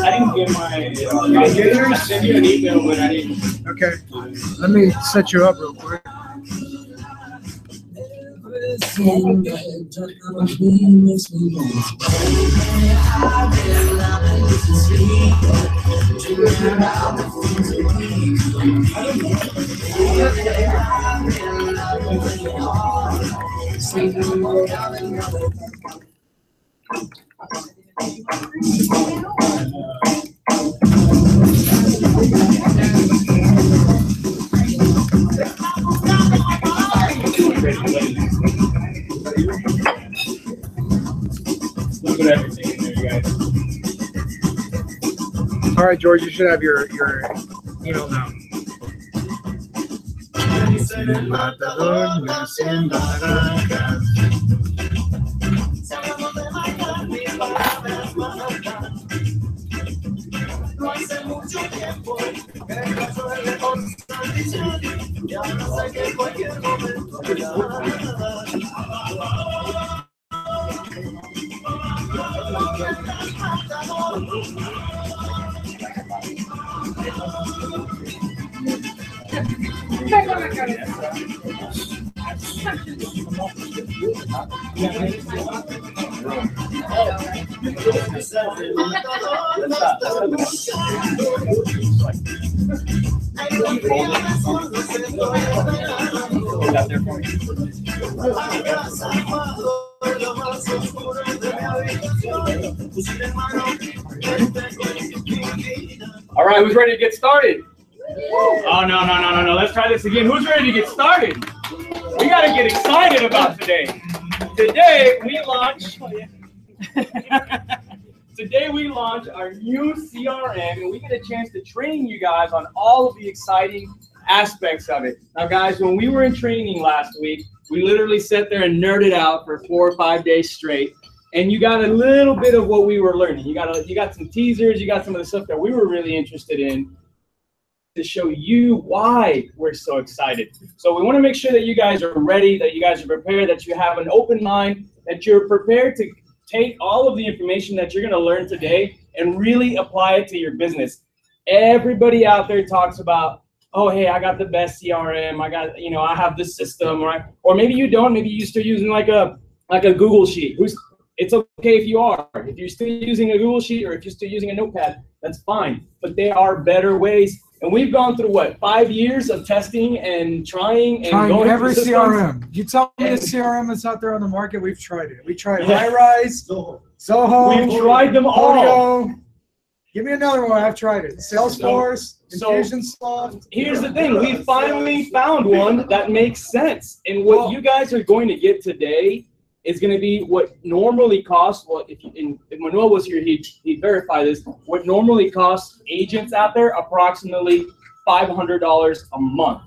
I didn't get my. I sent you an email, but I didn't. Okay, let me set you up real quick. Look at everything in there, you guys. All right, George, you should have your email now. All right, who's ready to get started? Oh, no. Let's try this again. Who's ready to get started? We got to get excited about today. Today, we launch our new CRM, and we get a chance to train you guys on all of the exciting aspects of it. Now, guys, when we were in training last week, we literally sat there and nerded out for 4 or 5 days straight. And you got a little bit of what we were learning. You got some teasers. You got some of the stuff that we were really interested in to show you why we're so excited. So we want to make sure that you guys are ready, that you guys are prepared, that you have an open mind, that you're prepared to take all of the information that you're going to learn today and really apply it to your business. Everybody out there talks about, oh, hey, I got the best CRM. I have this system, right? Or maybe you don't. Maybe you're still using like a Google Sheet. It's okay if you are. If you're still using a Google Sheet or if you're still using a notepad, that's fine. But there are better ways. And we've gone through, what, 5 years of testing and trying going every CRM. You tell me a CRM that's out there on the market, we've tried it. We tried HighRise, Zoho. We've tried them all. Give me another one. I've tried it. Salesforce, Infusionsoft. Here's the thing. We finally found one that makes sense. And what you guys are going to get today is going to be what normally costs. Well, if Manuel was here, he'd verify this. What normally costs agents out there approximately $500 a month.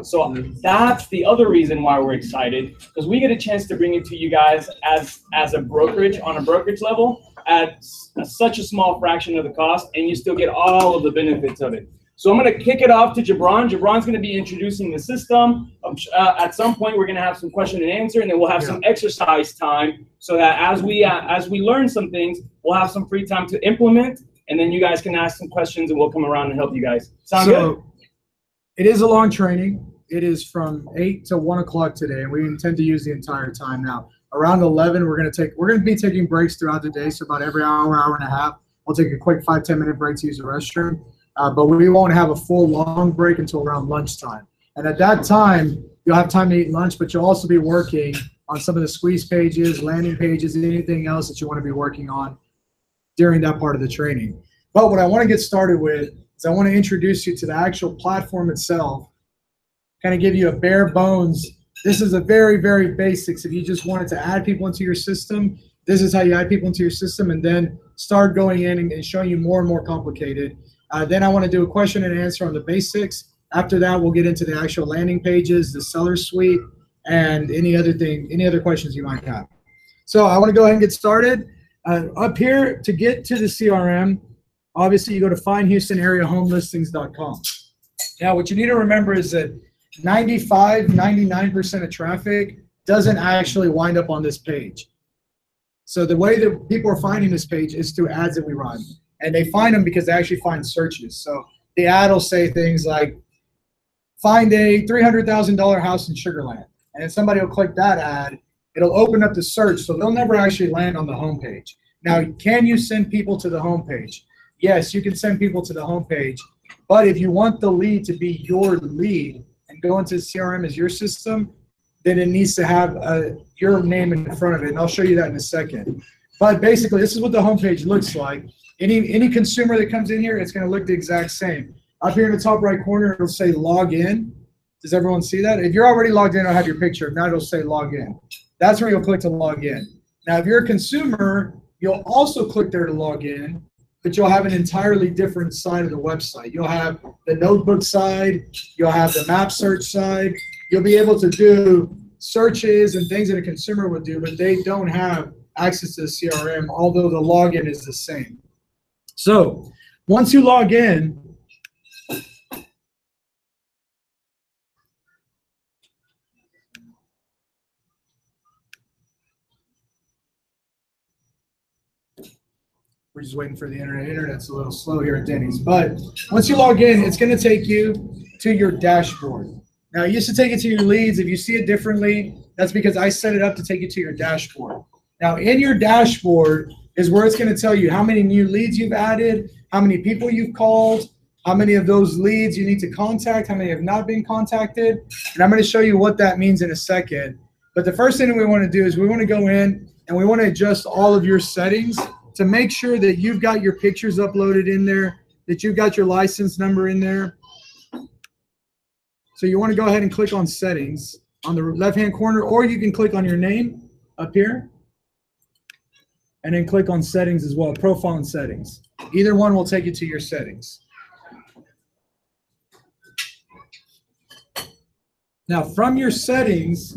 So that's the other reason why we're excited, because we get a chance to bring it to you guys as a brokerage, on a brokerage level, at such a small fraction of the cost, and you still get all of the benefits of it. So I'm going to kick it off to Jabron. Jabron's going to be introducing the system. At some point, we're going to have some question and answer, and then we'll have some exercise time, so that as we learn some things, we'll have some free time to implement, and then you guys can ask some questions, and we'll come around and help you guys. Sound good? It is a long training. It is from 8 to 1 o'clock today, and we intend to use the entire time. Now, around 11, we're going to be taking breaks throughout the day. So about every hour and a half, we'll take a quick 5-10 minute break to use the restroom. But we won't have a full long break until around lunchtime. And at that time, you'll have time to eat lunch, but you'll also be working on some of the squeeze pages, landing pages, and anything else that you want to be working on during that part of the training. But what I want to get started with is I want to introduce you to the actual platform itself, kind of give you a bare bones. This is a very, very basics. If you just wanted to add people into your system, this is how you add people into your system, and then start going in and showing you more and more complicated. Then I want to do a question and answer on the basics. After that, we'll get into the actual landing pages, the seller suite, and any other questions you might have. So I want to go ahead and get started. Up here, to get to the CRM, obviously you go to findhoustonareahomelistings.com. Now, what you need to remember is that 99% of traffic doesn't actually wind up on this page. So the way that people are finding this page is through ads that we run. And they find them because they actually find searches. So the ad will say things like, find a $300,000 house in Sugar Land. And then somebody will click that ad. It'll open up the search, so they'll never actually land on the homepage. Now, can you send people to the homepage? Yes, you can send people to the homepage. But if you want the lead to be your lead and go into CRM as your system, then it needs to have your name in front of it. And I'll show you that in a second. But basically, this is what the homepage looks like. Any consumer that comes in here, it's going to look the exact same. Up here in the top right corner, it'll say log in. Does everyone see that? If you're already logged in, I'll have your picture. If not, it'll say log in. That's where you'll click to log in. Now, if you're a consumer, you'll also click there to log in, but you'll have an entirely different side of the website. You'll have the notebook side. You'll have the map search side. You'll be able to do searches and things that a consumer would do, but they don't have access to the CRM, although the login is the same. So once you log in, we're just waiting for the internet. Internet's a little slow here at Denny's. But once you log in, it's going to take you to your dashboard. Now, it used to take it to your leads. If you see it differently, that's because I set it up to take you to your dashboard. Now, in your dashboard is where it's going to tell you how many new leads you've added, how many people you've called, how many of those leads you need to contact, how many have not been contacted. And I'm going to show you what that means in a second. But the first thing that we want to do is we want to go in and we want to adjust all of your settings to make sure that you've got your pictures uploaded in there, that you've got your license number in there. So you want to go ahead and click on settings on the left-hand corner, or you can click on your name up here and then click on settings as well, profile and settings. Either one will take you to your settings. Now from your settings,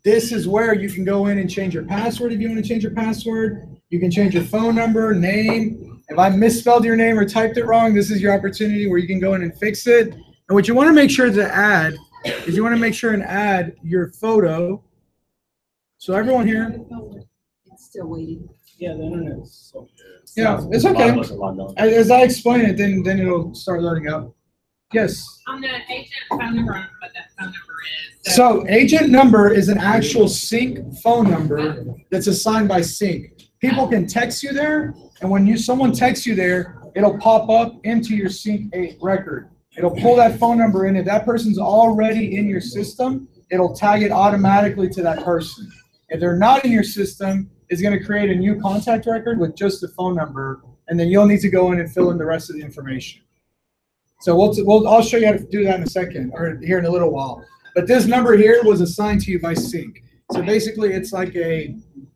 this is where you can go in and change your password if you want to change your password. You can change your phone number, name. If I misspelled your name or typed it wrong, this is your opportunity where you can go in and fix it. And what you want to make sure to add is you want to make sure and add your photo. So everyone here. It's still waiting. Yeah, the internet's so Yeah, it's okay. As I explain it, then it'll start loading up. Yes. On the agent phone number, I don't know what that phone number is. So agent number is an actual CINC phone number that's assigned by CINC. People can text you there, and when someone texts you there, it'll pop up into your CINC record. It'll pull that phone number in. If that person's already in your system, it'll tag it automatically to that person. If they're not in your system, it's going to create a new contact record with just the phone number, and then you'll need to go in and fill in the rest of the information. So I'll show you how to do that in a second, or here in a little while. But this number here was assigned to you by CINC. So basically, it's like a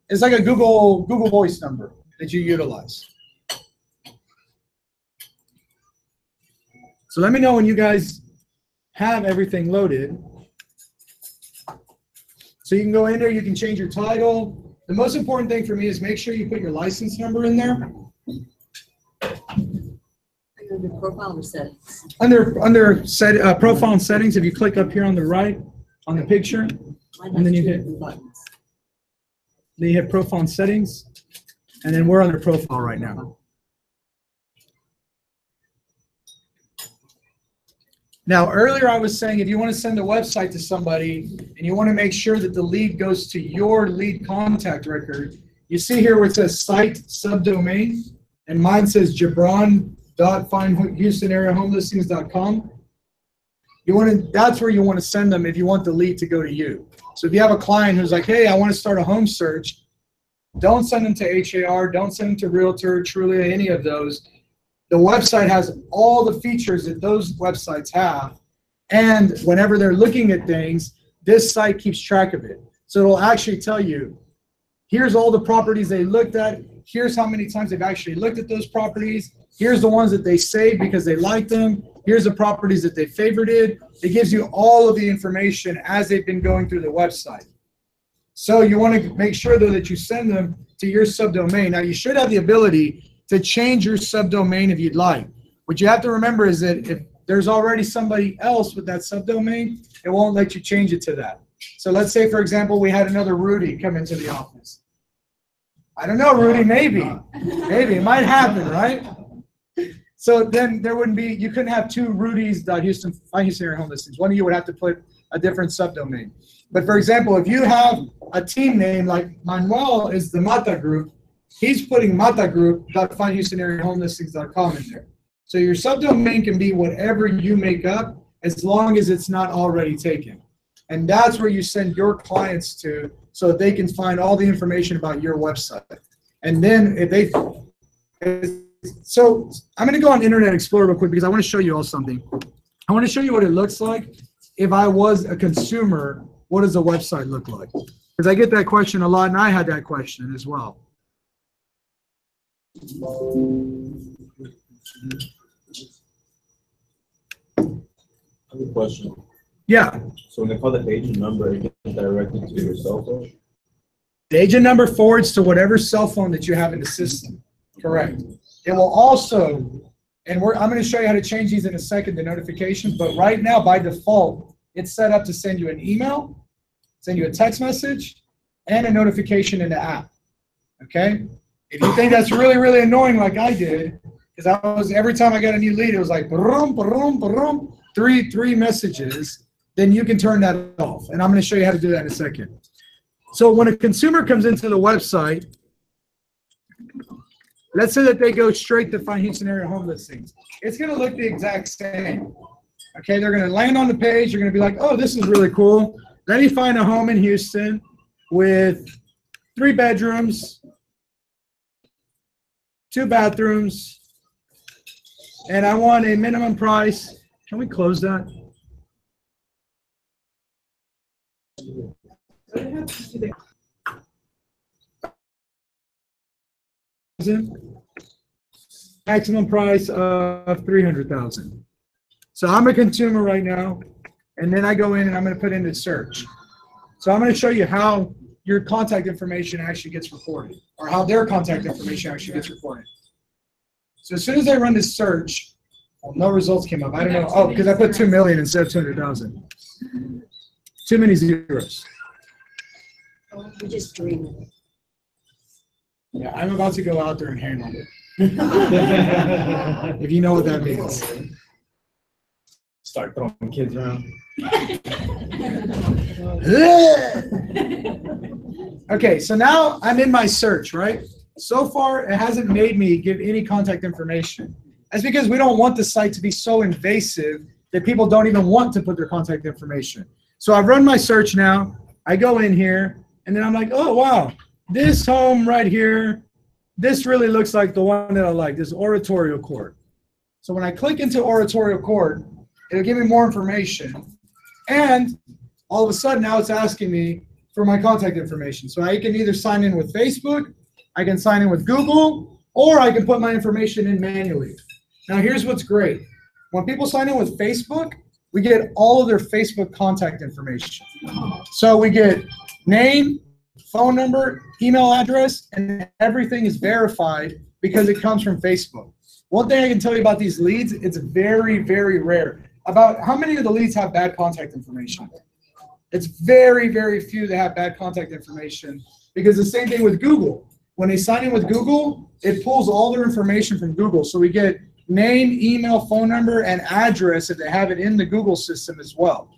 Google Voice number that you utilize. So let me know when you guys have everything loaded. So you can go in there, you can change your title. The most important thing for me is make sure you put your license number in there. Under profile or settings? Under profile and settings, if you click up here on the right on the picture, and then you hit buttons. Then you hit profile and settings, and then we're under profile right now. Now, earlier I was saying if you want to send a website to somebody and you want to make sure that the lead goes to your lead contact record, you see here where it says site subdomain, and mine says Gibran.findhoustonareahomelistings.com. That's where you want to send them if you want the lead to go to you. So if you have a client who's like, hey, I want to start a home search, don't send them to HAR, don't send them to Realtor, Trulia, any of those. the website has all the features that those websites have. And whenever they're looking at things, this site keeps track of it. So it'll actually tell you, here's all the properties they looked at. Here's how many times they've actually looked at those properties. Here's the ones that they saved because they liked them. Here's the properties that they favorited. It gives you all of the information as they've been going through the website. So you want to make sure, though, that you send them to your subdomain. Now, you should have the ability to change your subdomain if you'd like. What you have to remember is that if there's already somebody else with that subdomain, it won't let you change it to that. So let's say, for example, we had another Rudy come into the office. I don't know, Rudy, maybe. Maybe. It might happen, right? So then there wouldn't be, you couldn't have two Rudy's.Houston area home listings. One of you would have to put a different subdomain. But for example, if you have a team name like Manuel is the Mata Group, he's putting matagroup.findhoustonarea.homelistings.com in there. So your subdomain can be whatever you make up as long as it's not already taken. And that's where you send your clients to so that they can find all the information about your website. And then so I'm going to go on Internet Explorer real quick because I want to show you all something. I want to show you what it looks like if I was a consumer. What does a website look like? Because I get that question a lot, and I had that question as well. I have a question. Yeah. So when they call the agent number, it gets directed to your cell phone? The agent number forwards to whatever cell phone that you have in the system. Correct. It will also, and I'm going to show you how to change these in a second, the notifications, but right now, by default, it's set up to send you an email, send you a text message, and a notification in the app. Okay? If you think that's really, really annoying like I did, because every time I got a new lead, it was like, boom, boom, boom, three messages, then you can turn that off. And I'm going to show you how to do that in a second. So when a consumer comes into the website, let's say that they go straight to Find Houston Area Home Listings. It's going to look the exact same. Okay, they're going to land on the page. You're going to be like, oh, this is really cool. Let me find a home in Houston with 3 bedrooms, 2 bathrooms, and I want a minimum price. Can we close that? Maximum price of $300,000. So I'm a consumer right now, and then I go in and I'm going to put in the search. So I'm going to show you how your contact information actually gets recorded, or how their contact information actually gets recorded. So as soon as I run this search, well, no results came up. I don't know. Oh, because I put 2 million instead of 200,000. Too many zeros. We're just dreaming. Yeah, I'm about to go out there and handle it. If you know what that means. Start throwing kids around. Okay, so now I'm in my search, right? So far, it hasn't made me give any contact information. That's because we don't want the site to be so invasive that people don't even want to put their contact information. So I've run my search now. I go in here, and then I'm like, oh, wow, this home right here, this really looks like the one that I like, this Oratorio Court. So when I click into Oratorio Court, it'll give me more information. And all of a sudden, now it's asking me for my contact information. So I can either sign in with Facebook, I can sign in with Google, or I can put my information in manually. Now, here's what's great. When people sign in with Facebook, we get all of their Facebook contact information. So we get name, phone number, email address, and everything is verified because it comes from Facebook. One thing I can tell you about these leads, it's very, very rare. About how many of the leads have bad contact information? It's very, very few that have bad contact information, because the same thing with Google. When they sign in with Google, it pulls all their information from Google. So we get name, email, phone number, and address if they have it in the Google system as well.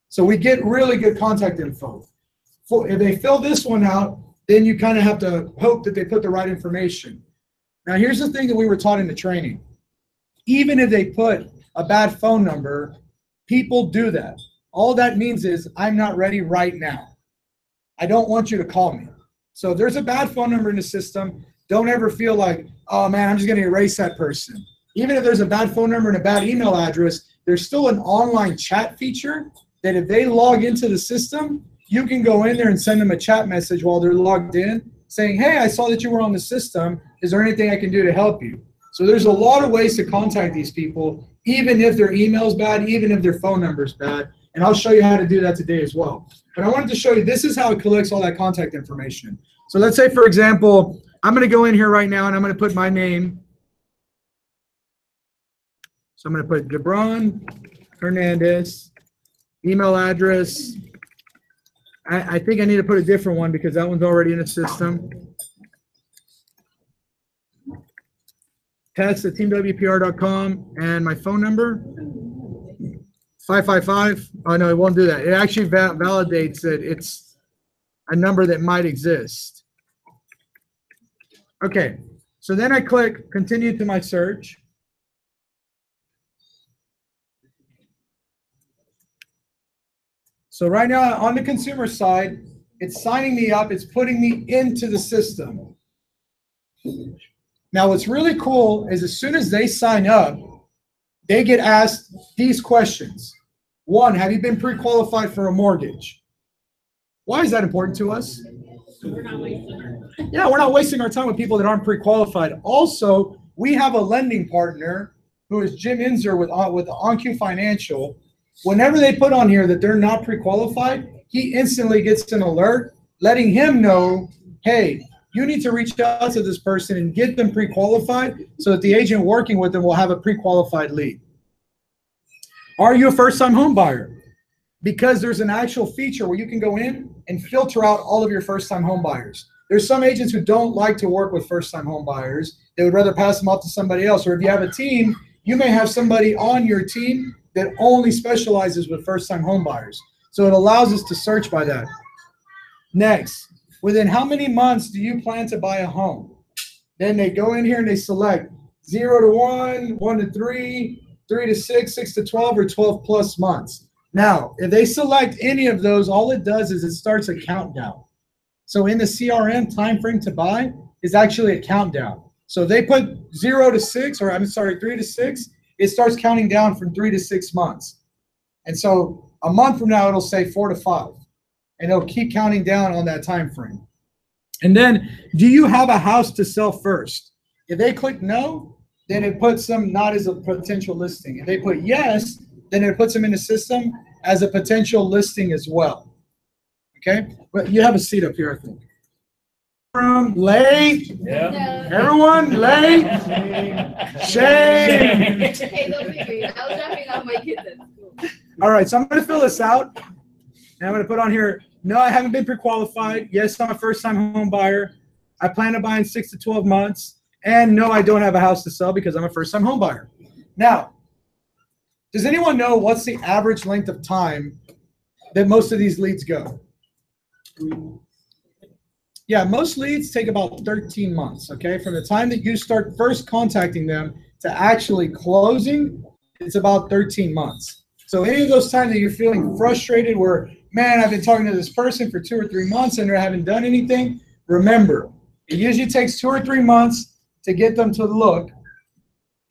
So we get really good contact info. If they fill this one out, then you kind of have to hope that they put the right information. Now, here's the thing that we were taught in the training. Even if they put a bad phone number, people do that. All that means is, I'm not ready right now. I don't want you to call me. So if there's a bad phone number in the system, don't ever feel like, oh man, I'm just going to erase that person. Even if there's a bad phone number and a bad email address, there's still an online chat feature that if they log into the system, you can go in there and send them a chat message while they're logged in saying, hey, I saw that you were on the system. Is there anything I can do to help you? So there's a lot of ways to contact these people, even if their email's bad, even if their phone number's bad. And I'll show you how to do that today as well. But I wanted to show you, this is how it collects all that contact information. So let's say, for example, I'm going to go in here right now and I'm going to put my name. So I'm going to put Gibran Hernandez, email address. I think I need to put a different one because that one's already in the system. Test@teamwpr.com, and my phone number 555. Oh no, it won't do that. It actually validates that it's a number that might exist. Okay, so then I click continue to my search. So right now on the consumer side, it's signing me up, it's putting me into the system. Now what's really cool is as soon as they sign up, they get asked these questions. 1, have you been pre-qualified for a mortgage? Why is that important to us? We're not wasting our time. Yeah, we're not wasting our time with people that aren't pre-qualified. Also, we have a lending partner who is Jim Inzer with OnQ Financial. Whenever they put on here that they're not pre-qualified, he instantly gets an alert letting him know, hey, you need to reach out to this person and get them pre-qualified so that the agent working with them will have a pre-qualified lead. Are you a first-time home buyer? Because there's an actual feature where you can go in and filter out all of your first-time home buyers. There's some agents who don't like to work with first-time home buyers. They would rather pass them off to somebody else. Or if you have a team, you may have somebody on your team that only specializes with first-time home buyers. So it allows us to search by that. Next, within how many months do you plan to buy a home? Then they go in here and they select 0 to 1, 1 to 3, 3 to 6, 6 to 12, or 12 plus months. Now, if they select any of those, all it does is it starts a countdown. So in the CRM, time frame to buy is actually a countdown. So if they put 0 to 6, or I'm sorry, 3 to 6, it starts counting down from 3 to 6 months. And so a month from now, it'll say 4 to 5. And it'll keep counting down on that time frame. And then, do you have a house to sell first? If they click no, then it puts them not as a potential listing. If they put yes, then it puts them in the system as a potential listing as well. Okay? But you have a seat up here, I think. Late. Yeah. Everyone, late. Shame. Hey, don't be mean. I was dropping off my kids at school. All right, so I'm going to fill this out. And I'm going to put on here, no, I haven't been pre-qualified. Yes, I'm a first-time home buyer. I plan to buy in 6 to 12 months. And no, I don't have a house to sell because I'm a first-time home buyer. Now, does anyone know what's the average length of time that most of these leads go? Yeah, most leads take about 13 months, okay? From the time that you start first contacting them to actually closing, it's about 13 months. So any of those times that you're feeling frustrated where, man, I've been talking to this person for 2 or 3 months and they haven't done anything, remember, it usually takes 2 or 3 months to get them to look,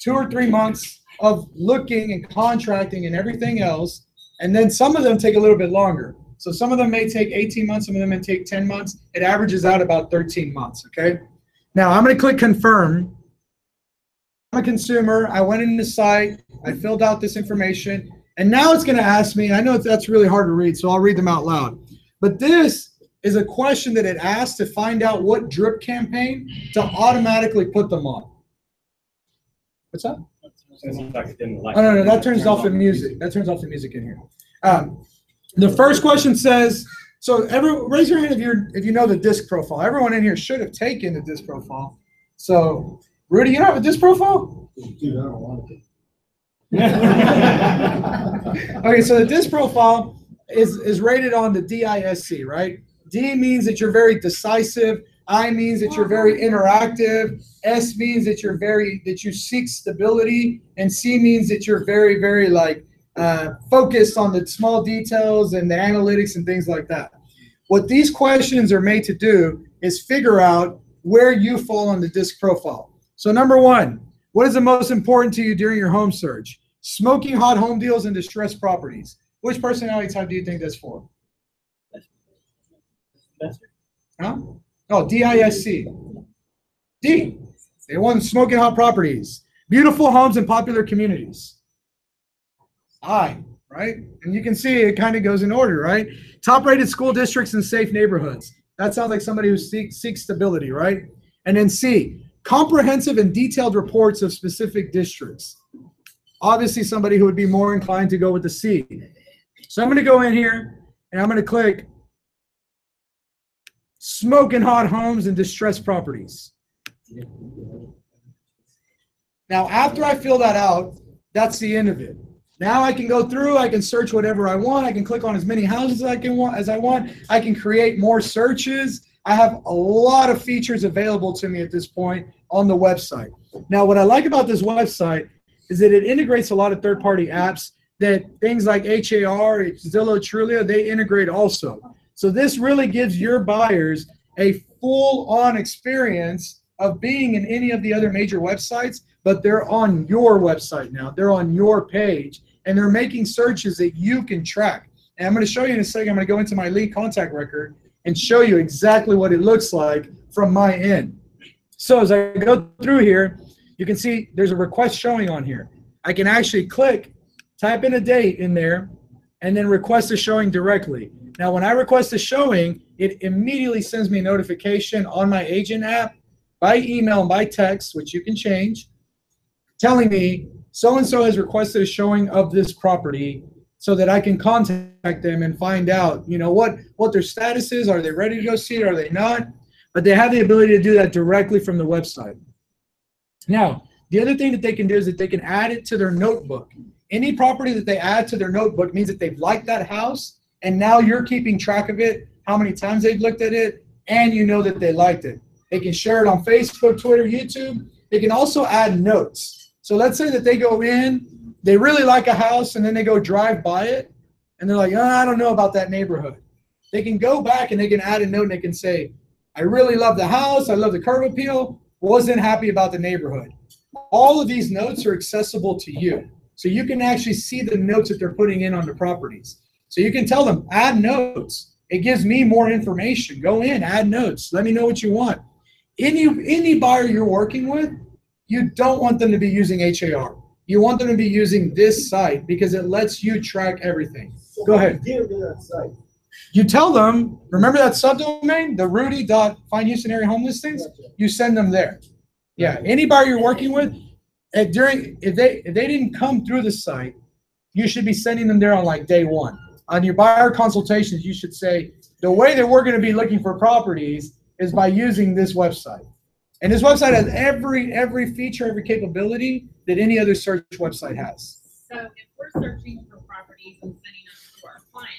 2 or 3 months of looking and contracting and everything else, and then some of them take a little bit longer. So some of them may take 18 months, some of them may take 10 months. It averages out about 13 months, okay? Now I'm gonna click confirm. I'm a consumer, I went in the site, I filled out this information, and now it's gonna ask me, I know that's really hard to read, so I'll read them out loud. But this is a question that it asks to find out what drip campaign to automatically put them on. What's that? Oh, no, that turns off the music. That turns off the music in here. The first question says, so raise your hand if you know the disc profile. Everyone in here should have taken the disc profile. So, Rudy, you don't have a disc profile? Dude, I don't want it. Okay, so the disc profile is rated on the DISC, right? D means that you're very decisive. I means that you're very interactive. S means that you seek stability, and C means that you're very, very focused on the small details and the analytics and things like that. What these questions are made to do is figure out where you fall on the disc profile. So number one, what is the most important to you during your home search? Smoking hot home deals and distressed properties. Which personality type do you think that's for? Huh? Oh, DISC. D. They want smoking hot properties. Beautiful homes and popular communities. I, right? And you can see it kind of goes in order, right? Top rated school districts and safe neighborhoods. That sounds like somebody who seeks stability, right? And then C, comprehensive and detailed reports of specific districts. Obviously somebody who would be more inclined to go with the C. So I'm going to go in here and I'm going to click smoking hot homes and distressed properties. Now, after I fill that out, that's the end of it. Now I can go through, I can search whatever I want. I can click on as many houses as I want. I can create more searches. I have a lot of features available to me at this point on the website. Now, what I like about this website is that it integrates a lot of third-party apps that things like HAR, Zillow, Trulia, they integrate also. So this really gives your buyers a full-on experience of being in any of the other major websites, but they're on your website now. They're on your page, and they're making searches that you can track. And I'm going to show you in a second. I'm going to go into my lead contact record and show you exactly what it looks like from my end. So as I go through here, you can see there's a request showing on here. I can actually click, type in a date in there, and then request a showing directly. Now, when I request a showing, it immediately sends me a notification on my agent app by email and by text, which you can change, telling me so-and-so has requested a showing of this property so that I can contact them and find out, you know, what their status is. Are they ready to go see it? Are they not? But they have the ability to do that directly from the website. Now, the other thing that they can do is that they can add it to their notebook. Any property that they add to their notebook means that they've liked that house, and now you're keeping track of it, how many times they've looked at it, and you know that they liked it. They can share it on Facebook, Twitter, YouTube. They can also add notes. So let's say that they go in, they really like a house, and then they go drive by it, and they're like, oh, I don't know about that neighborhood. They can go back and they can add a note and they can say, I really love the house, I love the curb appeal, wasn't happy about the neighborhood. All of these notes are accessible to you. So you can actually see the notes that they're putting in on the properties. So you can tell them, add notes. It gives me more information. Go in, add notes. Let me know what you want. Any buyer you're working with, you don't want them to be using HAR. You want them to be using this site because it lets you track everything. So go ahead. Give me that site. You tell them, remember that subdomain, the Rudy.Find Houston Area Home Listings? You send them there. Yeah, any buyer you're working with, if they didn't come through the site, you should be sending them there on like day one. On your buyer consultations, you should say, the way that we're going to be looking for properties is by using this website. And this website has every feature, every capability that any other search website has. So if we're searching for properties and sending them to our client,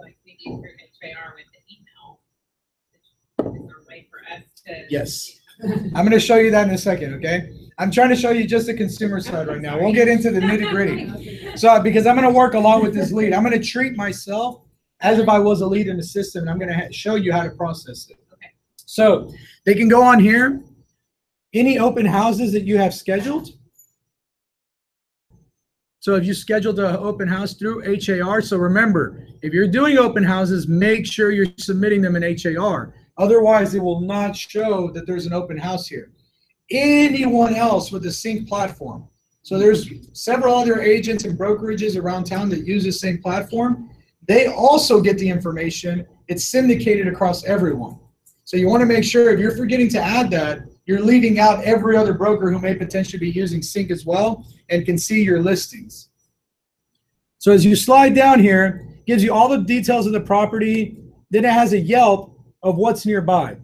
like we do through HAR with the email, is there a way for us to? Yes. I'm going to show you that in a second, okay? I'm trying to show you just the consumer side right now. We'll get into the nitty-gritty. So, because I'm going to work along with this lead, I'm going to treat myself as if I was a lead in the system, and I'm going to show you how to process it. Okay. So, they can go on here. Any open houses that you have scheduled. So, if you scheduled an open house through HAR, so remember, if you're doing open houses, make sure you're submitting them in HAR. Otherwise, it will not show that there's an open house here. Anyone else with the CINC platform. So there's several other agents and brokerages around town that use the CINC platform. They also get the information. It's syndicated across everyone. So you want to make sure if you're forgetting to add that, you're leaving out every other broker who may potentially be using CINC as well and can see your listings. So as you slide down here, it gives you all the details of the property. Then it has a Yelp of what's nearby.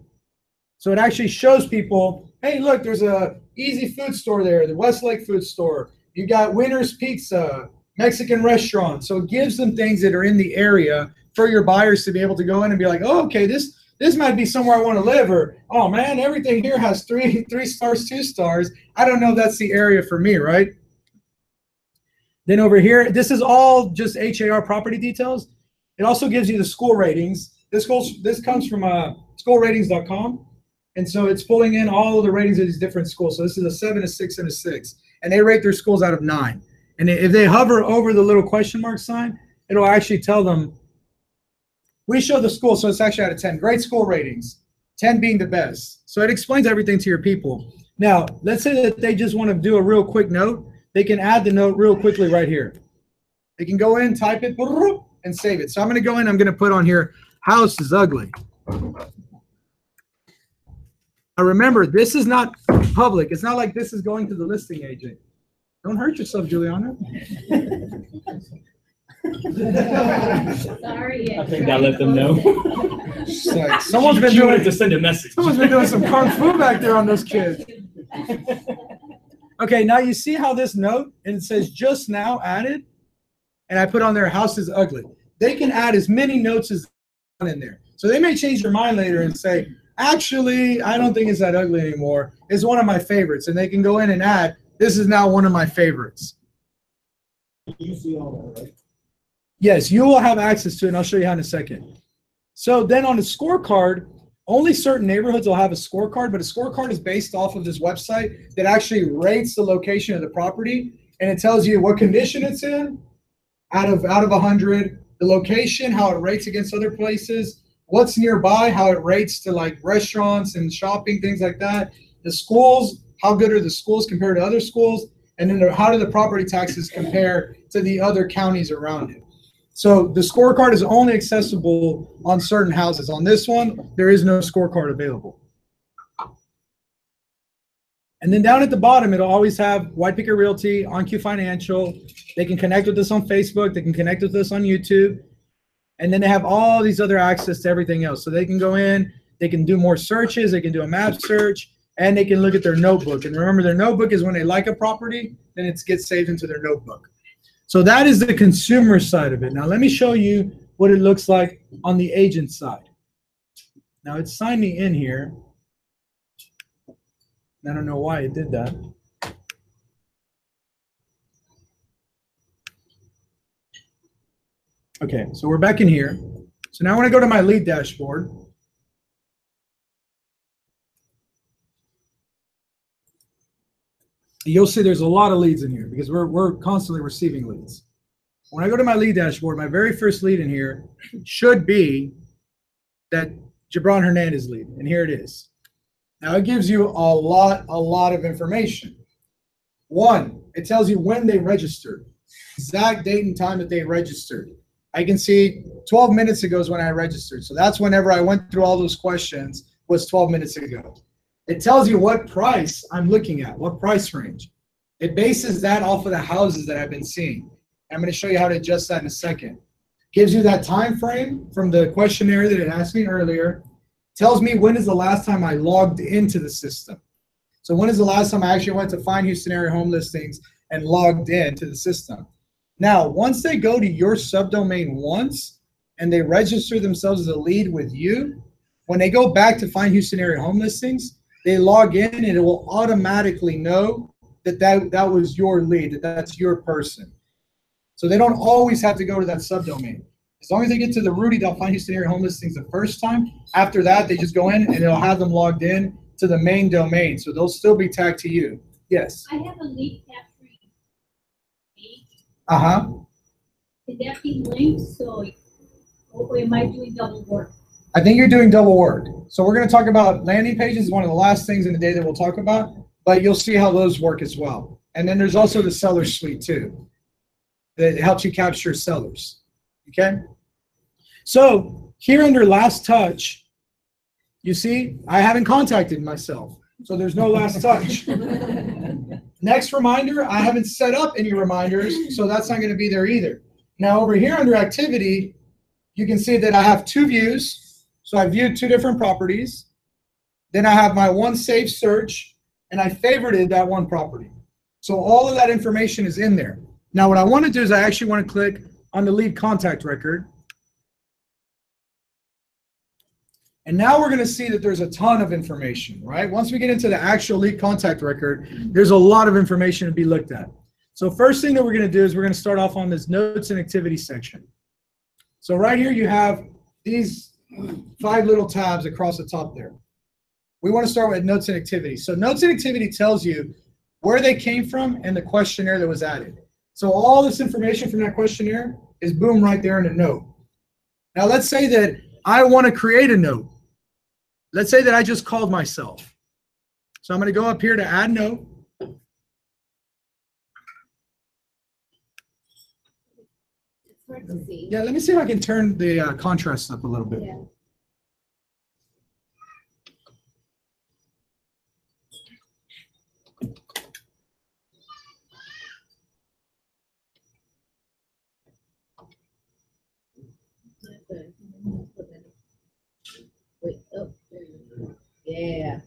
So it actually shows people, hey, look, there's a Easy Food store there, the Westlake Food Store. You got Winner's Pizza, Mexican restaurant. So it gives them things that are in the area for your buyers to be able to go in and be like, oh, okay, this might be somewhere I want to live, or, oh man, everything here has three stars, 2 stars. I don't know if that's the area for me, right? Then over here, this is all just HAR property details. It also gives you the school ratings. This comes from schoolratings.com. And so it's pulling in all of the ratings of these different schools. So this is a 7, a 6, and a 6. And they rate their schools out of 9. And if they hover over the little question mark sign, it'll actually tell them, we show the school, so it's actually out of 10. Great school ratings, 10 being the best. So it explains everything to your people. Now, let's say that they just want to do a real quick note. They can add the note real quickly right here. They can go in, type it, and save it. So I'm going to go in, I'm going to put on here, house is ugly. Now remember, this is not public. It's not like this is going to the listing agent. Don't hurt yourself, Juliana. Sorry. I think I let them know. Like, someone's been doing to send a message. Someone's been doing some kung fu back there on those kids. Okay, now you see how this note, and it says just now added, and I put on there house is ugly. They can add as many notes as they want in there. So they may change their mind later and say, actually, I don't think it's that ugly anymore. It's one of my favorites. And they can go in and add, this is now one of my favorites. You see all that, right? Yes, you will have access to it, and I'll show you how in a second. So then on the scorecard, only certain neighborhoods will have a scorecard, but a scorecard is based off of this website that actually rates the location of the property, and it tells you what condition it's in out of 100, the location, how it rates against other places, what's nearby, how it rates to like restaurants and shopping, things like that, the schools, how good are the schools compared to other schools, and then how do the property taxes compare to the other counties around it. So the scorecard is only accessible on certain houses. On this one, there is no scorecard available. And then down at the bottom, it'll always have White Picket Realty, OnQ Financial. They can connect with us on Facebook. They can connect with us on YouTube. And then they have all these other access to everything else. So they can go in, they can do more searches, they can do a map search, and they can look at their notebook. And remember, their notebook is when they like a property, then it gets saved into their notebook. So that is the consumer side of it. Now let me show you what it looks like on the agent side. Now it's signed me in here. I don't know why it did that. Okay, so we're back in here. So now I want to go to my lead dashboard. You'll see there's a lot of leads in here because we're constantly receiving leads. When I go to my lead dashboard, my very first lead in here should be that Gibran Hernandez lead, and here it is. Now it gives you a lot of information. One, it tells you when they registered, exact date and time that they registered. I can see 12 minutes ago is when I registered. So that's whenever I went through all those questions was 12 minutes ago. It tells you what price I'm looking at, what price range. It bases that off of the houses that I've been seeing. I'm going to show you how to adjust that in a second. Gives you that time frame from the questionnaire that it asked me earlier. Tells me when is the last time I logged into the system. So when is the last time I actually went to Find Houston Area Home Listings and logged into the system. Now, once they go to your subdomain once and they register themselves as a lead with you, when they go back to Find Houston Area Home Listings, they log in and it will automatically know that was your lead, that's your person. So they don't always have to go to that subdomain. As long as they get to the Rudy.Find Houston Area Home Listings the first time, after that, they just go in and it'll have them logged in to the main domain. So they'll still be tagged to you. Yes. I have a lead capturing page. Uh-huh. Can that be linked or am I doing double work? I think you're doing double work. So we're going to talk about landing pages, one of the last things in the day that we'll talk about, but you'll see how those work as well. And then there's also the seller suite too, that helps you capture sellers. Okay? So here under last touch, you see, I haven't contacted myself. So there's no last touch. Next reminder, I haven't set up any reminders, so that's not going to be there either. Now over here under activity, you can see that I have 2 views. So I viewed 2 different properties. Then I have my one saved search, and I favorited that one property. So all of that information is in there. Now what I want to do is I actually want to click on the lead contact record. And now we're going to see that there's a ton of information, right? Once we get into the actual lead contact record, there's a lot of information to be looked at. So first thing that we're going to do is we're going to start off on this notes and activity section. So right here you have these 5 little tabs across the top there. we want to start with notes and activity. So notes and activity tells you where they came from and the questionnaire that was added. So all this information from that questionnaire is boom right there in a note. Now let's say that I want to create a note. Let's say that I just called myself. So I'm going to go up here to add note. It's hard to see. Yeah, let me see if I can turn the contrast up a little bit. Yeah. Wait, oh, there you go. Yeah,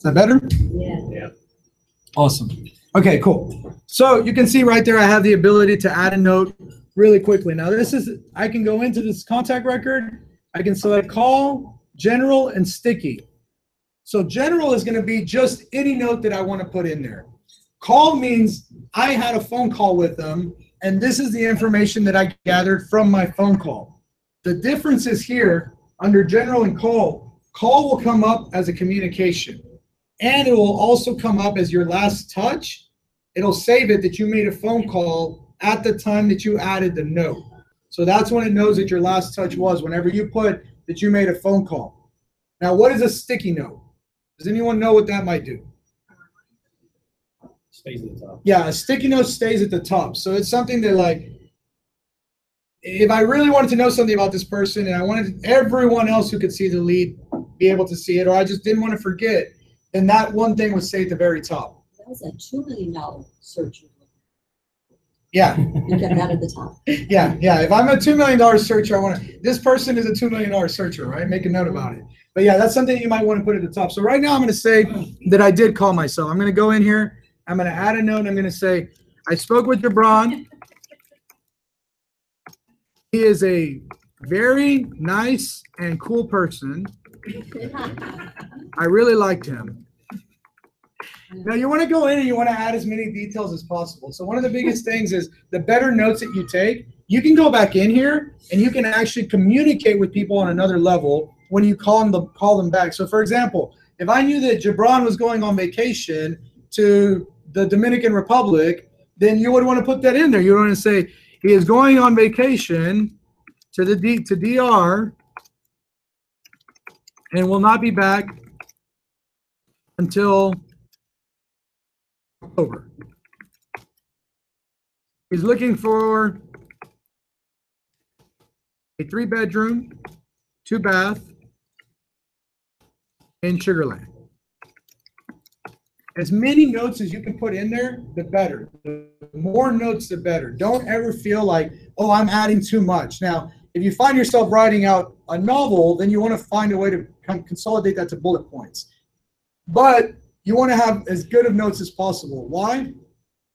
Is that better? yeah. Awesome. Okay, cool. So you can see right there, I have the ability to add a note really quickly. Now this is, I can go into this contact record. I can select call, general, and sticky. So general is going to be just any note that I want to put in there. Call means I had a phone call with them, and this is the information that I gathered from my phone call. The difference is here, under general and call will come up as a communication. And it will also come up as your last touch. It'll save it that you made a phone call at the time that you added the note. So that's when it knows that your last touch was, whenever you put that you made a phone call. Now, what is a sticky note? Does anyone know what that might do? Stays at the top. Yeah, a sticky note stays at the top. So it's something that, like, if I really wanted to know something about this person and I wanted everyone else who could see the lead be able to see it, or I just didn't want to forget, then that one thing would stay at the very top. That was a $2 million search. Yeah. You get that at the top. Yeah. If I'm a $2 million searcher, I want to, this person is a $2 million searcher, right? Make a note about it. But yeah, that's something you might want to put at the top. So right now I'm going to say that I did call myself. I'm going to go in here. I'm going to add a note. And I'm going to say, I spoke with Jabron. He is a very nice and cool person. I really liked him. Now you want to go in and you want to add as many details as possible. So one of the biggest things is the better notes that you take, you can go back in here and you can actually communicate with people on another level when you call them back. So for example, if I knew that Jabron was going on vacation to the Dominican Republic, then you would want to put that in there. You want to say he is going on vacation to DR and will not be back until October. He's looking for a 3-bedroom, 2-bath in Sugar Land. As many notes as you can put in there, the better. The more notes, the better. Don't ever feel like, oh, I'm adding too much. Now, if you find yourself writing out a novel, then you want to find a way to consolidate that to bullet points. But you want to have as good of notes as possible. Why?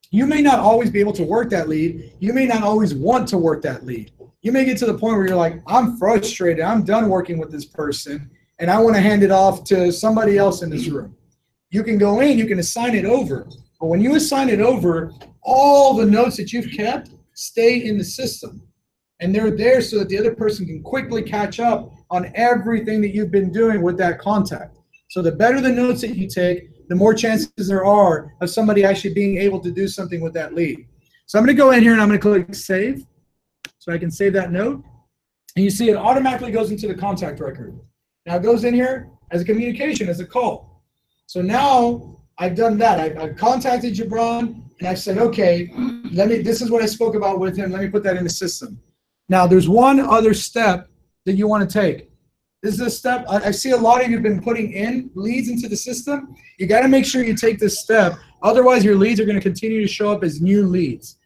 You may not always be able to work that lead. You may not always want to work that lead. You may get to the point where you're like, I'm frustrated. I'm done working with this person, and I want to hand it off to somebody else in this room. You can go in, you can assign it over. But when you assign it over, all the notes that you've kept stay in the system. And they're there so that the other person can quickly catch up on everything that you've been doing with that contact. So the better the notes that you take, the more chances there are of somebody actually being able to do something with that lead. So I'm going to go in here and I'm going to click save. So I can save that note. And you see it automatically goes into the contact record. Now it goes in here as a communication, as a call. So now I've done that. I've contacted Jabron and I said, okay, this is what I spoke about with him. Let me put that in the system. Now there's one other step that you want to take. This is a step, I see a lot of you have been putting in leads into the system. You got to make sure you take this step. Otherwise, your leads are going to continue to show up as new leads.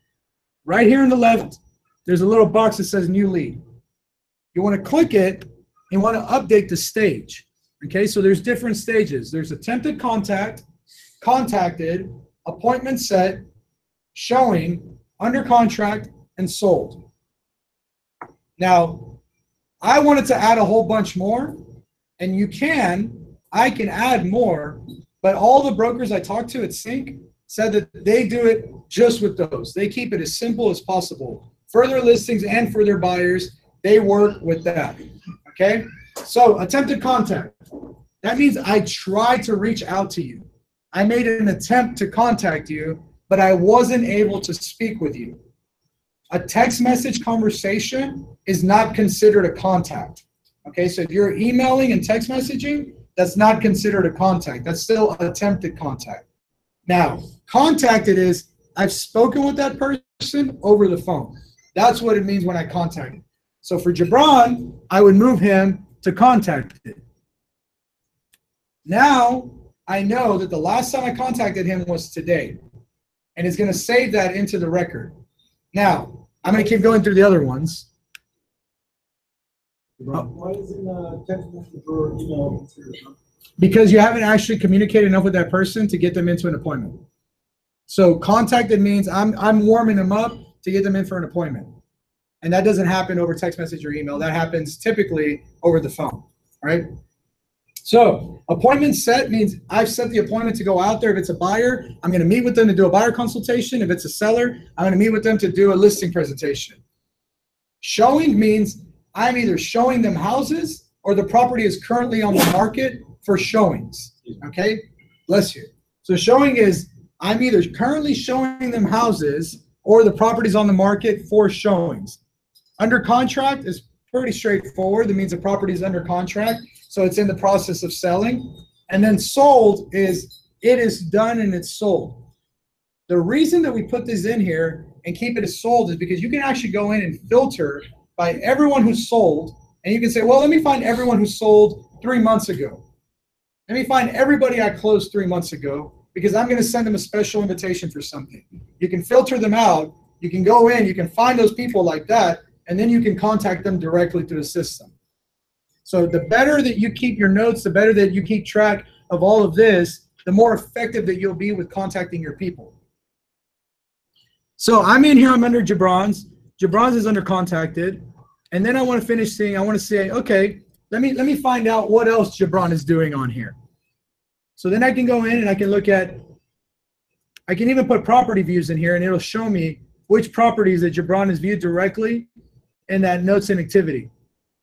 Right here on the left, there's a little box that says new lead. You want to click it and want to update the stage. Okay, so there's different stages. There's attempted contact, contacted, appointment set, showing, under contract, and sold. Now, I wanted to add a whole bunch more, and I can add more, but all the brokers I talked to at CINC said that they do it just with those. They keep it as simple as possible. For their listings and for their buyers, they work with that, okay? So attempted contact. That means I tried to reach out to you. I made an attempt to contact you, but I wasn't able to speak with you. A text message conversation is not considered a contact. Okay, so if you're emailing and text messaging, that's not considered a contact. That's still attempted contact. Now, contacted is I've spoken with that person over the phone. That's what it means when I contacted. So for Gibran, I would move him to contacted. Now, I know that the last time I contacted him was today. And it's going to save that into the record. Now, I'm going to keep going through the other ones. Why isn't text message or email considered? Because you haven't actually communicated enough with that person to get them into an appointment. So contacted means I'm warming them up to get them in for an appointment. And that doesn't happen over text message or email. That happens typically over the phone, right? So appointment set means I've set the appointment to go out there. If it's a buyer, I'm going to meet with them to do a buyer consultation. If it's a seller, I'm going to meet with them to do a listing presentation. Showing means I'm either showing them houses or the property is currently on the market for showings. Okay? Bless you. So showing is I'm either currently showing them houses or the property's on the market for showings. Under contract is pretty straightforward. That means the property is under contract, so it's in the process of selling. And then sold is it is done and it's sold. The reason that we put this in here and keep it as sold is because you can actually go in and filter by everyone who sold, and you can say, well, let me find everyone who sold 3 months ago. Let me find everybody I closed 3 months ago, because I'm going to send them a special invitation for something. You can filter them out. You can go in, you can find those people like that, and then you can contact them directly through the system. So the better that you keep your notes, the better that you keep track of all of this, the more effective that you'll be with contacting your people. So I'm in here, I'm under Gibran's. Gibran's is under contacted. And then I want to finish seeing, I want to say, okay, let me find out what else Gibran is doing on here. So then I can go in and I can look at, I can even put property views in here and it'll show me which properties that Gibran has viewed directly in that notes and activity.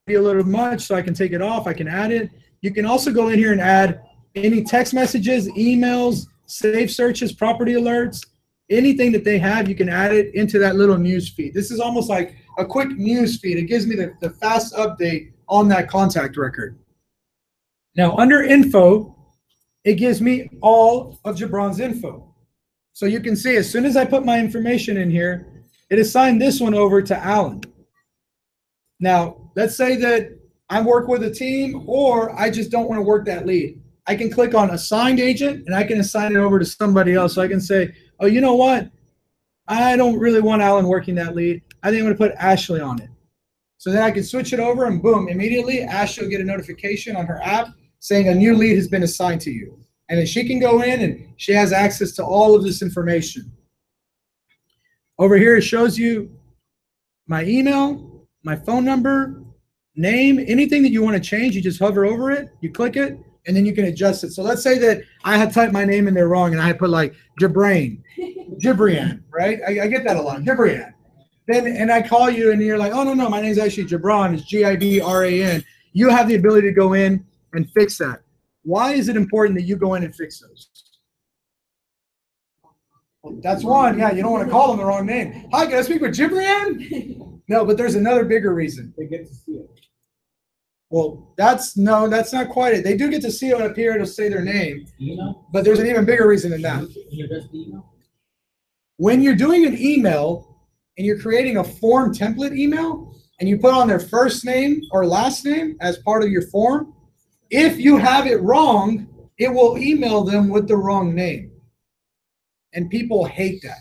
Be a little much, so I can take it off, I can add it. You can also go in here and add any text messages, emails, save searches, property alerts, anything that they have, you can add it into that little news feed. This is almost like a quick news feed. It gives me the fast update on that contact record. Now under info, it gives me all of Gibran's info. So you can see as soon as I put my information in here, it assigned this one over to Alan. Now, let's say that I work with a team or I just don't want to work that lead. I can click on assigned agent and I can assign it over to somebody else. So I can say, oh, you know what? I don't really want Alan working that lead. I think I'm going to put Ashley on it. So then I can switch it over and boom, immediately Ashley will get a notification on her app saying a new lead has been assigned to you. And then she can go in and she has access to all of this information. Over here, it shows you my email, my phone number, name, anything that you want to change. You just hover over it, you click it, and then you can adjust it. So let's say that I had typed my name in there wrong and I had put like Gibrian, right? I get that a lot, Gibrian. Then, and I call you and you're like, oh, no, my name's actually Gibran. It's Gibran. You have the ability to go in and fix that. Why is it important that you go in and fix those? Well, that's one. Yeah, you don't want to call them the wrong name. Hi, can I speak with Gibrian? No, but there's another bigger reason. They get to see it. Well, that's not quite it. They do get to see it up here. It'll say their name. Email? But there's an even bigger reason than that. Email? When you're doing an email and you're creating a form template email and you put on their first name or last name as part of your form, if you have it wrong, it will email them with the wrong name. And people hate that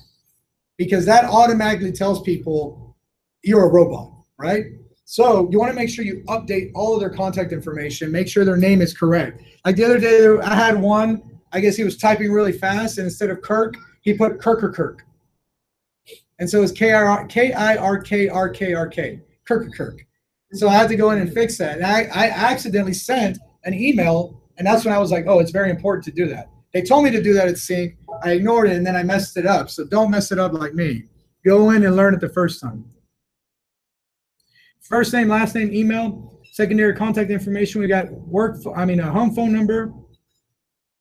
because that automatically tells people you're a robot, right? So you want to make sure you update all of their contact information, make sure their name is correct. Like the other day, I had one, I guess he was typing really fast, and instead of Kirk, he put Kirk. And so it's Kirkrk, Kirk. So I had to go in and fix that. And I accidentally sent an email, and that's when I was like, oh, it's very important to do that. They told me to do that at CINC. I ignored it, and then I messed it up. So don't mess it up like me. Go in and learn it the first time. First name, last name, email. secondary contact information. We got a home phone number.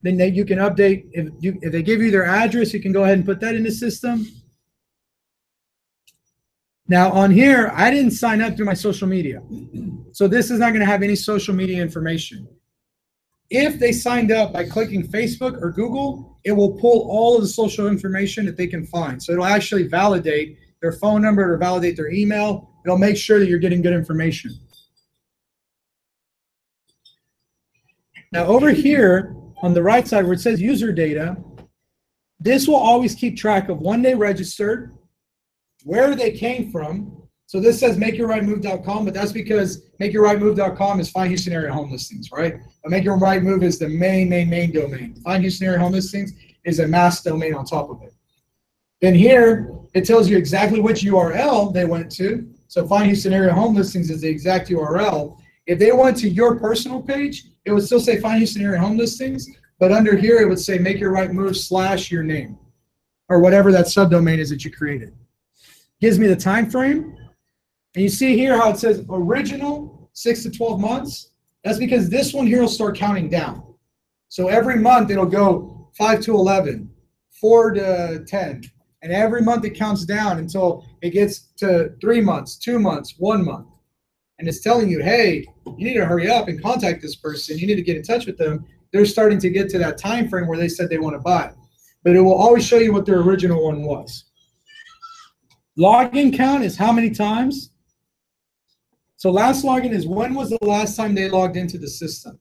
Then you can update, if they give you their address, you can go ahead and put that in the system. Now on here, I didn't sign up through my social media. So this is not going to have any social media information. If they signed up by clicking Facebook or Google, it will pull all of the social information that they can find. So it'll actually validate their phone number or validate their email. It'll make sure that you're getting good information. Now over here on the right side where it says user data, this will always keep track of when they registered, where they came from. So this says makeyourrightmove.com, but that's because makeyourrightmove.com is Find Houston Area Home Listings, right? But Make Your Right Move is the main domain. Find Houston Area Home Listings is a mass domain on top of it. Then here, it tells you exactly which URL they went to. So Find Houston Area Home Listings is the exact URL. If they went to your personal page, it would still say Find Houston Area Home Listings, but under here, it would say Make Your Right Move / your name, or whatever that subdomain is that you created. Gives me the time frame. And you see here how it says original 6 to 12 months. That's because this one here will start counting down. So every month it'll go 5 to 11, 4 to 10. And every month it counts down until it gets to 3 months, 2 months, 1 month. And it's telling you, hey, you need to hurry up and contact this person. You need to get in touch with them. They're starting to get to that time frame where they said they want to buy. But it will always show you what their original one was. Login count is how many times. So last login is when was the last time they logged into the system.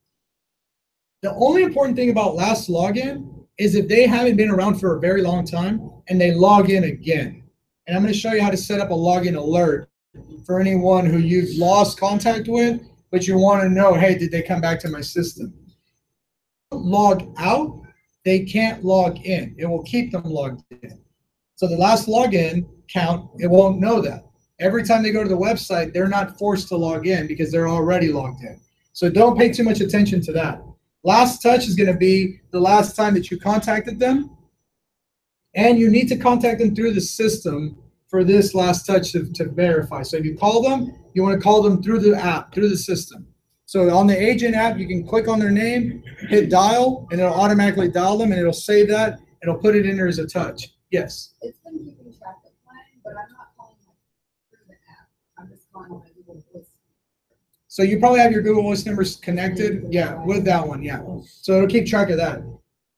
The only important thing about last login is if they haven't been around for a very long time and they log in again. And I'm going to show you how to set up a login alert for anyone who you've lost contact with, but you want to know, hey, did they come back to my system? Log out, they can't log in. It will keep them logged in. So the last login count, it won't know that. Every time they go to the website, they're not forced to log in because they're already logged in. So don't pay too much attention to that. Last touch is going to be the last time that you contacted them. And you need to contact them through the system for this last touch to verify. So if you call them, you want to call them through the app, through the system. So on the agent app, you can click on their name, hit dial, and it'll automatically dial them, and it'll save that. It'll put it in there as a touch. Yes? It's been keeping track of mine, but I'm not calling them through the app. I'm just calling my Google Voice. So you probably have your Google Voice numbers connected. Yeah, with that one, yeah. So it'll keep track of that.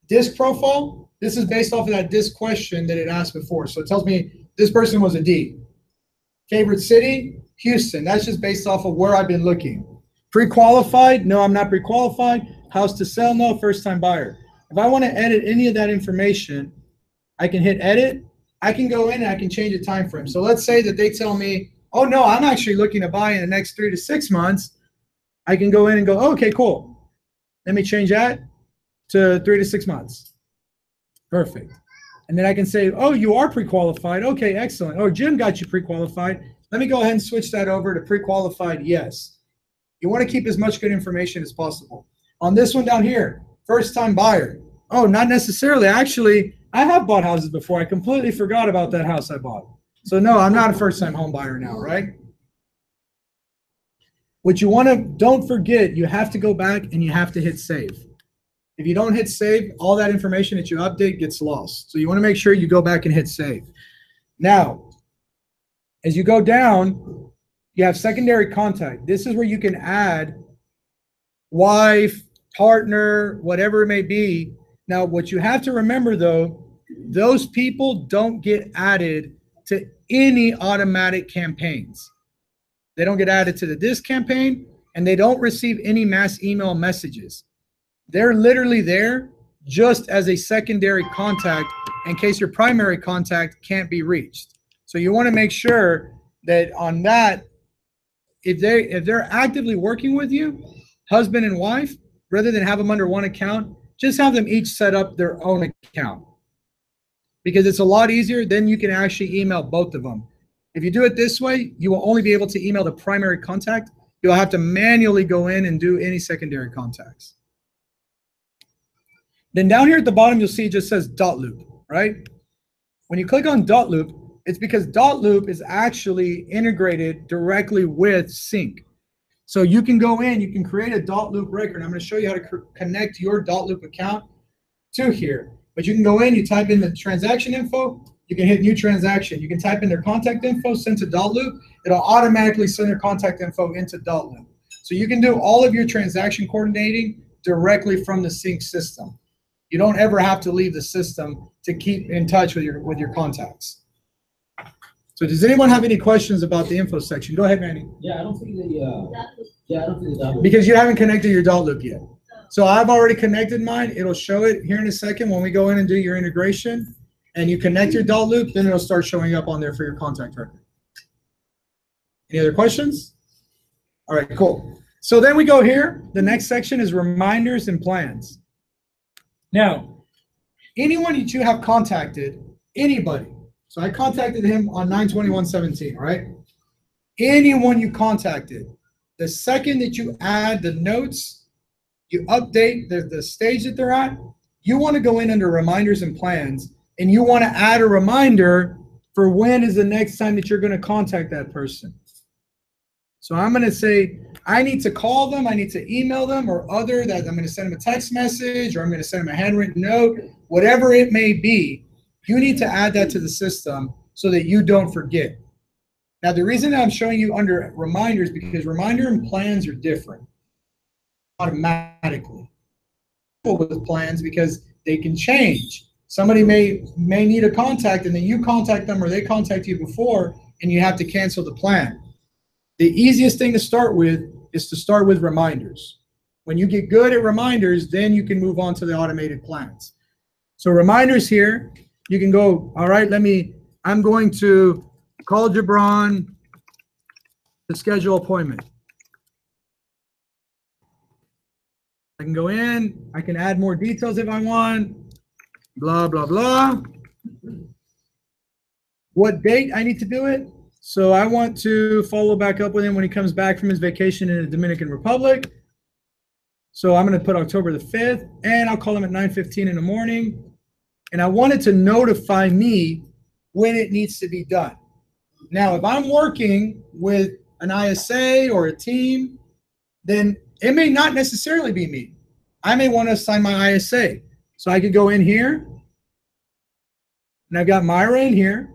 Disc profile, this is based off of that disc question that it asked before. So it tells me this person was a D. Favorite city, Houston. That's just based off of where I've been looking. Pre-qualified, no, I'm not pre-qualified. House to sell, no, first-time buyer. If I want to edit any of that information, I can hit edit. I can go in and I can change the time frame. So let's say that they tell me, oh no, I'm actually looking to buy in the next 3 to 6 months. I can go in and go, oh, okay, cool. Let me change that to 3 to 6 months. Perfect. And then I can say, oh, you are pre-qualified. Okay, excellent. Oh, Jim got you pre-qualified. Let me go ahead and switch that over to pre-qualified, yes. You want to keep as much good information as possible. On this one down here, first-time buyer. Oh, not necessarily. Actually, I have bought houses before. I completely forgot about that house I bought. So no, I'm not a first-time home buyer now, right? What you want to, don't forget, you have to go back and you have to hit save. If you don't hit save, all that information that you update gets lost. So you want to make sure you go back and hit save. Now, as you go down, you have secondary contact. This is where you can add wife, partner, whatever it may be. Now, what you have to remember, though, those people don't get added to any automatic campaigns. They don't get added to this campaign, and they don't receive any mass email messages. They're literally there just as a secondary contact in case your primary contact can't be reached. So you want to make sure that on that, if they're actively working with you, husband and wife, rather than have them under one account, just have them each set up their own account. Because it's a lot easier, then you can actually email both of them. If you do it this way, you will only be able to email the primary contact. You'll have to manually go in and do any secondary contacts. Then down here at the bottom, you'll see it just says .loop, right? When you click on .loop, it's because .loop is actually integrated directly with CINC. So you can go in, you can create a dot loop record. I'm going to show you how to connect your dot loop account to here. But you can go in, you type in the transaction info, you can hit new transaction. You can type in their contact info, send to dot loop. It'll automatically send their contact info into dot loop. So you can do all of your transaction coordinating directly from the CINC system. You don't ever have to leave the system to keep in touch with your contacts. So does anyone have any questions about the info section? Go ahead, Manny. Yeah, I don't think the Because you haven't connected your dot loop yet. So I've already connected mine. It'll show it here in a second when we go in and do your integration and you connect your dot loop, then it'll start showing up on there for your contact record. Any other questions? All right, cool. So then we go here. The next section is reminders and plans. Now, anyone that you have contacted, anybody. So I contacted him on 9/21/17, right? Anyone you contacted, the second that you add the notes, you update the stage that they're at, you want to go in under reminders and plans, and you want to add a reminder for when is the next time that you're going to contact that person. So I'm going to say, I need to call them, I need to email them, or other that I'm going to send them a text message, or I'm going to send them a handwritten note, whatever it may be. You need to add that to the system so that you don't forget. Now, the reason that I'm showing you under reminders, because reminder and plans are different automatically with plans because they can change. Somebody may need a contact and then you contact them or they contact you before and you have to cancel the plan. The easiest thing to start with is to start with reminders. When you get good at reminders, then you can move on to the automated plans. So reminders here, you can go, all right, I'm going to call Gibran to schedule an appointment. I can go in, I can add more details if I want, blah, blah, blah. What date I need to do it? So I want to follow back up with him when he comes back from his vacation in the Dominican Republic. So I'm going to put October the 5th, and I'll call him at 9:15 in the morning. And I want it to notify me when it needs to be done. Now, if I'm working with an ISA or a team, then it may not necessarily be me. I may want to assign my ISA. So I could go in here, and I've got Myra in here.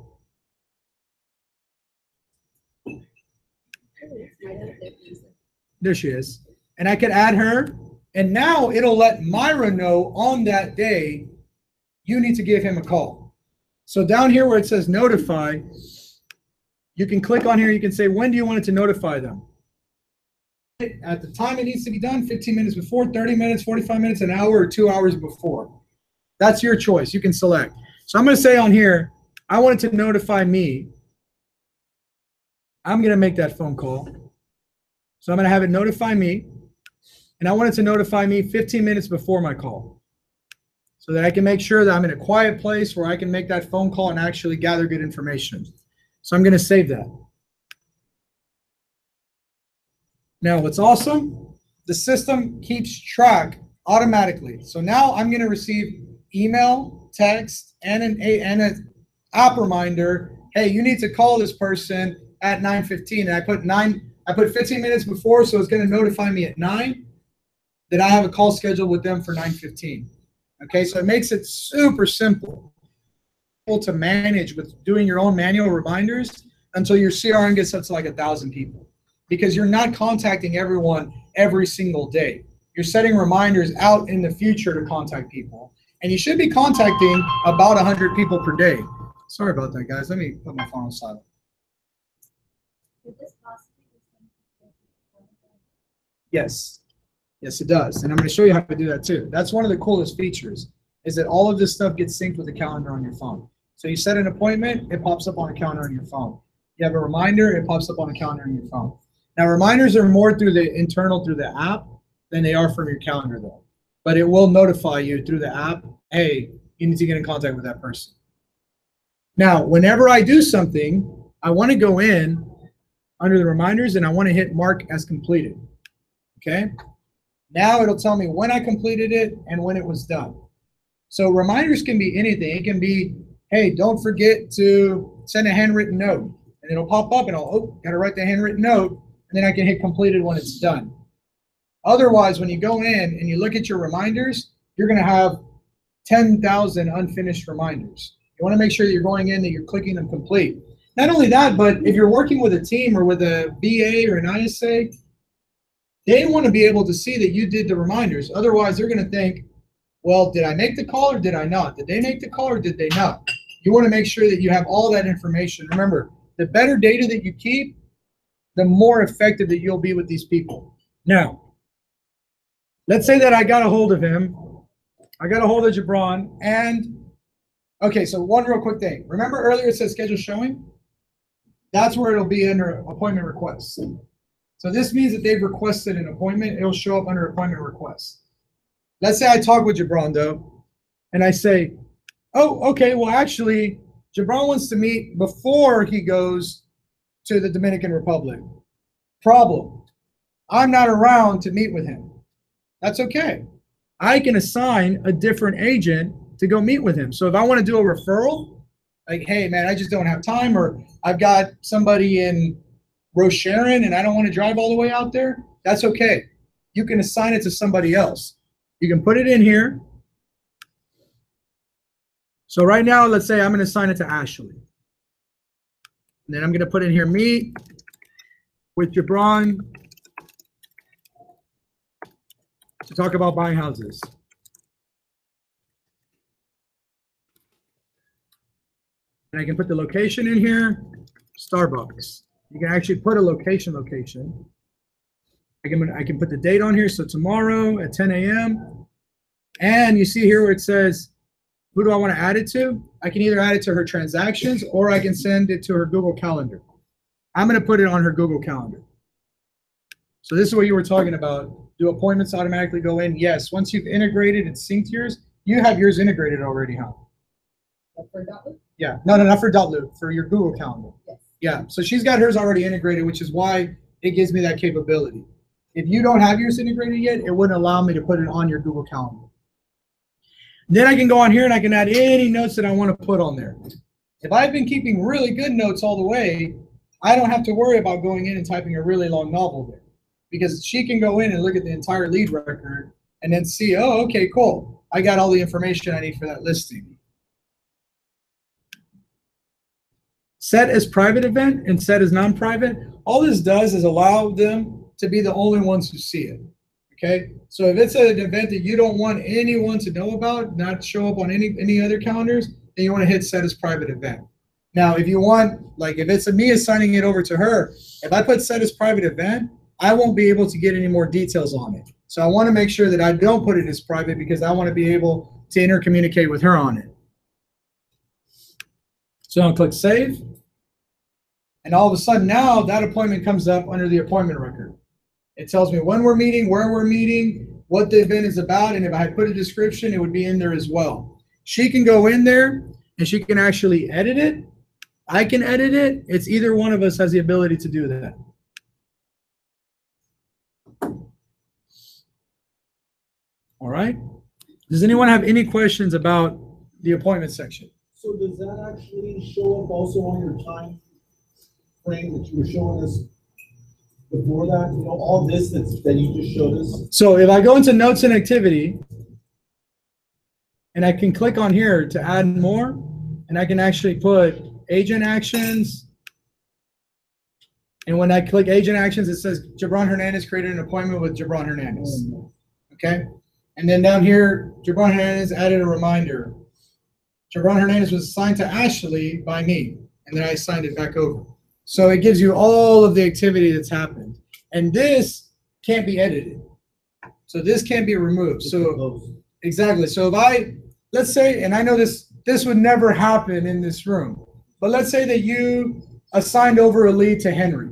There she is. And I could add her, and now it'll let Myra know on that day you need to give him a call. So down here where it says notify, you can click on here, you can say, when do you want it to notify them? At the time it needs to be done, 15 minutes before, 30 minutes, 45 minutes, an hour, or 2 hours before. That's your choice, you can select. So I'm gonna say on here, I want it to notify me. I'm gonna make that phone call. So I'm gonna have it notify me, and I want it to notify me 15 minutes before my call, so that I can make sure that I'm in a quiet place where I can make that phone call and actually gather good information. So I'm going to save that. Now, what's awesome, the system keeps track automatically. So now I'm going to receive email, text, and an app reminder. Hey, you need to call this person at 9:15. And I put 15 minutes before, so it's going to notify me at 9 that I have a call scheduled with them for 9:15. Okay, so it makes it super simple to manage with doing your own manual reminders until your CRM gets up to like 1,000 people, because you're not contacting everyone every single day. You're setting reminders out in the future to contact people, and you should be contacting about 100 people per day. Sorry about that, guys. Let me put my phone on silent. Yes. Yes, it does. And I'm going to show you how to do that too. That's one of the coolest features, is that all of this stuff gets synced with the calendar on your phone. So you set an appointment, it pops up on a calendar on your phone. You have a reminder, it pops up on a calendar on your phone. Now, reminders are more through the internal through the app than they are from your calendar though. But it will notify you through the app, hey, you need to get in contact with that person. Now, whenever I do something, I want to go in under the reminders and I want to hit mark as completed. Okay? Now it'll tell me when I completed it and when it was done. So reminders can be anything. It can be, hey, don't forget to send a handwritten note. And it'll pop up and I'll, oh, gotta write the handwritten note. and then I can hit completed when it's done. Otherwise, when you go in and you look at your reminders, you're going to have 10,000 unfinished reminders. You want to make sure that you're going in, that you're clicking them complete. Not only that, but if you're working with a team or with a BA or an ISA, they want to be able to see that you did the reminders. Otherwise, they're going to think, well, did I make the call or did I not? Did they make the call or did they not? You want to make sure that you have all that information. Remember, the better data that you keep, the more effective that you'll be with these people. Now, let's say that I got a hold of him. I got a hold of Gibran, and okay, so one real quick thing. Remember earlier it said schedule showing? That's where it'll be under appointment requests. So this means that they've requested an appointment. It'll show up under appointment requests. Let's say I talk with Gibran though, and I say, oh, okay, well actually, Gibran wants to meet before he goes to the Dominican Republic. Problem, I'm not around to meet with him. That's okay. I can assign a different agent to go meet with him. So if I want to do a referral, like, hey man, I just don't have time, or I've got somebody in Rocheron and I don't want to drive all the way out there, that's okay. You can assign it to somebody else. You can put it in here. So right now, let's say I'm going to assign it to Ashley. And then I'm going to put in here, meet with Gibran to talk about buying houses. And I can put the location in here, Starbucks. You can actually put a location. I can put the date on here, so tomorrow at 10 a.m. And you see here where it says, who do I want to add it to? I can either add it to her transactions or I can send it to her Google Calendar. I'm going to put it on her Google Calendar. So this is what you were talking about. Do appointments automatically go in? Yes. Once you've integrated and synced yours, you have yours integrated already, huh? For Dotloop? Yeah. No, not for Dotloop, for your Google Calendar. Yes. Yeah. So she's got hers already integrated, which is why it gives me that capability. If you don't have yours integrated yet, it wouldn't allow me to put it on your Google Calendar. Then I can go on here and I can add any notes that I want to put on there. If I've been keeping really good notes all the way, I don't have to worry about going in and typing a really long novel there, because she can go in and look at the entire lead record and then see, oh, okay, cool. I got all the information I need for that listing. Set as private event and set as non-private. All this does is allow them to be the only ones who see it. Okay, so if it's an event that you don't want anyone to know about, not show up on any other calendars, then you want to hit set as private event. Now, if you want, like if it's me assigning it over to her, if I put set as private event, I won't be able to get any more details on it. So I want to make sure that I don't put it as private because I want to be able to intercommunicate with her on it. So I'll click save. And all of a sudden now that appointment comes up under the appointment record. It tells me when we're meeting, where we're meeting, what the event is about, and if I had put a description, it would be in there as well. She can go in there and she can actually edit it. I can edit it. It's either one of us has the ability to do that. All right. Does anyone have any questions about the appointment section? So does that actually show up also on your time frame that you were showing us before that? You know, all this that you just showed us? So if I go into notes and activity, and I can click on here to add more, and I can actually put agent actions. And when I click agent actions, it says Gibran Hernandez created an appointment with Gibran Hernandez. Okay. And then down here, Gibran Hernandez added a reminder. Gibran Hernandez was assigned to Ashley by me, and then I assigned it back over. So it gives you all of the activity that's happened. And this can't be edited. So this can't be removed. So exactly. So if let's say, and I know this would never happen in this room, but let's say that you assigned over a lead to Henry.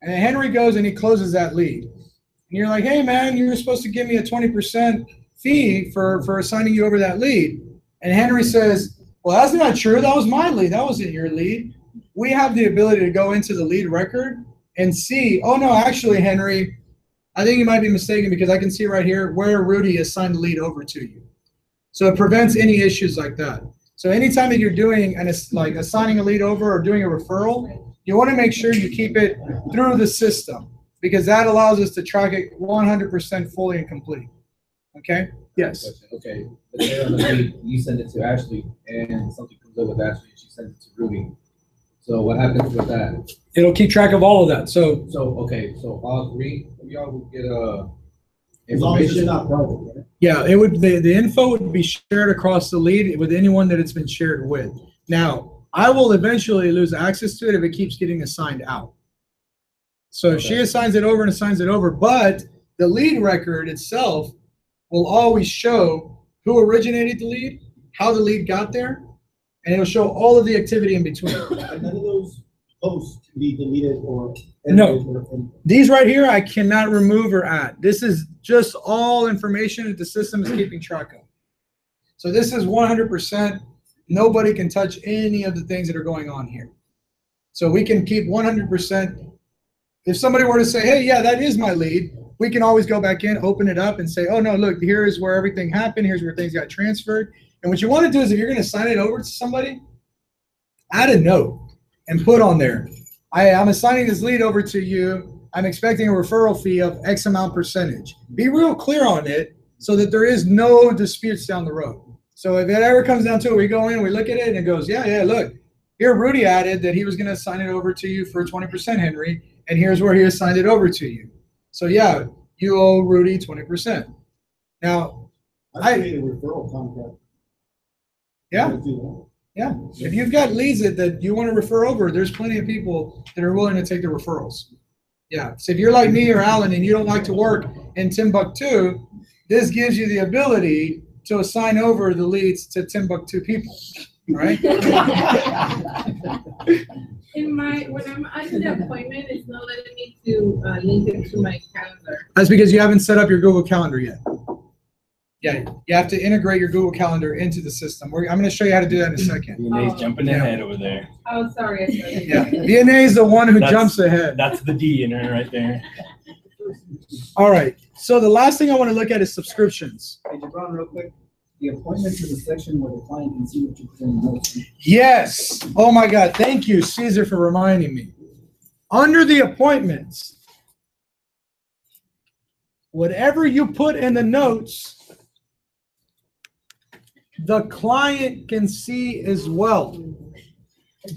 And then Henry goes and he closes that lead. And you're like, hey man, you were supposed to give me a 20% fee for assigning you over that lead. And Henry says, well, that's not true. That was my lead. That wasn't your lead. We have the ability to go into the lead record and see, oh no, actually, Henry, I think you might be mistaken because I can see right here where Rudy assigned the lead over to you. So it prevents any issues like that. So anytime that you're doing like assigning a lead over or doing a referral, you want to make sure you keep it through the system because that allows us to track it 100% fully and complete. Okay? Yes. Okay, the day on the week, you send it to Ashley, and something comes up with Ashley, and she sends it to Ruby. So what happens with that? It'll keep track of all of that. So So all three of y'all will get As long as it's information. not private, right? yeah, it would the info would be shared across the lead with anyone that it's been shared with. Now, I will eventually lose access to it if it keeps getting assigned out. So if she Okay. assigns it over and assigns it over, but the lead record itself will always show who originated the lead, how the lead got there, and it'll show all of the activity in between. And none of those posts can be deleted or. No. These right here, I cannot remove or add. This is just all information that the system is keeping track of. So this is 100%. Nobody can touch any of the things that are going on here. So we can keep 100%. If somebody were to say, hey, yeah, that is my lead, we can always go back in, open it up and say, oh no, look, here is where everything happened. Here's where things got transferred. And what you want to do is if you're going to sign it over to somebody, add a note and put on there, I'm assigning this lead over to you. I'm expecting a referral fee of X amount percentage. Be real clear on it so that there is no disputes down the road. So if it ever comes down to it, we go in, we look at it and it goes, yeah, look, here Rudy added that he was going to assign it over to you for 20%, Henry, and here's where he assigned it over to you. So yeah, you owe Rudy 20%. Now, I create a referral contract. yeah. I do that. Yeah, if you've got leads that you want to refer over, there's plenty of people that are willing to take the referrals. Yeah, so if you're like me or Alan and you don't like to work in Timbuktu, this gives you the ability to assign over the leads to Timbuktu people, right? When I'm under the appointment, it's not letting me to link it to my calendar. That's because you haven't set up your Google Calendar yet. Yeah, you have to integrate your Google Calendar into the system. I'm going to show you how to do that in a second. DNA's Oh. jumping ahead over there. Oh, sorry. I started. Yeah, DNA is the one who That's- jumps ahead. That's the D in her right there. All right, so the last thing I want to look at is subscriptions. Hey, Jabron, real quick, the appointments is a section where the client can see what you put in the notes. Yes. Oh my God. Thank you, Caesar, for reminding me. Under the appointments, whatever you put in the notes, the client can see as well.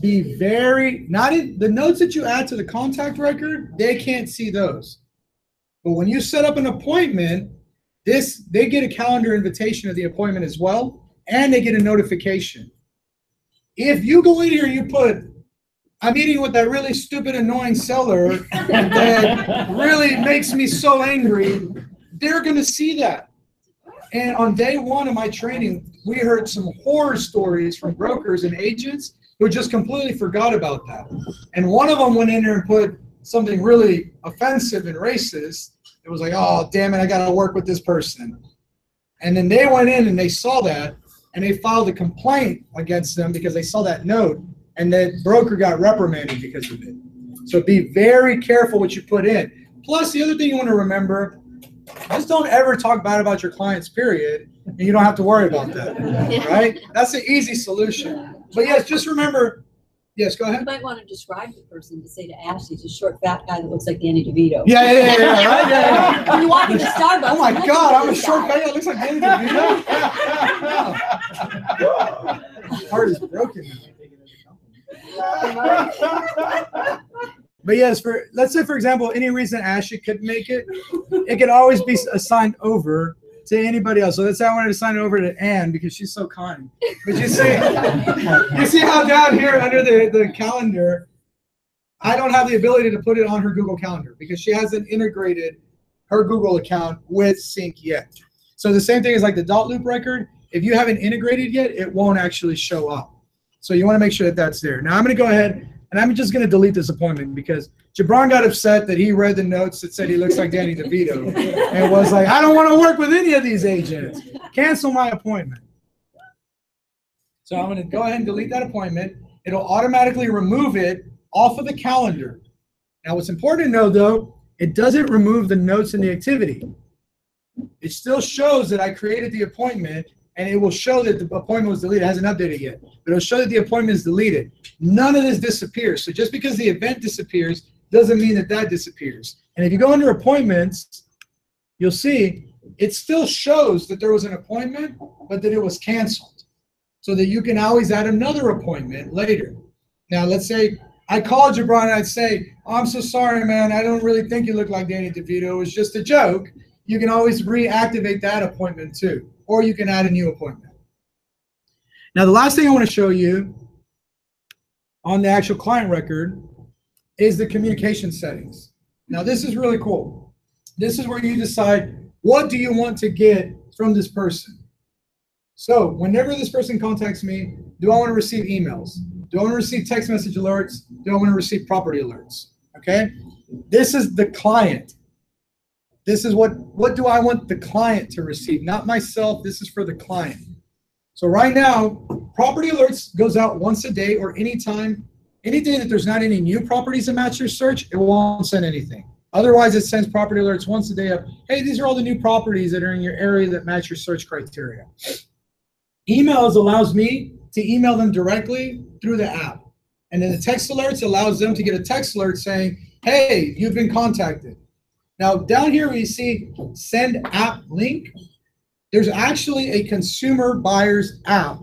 Be very, not in the notes that you add to the contact record, they can't see those. But when you set up an appointment, they get a calendar invitation of the appointment as well, and they get a notification. If you go in here and you put, I'm meeting with that really stupid, annoying seller that really makes me so angry, they're going to see that. And on day one of my training, we heard some horror stories from brokers and agents who just completely forgot about that. And one of them went in there and put something really offensive and racist. It was like, oh, damn it, I got to work with this person. And then they went in and they saw that, and they filed a complaint against them because they saw that note, and that broker got reprimanded because of it. So be very careful what you put in. Plus, the other thing you want to remember, just don't ever talk bad about your clients, period, and you don't have to worry about that, right? That's the easy solution. But yes, just remember, yes, go You ahead. might want to describe the person to say to Ashley, he's a short, fat guy that looks like Danny DeVito. Yeah, right? Yeah. When you walk into Starbucks. Oh my you God, I'm a this short guy. guy. It looks like Danny DeVito. Heart is broken. But yes, let's say for example, any reason Ashley couldn't make it, it could always be assigned over to anybody else. So let's say I wanted to sign it over to Anne because she's so kind. But you see how down here under the calendar, I don't have the ability to put it on her Google Calendar because she hasn't integrated her Google account with CINC yet. So the same thing is like the dot loop record. If you haven't integrated yet, it won't actually show up. So you want to make sure that that's there. Now I'm going to go ahead and I'm just going to delete this appointment because Jabron got upset that he read the notes that said he looks like Danny DeVito and was like, I don't want to work with any of these agents. Cancel my appointment. So I'm going to go ahead and delete that appointment. It'll automatically remove it off of the calendar. Now what's important to know though, it doesn't remove the notes in the activity. It still shows that I created the appointment and it will show that the appointment was deleted. It hasn't updated yet, but it'll show that the appointment is deleted. None of this disappears. So just because the event disappears doesn't mean that that disappears. And if you go under appointments, you'll see it still shows that there was an appointment, but that it was canceled, so that you can always add another appointment later. Now, let's say I called Jabron and I'd say, oh, I'm so sorry, man. I don't really think you look like Danny DeVito. It was just a joke. You can always reactivate that appointment too, or you can add a new appointment. Now, the last thing I want to show you on the actual client record is the communication settings. Now, this is really cool. This is where you decide, what do you want to get from this person? So whenever this person contacts me, do I want to receive emails? Do I want to receive text message alerts? Do I want to receive property alerts? Okay. This is the client. This is what do I want the client to receive? Not myself. This is for the client. So right now, property alerts goes out once a day or anytime. Any day that there's not any new properties that match your search, it won't send anything. Otherwise, it sends property alerts once a day of, hey, these are all the new properties that are in your area that match your search criteria. Emails allows me to email them directly through the app. And then the text alerts allows them to get a text alert saying, hey, you've been contacted. Now, down here where you see send app link, there's actually a consumer buyer's app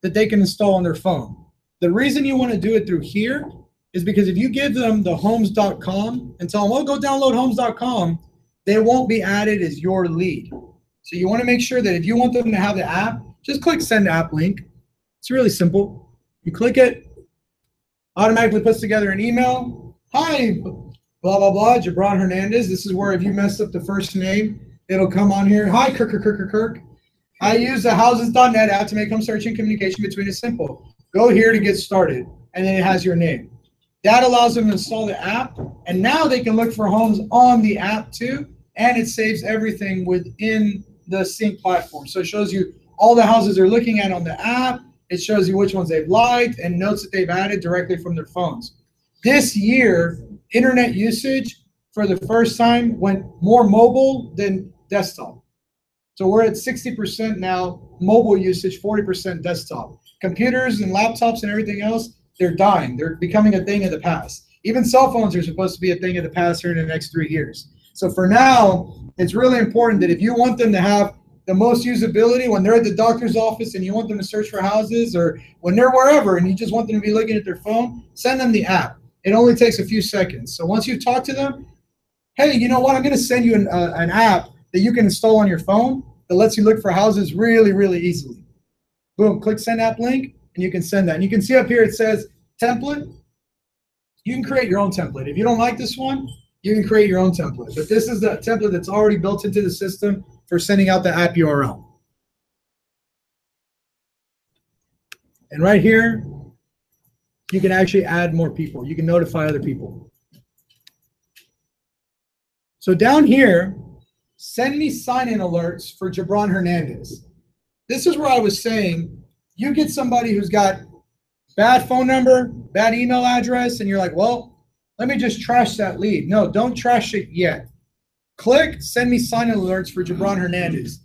that they can install on their phone. The reason you want to do it through here is because if you give them the homes.com and tell them, well, go download homes.com, they won't be added as your lead. So you want to make sure that if you want them to have the app, just click send app link. It's really simple. You click it, automatically puts together an email. Hi, blah, blah, blah, Jabron Hernandez. This is where if you messed up the first name, it'll come on here. Hi, Kirk. I use the houses.net app to make home searching communication between us simple. Go here to get started, and then it has your name. That allows them to install the app, and now they can look for homes on the app too, and it saves everything within the CINC platform. So it shows you all the houses they're looking at on the app. It shows you which ones they've liked and notes that they've added directly from their phones. This year, internet usage for the first time went more mobile than desktop. So we're at 60% now mobile usage, 40% desktop. Computers and laptops and everything else, they're dying. They're becoming a thing of the past. Even cell phones are supposed to be a thing of the past here in the next 3 years. So for now, it's really important that if you want them to have the most usability when they're at the doctor's office and you want them to search for houses, or when they're wherever and you just want them to be looking at their phone, send them the app. It only takes a few seconds. So once you've talked to them, hey, you know what? I'm going to send you an app that you can install on your phone that lets you look for houses really, really easily. Boom, click send app link, and you can send that. And you can see up here it says template. You can create your own template. If you don't like this one, you can create your own template. But this is the template that's already built into the system for sending out the app URL. And right here, you can actually add more people. You can notify other people. So down here, send me sign-in alerts for Jabron Hernandez. This is where I was saying, you get somebody who's got bad phone number, bad email address, and you're like, well, let me just trash that lead. No, don't trash it yet. Click send me sign-in alerts for Jabron Hernandez.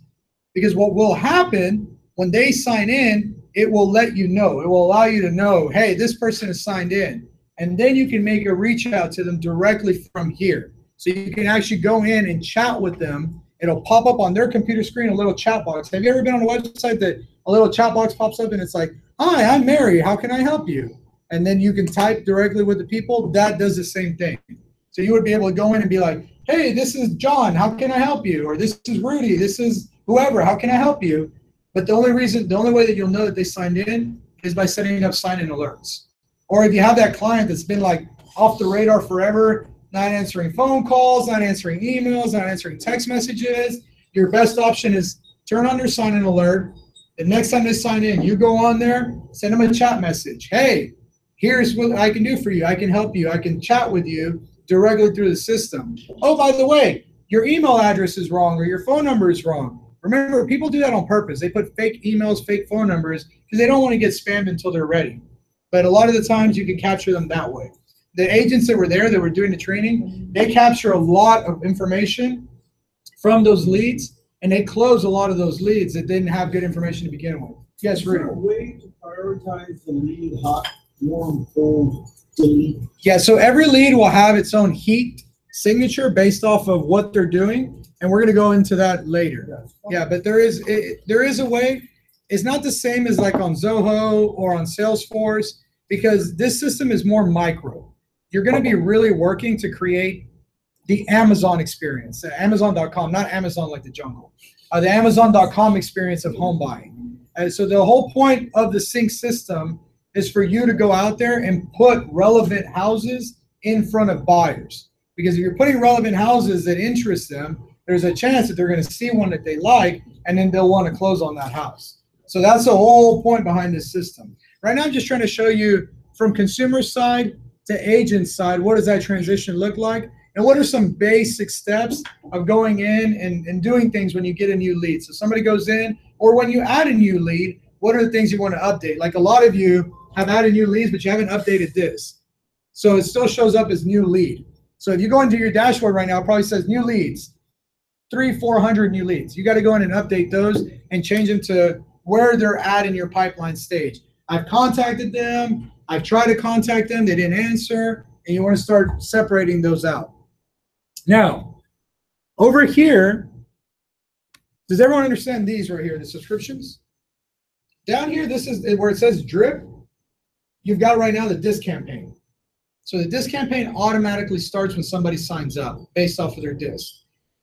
Because what will happen when they sign in, it will let you know. It will allow you to know, hey, this person is signed in. And then you can make a reach out to them directly from here. So you can actually go in and chat with them. It'll pop up on their computer screen, a little chat box. Have you ever been on a website that a little chat box pops up and it's like, hi, I'm Mary, how can I help you? And then you can type directly with the people. That does the same thing. So you would be able to go in and be like, hey, this is John, how can I help you? Or this is Rudy, this is whoever, how can I help you? But the only way that you'll know that they signed in is by setting up sign-in alerts. Or if you have that client that's been like off the radar forever, not answering phone calls, not answering emails, not answering text messages, your best option is turn on their sign-in alert. The next time they sign in, you go on there, send them a chat message. Hey, here's what I can do for you. I can help you. I can chat with you directly through the system. Oh, by the way, your email address is wrong or your phone number is wrong. Remember, people do that on purpose. They put fake emails, fake phone numbers because they don't want to get spammed until they're ready. But a lot of the times you can capture them that way. The agents that were there that were doing the training, they capture a lot of information from those leads, and they close a lot of those leads that didn't have good information to begin with. Yes, Is there a Rudy? way to prioritize the lead hot, warm, cold, delete? Yeah, so every lead will have its own heat signature based off of what they're doing, and we're going to go into that later. Yeah, but there is a way. It's not the same as like on Zoho or on Salesforce, because this system is more micro. You're going to be really working to create the Amazon experience, Amazon.com, not Amazon like the jungle, the Amazon.com experience of home buying. And so the whole point of the CINC system is for you to go out there and put relevant houses in front of buyers. Because if you're putting relevant houses that interest them, there's a chance that they're going to see one that they like, and then they'll want to close on that house. So that's the whole point behind this system. Right now, I'm just trying to show you from consumer side to agent side, what does that transition look like? And what are some basic steps of going in and doing things when you get a new lead? So somebody goes in, or when you add a new lead, what are the things you want to update? Like a lot of you have added new leads, but you haven't updated this. So it still shows up as new lead. So if you go into your dashboard right now, it probably says new leads, 300-400 new leads. You got to go in and update those and change them to where they're at in your pipeline stage. I've contacted them. I've tried to contact them. They didn't answer. And you want to start separating those out. Now, over here, does everyone understand these right here, the subscriptions? Down here, this is where it says drip. You've got right now the disc campaign. So the disc campaign automatically starts when somebody signs up based off of their disc.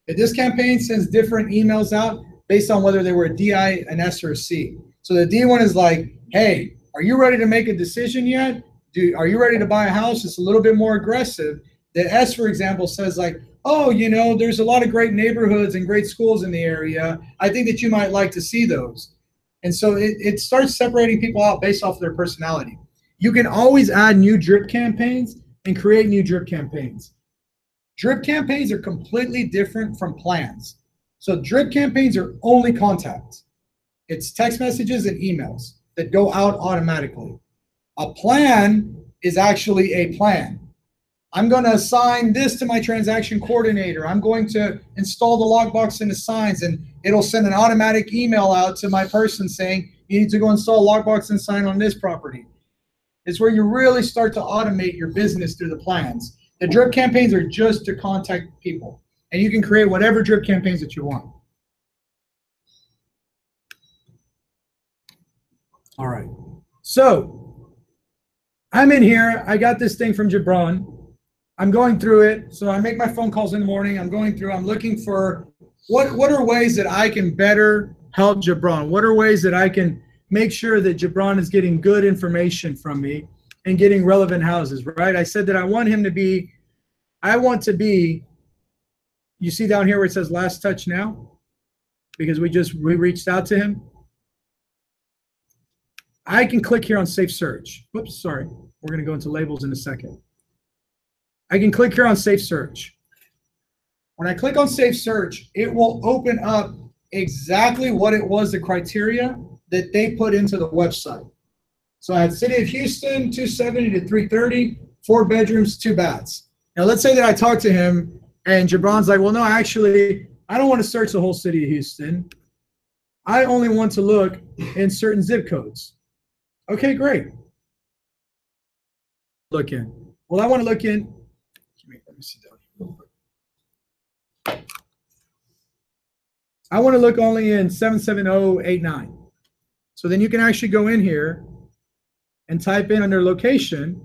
The disc campaign sends different emails out based on whether they were a DI, an S, or a C. So the D one is like, hey, are you ready to make a decision yet? Are you ready to buy a house? It's a little bit more aggressive. The S, for example, says like, oh, you know, there's a lot of great neighborhoods and great schools in the area. I think that you might like to see those. And so it starts separating people out based off of their personality. You can always add new drip campaigns and create new drip campaigns. Drip campaigns are completely different from plans. So drip campaigns are only contacts. It's text messages and emails that go out automatically. A plan is actually a plan. I'm going to assign this to my transaction coordinator. I'm going to install the lockbox and the signs, and it'll send an automatic email out to my person saying, you need to go install a lockbox and sign on this property. It's where you really start to automate your business through the plans. The drip campaigns are just to contact people, and you can create whatever drip campaigns that you want. All right. So I'm in here. I got this thing from Gibran. I'm going through it. So I make my phone calls in the morning. I'm going through. I'm looking for what are ways that I can better help Gibran? What are ways that I can make sure that Gibran is getting good information from me and getting relevant houses, right? I said that I want to be, you see down here where it says last touch now? Because we reached out to him. I can click here on Safe Search. Whoops, sorry. We're going to go into labels in a second. I can click here on Safe Search. When I click on Safe Search, it will open up exactly what it was, the criteria that they put into the website. So I had City of Houston, 270 to 330, 4 bedrooms, 2 baths. Now let's say that I talked to him and Gibran's like, well, no, actually, I don't want to search the whole city of Houston. I only want to look in certain zip codes. Okay, great. Look in. Well, I want to look in. Let me sit down here real quick. I want to look only in 77089. So then you can actually go in here and type in under location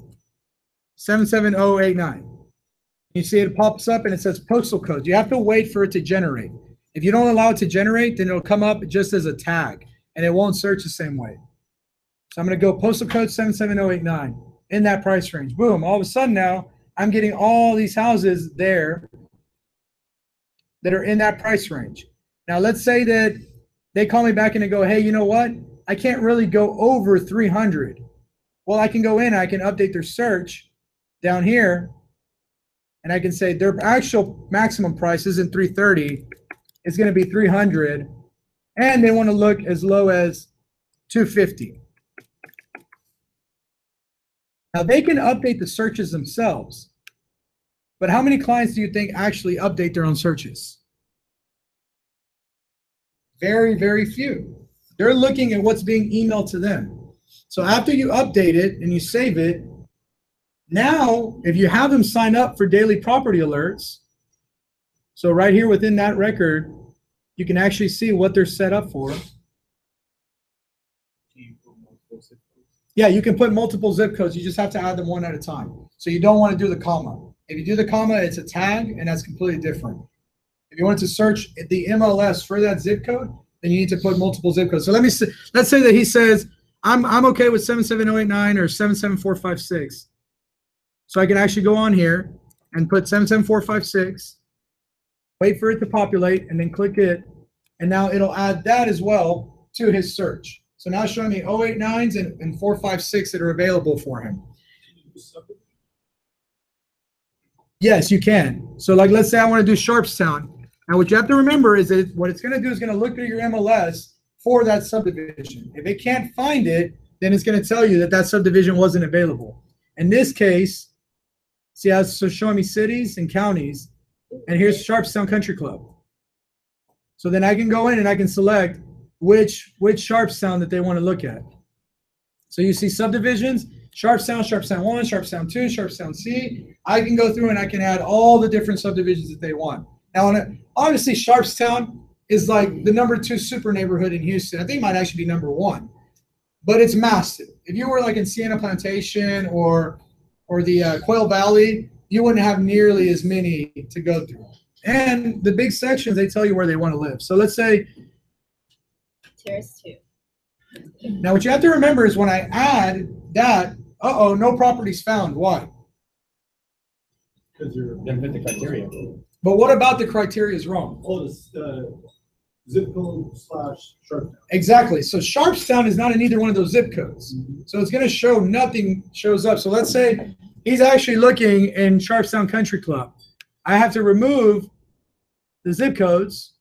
77089. You see it pops up and it says postal code. You have to wait for it to generate. If you don't allow it to generate, then it'll come up just as a tag and it won't search the same way. So I'm going to go postal code 77089 in that price range. Boom. All of a sudden now I'm getting all these houses there that are in that price range. Now let's say that they call me back and they go, hey, you know what? I can't really go over 300. Well, I can go in, I can update their search down here, and I can say their actual maximum price isn't 330, it's going to be 300, and they want to look as low as 250. Now they can update the searches themselves, but how many clients do you think actually update their own searches? Very, very few. They're looking at what's being emailed to them. So after you update it and you save it, now if you have them sign up for daily property alerts, so right here within that record, you can actually see what they're set up for. Yeah, you can put multiple zip codes. You just have to add them one at a time. So you don't want to do the comma. If you do the comma, it's a tag, and that's completely different. If you want to search the MLS for that zip code, then you need to put multiple zip codes. So let's say that he says, I'm okay with 77089 or 77456. So I can actually go on here and put 77456, wait for it to populate, and then click it. And now it'll add that as well to his search. So now it's showing me 089s and 456 that are available for him. Yes, you can. So like, let's say I want to do Sharpstown. Now what you have to remember is that what it's going to do is going to look through your MLS for that subdivision. If it can't find it, then it's going to tell you that that subdivision wasn't available. In this case, see how it's showing me cities and counties, and here's Sharpstown Country Club. So then I can go in and I can select which Sharpstown that they want to look at. So you see subdivisions, Sharpstown, Sharpstown 1, Sharpstown 2, Sharpstown C. I can go through and I can add all the different subdivisions that they want. Now, obviously, Sharpstown is like the #2 super neighborhood in Houston. I think it might actually be #1, but it's massive. If you were like in Sienna Plantation or the Quail Valley, you wouldn't have nearly as many to go through. And the big sections, they tell you where they want to live. So let's say Terrace 2. Now, what you have to remember is when I add that, no properties found. Why? Because you're gonna fit the criteria. But what about the criteria is wrong? Oh, the zip code / Sharpstown. Exactly. So Sharpstown is not in either one of those zip codes. So it's going to show nothing shows up. So let's say he's actually looking in Sharpstown Country Club. I have to remove the zip codes,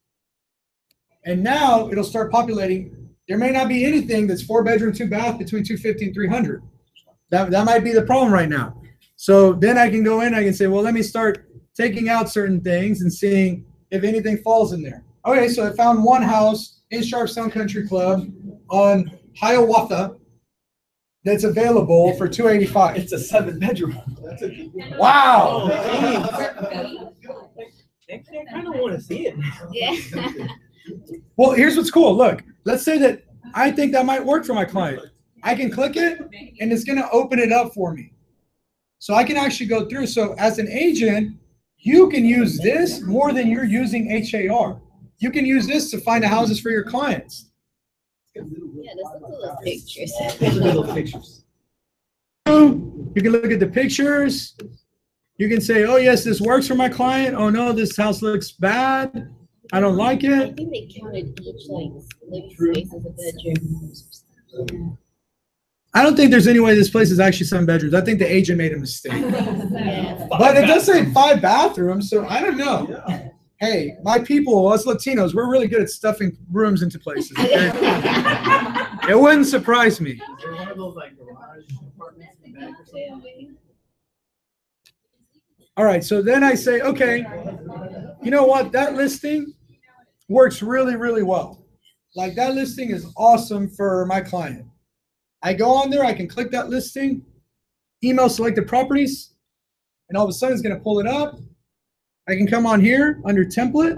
and now it'll start populating. There may not be anything that's 4-bedroom, 2-bath between 250 and 300. That might be the problem right now. So then I can go in, I can say, well, let me start taking out certain things and seeing if anything falls in there. Okay, so I found one house in Sharpstown Country Club on Hiawatha that's available for $285. It's a 7-bedroom. That's a good one. Wow. I kind of want to see it. Yeah. Well, here's what's cool. Look, let's say that I think that might work for my client. I can click it, and it's going to open it up for me. So I can actually go through. So as an agent, you can use this more than you're using HAR. You can use this to find the houses for your clients. Yeah, there's little pictures. Little pictures. You can look at the pictures. You can say, oh, yes, this works for my client. Oh, no, this house looks bad. I don't like I it. think they counted each like living space as a bedroom. I don't think there's any way this place is actually 7 bedrooms. I think the agent made a mistake. Yeah. But it does say 5 bathrooms, so I don't know. Yeah. Hey, my people, us Latinos, we're really good at stuffing rooms into places. Okay? It wouldn't surprise me. Is there one of those like garage apartments in the back or something? All right, so then I say, okay, you know what? That listing works really, really well. Like that listing is awesome for my client. I go on there, I can click that listing, email selected properties, and all of a sudden it's going to pull it up. I can come on here under template,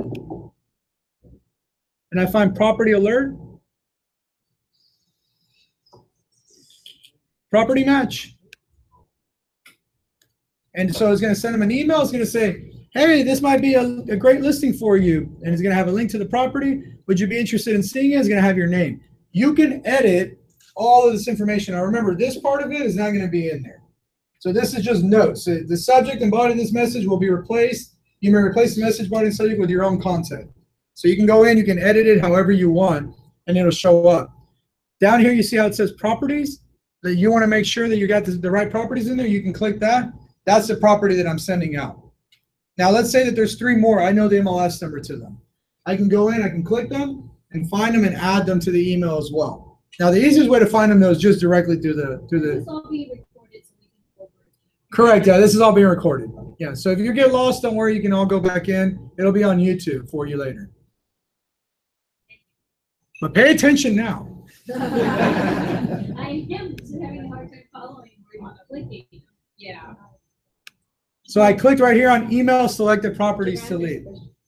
and I find property alert, property match. And so it's going to send them an email. It's going to say, hey, this might be a great listing for you. And it's going to have a link to the property. Would you be interested in seeing it? It's going to have your name. You can edit all of this information. Now remember, this part of it is not going to be in there. So this is just notes. So the subject and body of this message will be replaced. You may replace the message, body, and subject with your own content. So you can go in, you can edit it however you want, and it'll show up. Down here, you see how it says properties? That you want to make sure that you got the right properties in there. You can click that. That's the property that I'm sending out. Now let's say that there's 3 more. I know the MLS number to them. I can go in, I can click them, and find them and add them to the email as well. Now the easiest way to find them though is just directly through the. This all being recorded so we can go over it. Correct. Yeah, this is all being recorded. Yeah. So if you get lost, don't worry. You can all go back in. It'll be on YouTube for you later. But pay attention now. I am just having a hard time following where you're clicking. Yeah. So I clicked right here on email selected properties to lead.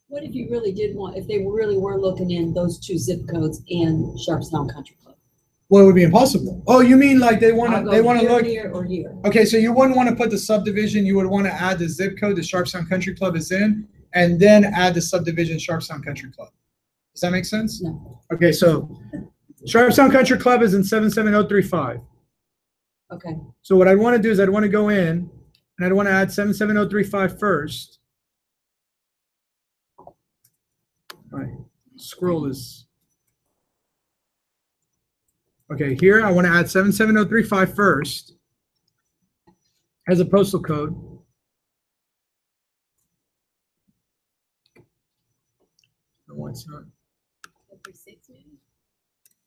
What if you really did want, if they really were looking in those 2 zip codes in Sharpstown Country Club? Well, it would be impossible. Oh, you mean like they want to look here or here? Okay, so you wouldn't want to put the subdivision, you would want to add the zip code the Sharpstown Country Club is in, and then add the subdivision Sharpstown Country Club. Does that make sense? No. Okay, so Sharpstown Country Club is in 77035. Okay. So what I want to do is I'd want to go in and I'd want to add 77035 first. All right, scroll is. Okay, here I want to add 77035 first as a postal code. No, it's not.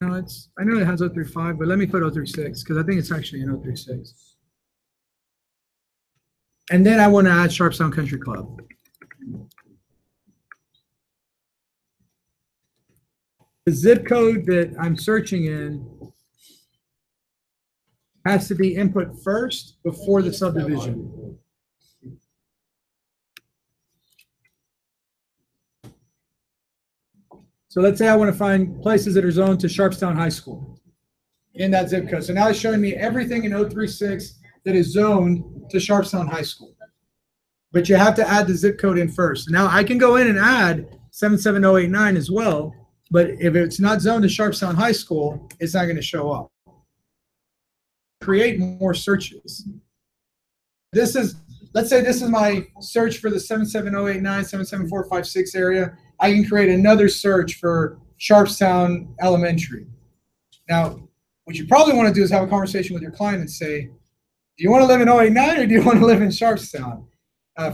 No, it's, I know it has 035, but let me put 036 because I think it's actually in 036. And then I want to add Sharpstown Country Club. The zip code that I'm searching in has to be input first before the subdivision. So let's say I want to find places that are zoned to Sharpstown High School in that zip code. So now it's showing me everything in 036 that is zoned to Sharpstown High School. But you have to add the zip code in first. Now I can go in and add 77089 as well, but if it's not zoned to Sharpstown High School, it's not going to show up. Create more searches. This is, let's say this is my search for the 77089, 77456 area. I can create another search for Sharpstown Elementary. Now, what you probably want to do is have a conversation with your client and say, do you want to live in 089 or do you want to live in Sharpstown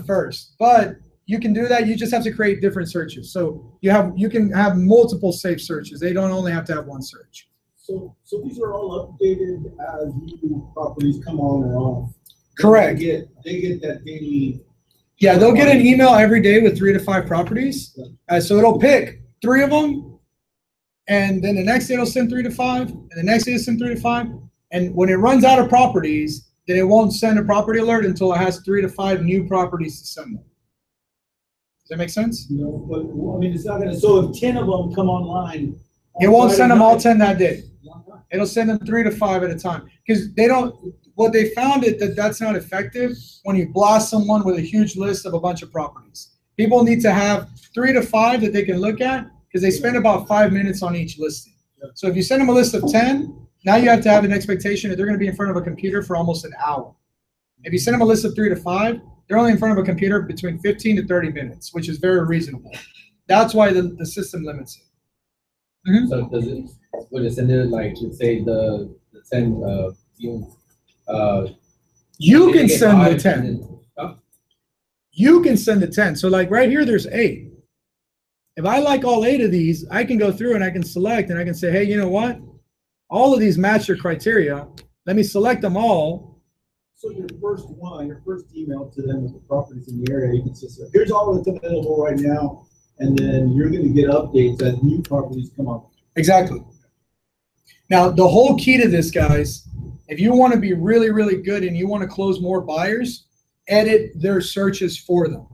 first? But you can do that. You just have to create different searches. So you can have multiple safe searches. They don't only have to have one search. So these are all updated as new properties come on and off. Correct. They get that daily. Yeah, they'll get an email every day with 3 to 5 properties. So it'll pick 3 of them, and then the next day it'll send 3 to 5, and the next day it'll send 3 to 5. And when it runs out of properties, then it won't send a property alert until it has 3 to 5 new properties to send them. Does that make sense? No, but I mean, it's not gonna. So if 10 of them come online, It won't send them all 10 that day. It'll send them 3 to 5 at a time because they don't. What they found is that that's not effective when you blast someone with a huge list of a bunch of properties. People need to have 3 to 5 that they can look at because they spend about 5 minutes on each listing. So if you send them a list of 10, now you have to have an expectation that they're going to be in front of a computer for almost an hour. If you send them a list of 3 to 5, they're only in front of a computer between 15 to 30 minutes, which is very reasonable. That's why the system limits it. Mm-hmm. So does it, would it send it like, let's say the 10, you can send the 10. Then, You can send the 10. So like right here, there's 8. If I like all 8 of these, I can go through and I can select and I can say, hey, you know what? All of these match your criteria. Let me select them all. So your first one, your first email to them with the properties in the area, you can just say, here's all that's available right now. And then you're going to get updates as new properties come up. Exactly. Now, the whole key to this, guys, if you want to be really, really good and you want to close more buyers, edit their searches for them.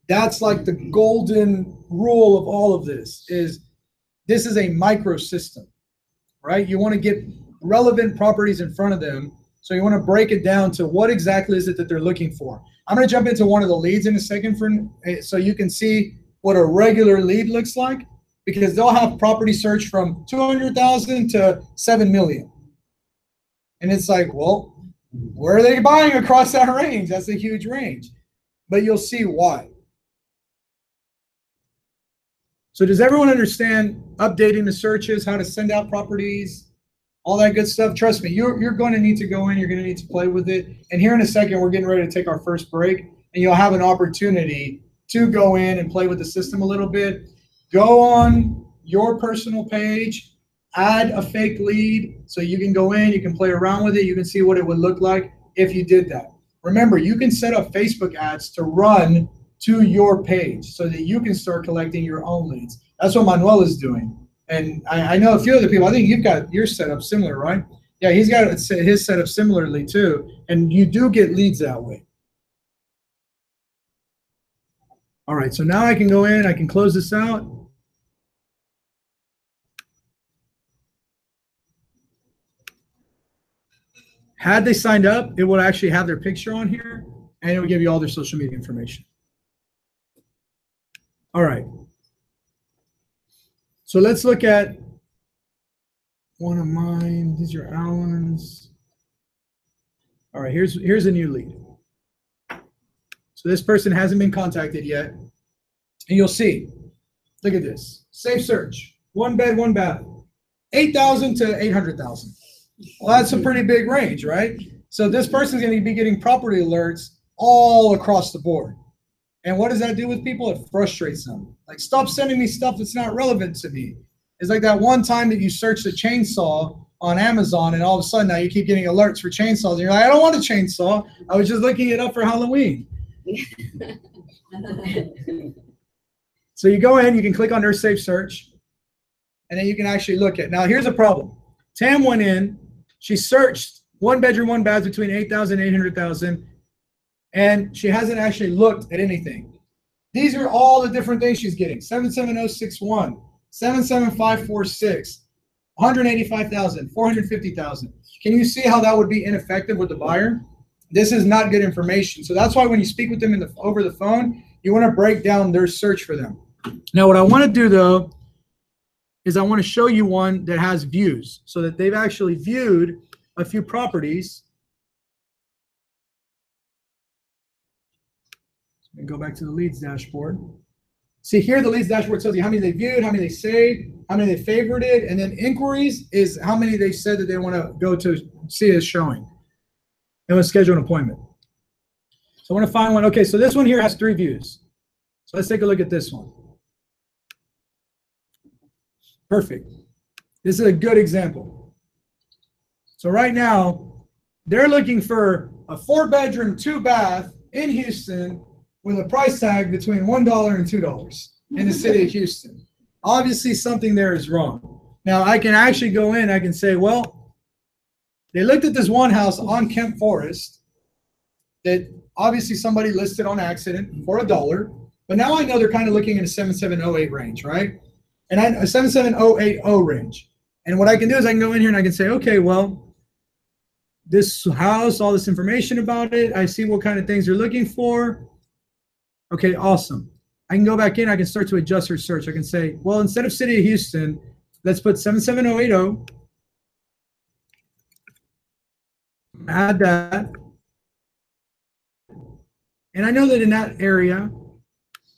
That's like the golden rule of all of this is a micro system, right? You want to get relevant properties in front of them. So you want to break it down to what exactly is it that they're looking for. I'm going to jump into one of the leads in a second so you can see what a regular lead looks like, because they'll have property search from 200,000 to 7 million. And it's like, well, where are they buying across that range? That's a huge range. But you'll see why. So does everyone understand updating the searches, how to send out properties, all that good stuff? Trust me, you're going to need to go in, you're going to need to play with it. And here in a second, we're getting ready to take our first break, and you'll have an opportunity to go in and play with the system a little bit. Go on your personal page, add a fake lead so you can go in, you can play around with it, you can see what it would look like if you did that. Remember, you can set up Facebook ads to run to your page so that you can start collecting your own leads. That's what Manuel is doing. And I know a few other people. I think you've got your setup similar, right? Yeah, he's got his setup similarly too. And you do get leads that way. All right, so now I can go in, I can close this out. Had they signed up, it would actually have their picture on here, and it would give you all their social media information. All right. So let's look at one of mine. These are Alan's. All right, here's a new lead. So this person hasn't been contacted yet. And you'll see, look at this. Safe search, 1 bed, 1 bath, 8,000 to 800,000. Well, that's a pretty big range, right? So this person's going to be getting property alerts all across the board. And what does that do with people? It frustrates them. Like, stop sending me stuff that's not relevant to me. It's like that one time that you searched a chainsaw on Amazon, and all of a sudden now you keep getting alerts for chainsaws. And you're like, I don't want a chainsaw. I was just looking it up for Halloween. So you go in, you can click on their safe search, and then you can actually look at. Now, here's a problem. Tam went in. She searched 1 bedroom, 1 bath between 8,000 and 800,000. And she hasn't actually looked at anything. These are all the different things she's getting. 77061, 77546, 185,000, 450,000. Can you see how that would be ineffective with the buyer? This is not good information. So that's why when you speak with them over the phone, you want to break down their search for them. Now, what I want to do, though, is I want to show you one that has views, so that they've actually viewed a few properties. And go back to the leads dashboard. See here, the leads dashboard tells you how many they viewed, how many they saved, how many they favorited, and then inquiries is how many they said that they want to go to see as showing. And we'll schedule an appointment. So I want to find one. Okay, so this one here has 3 views. So let's take a look at this one. Perfect. This is a good example. So right now, they're looking for a 4-bedroom, 2-bath in Houston with a price tag between $1 and $2 in the city of Houston. Obviously, something there is wrong. Now, I can actually go in, I can say, well, they looked at this one house on Kemp Forest that obviously somebody listed on accident for $1, but now I know they're kind of looking in a 7708 range, right? And a 77080 range. And what I can do is I can go in here and I can say, okay, well, this house, all this information about it, I see what kind of things you're looking for. Okay, awesome. I can go back in, I can start to adjust your search. I can say, well, instead of City of Houston, let's put 77080. Add that. And I know that in that area,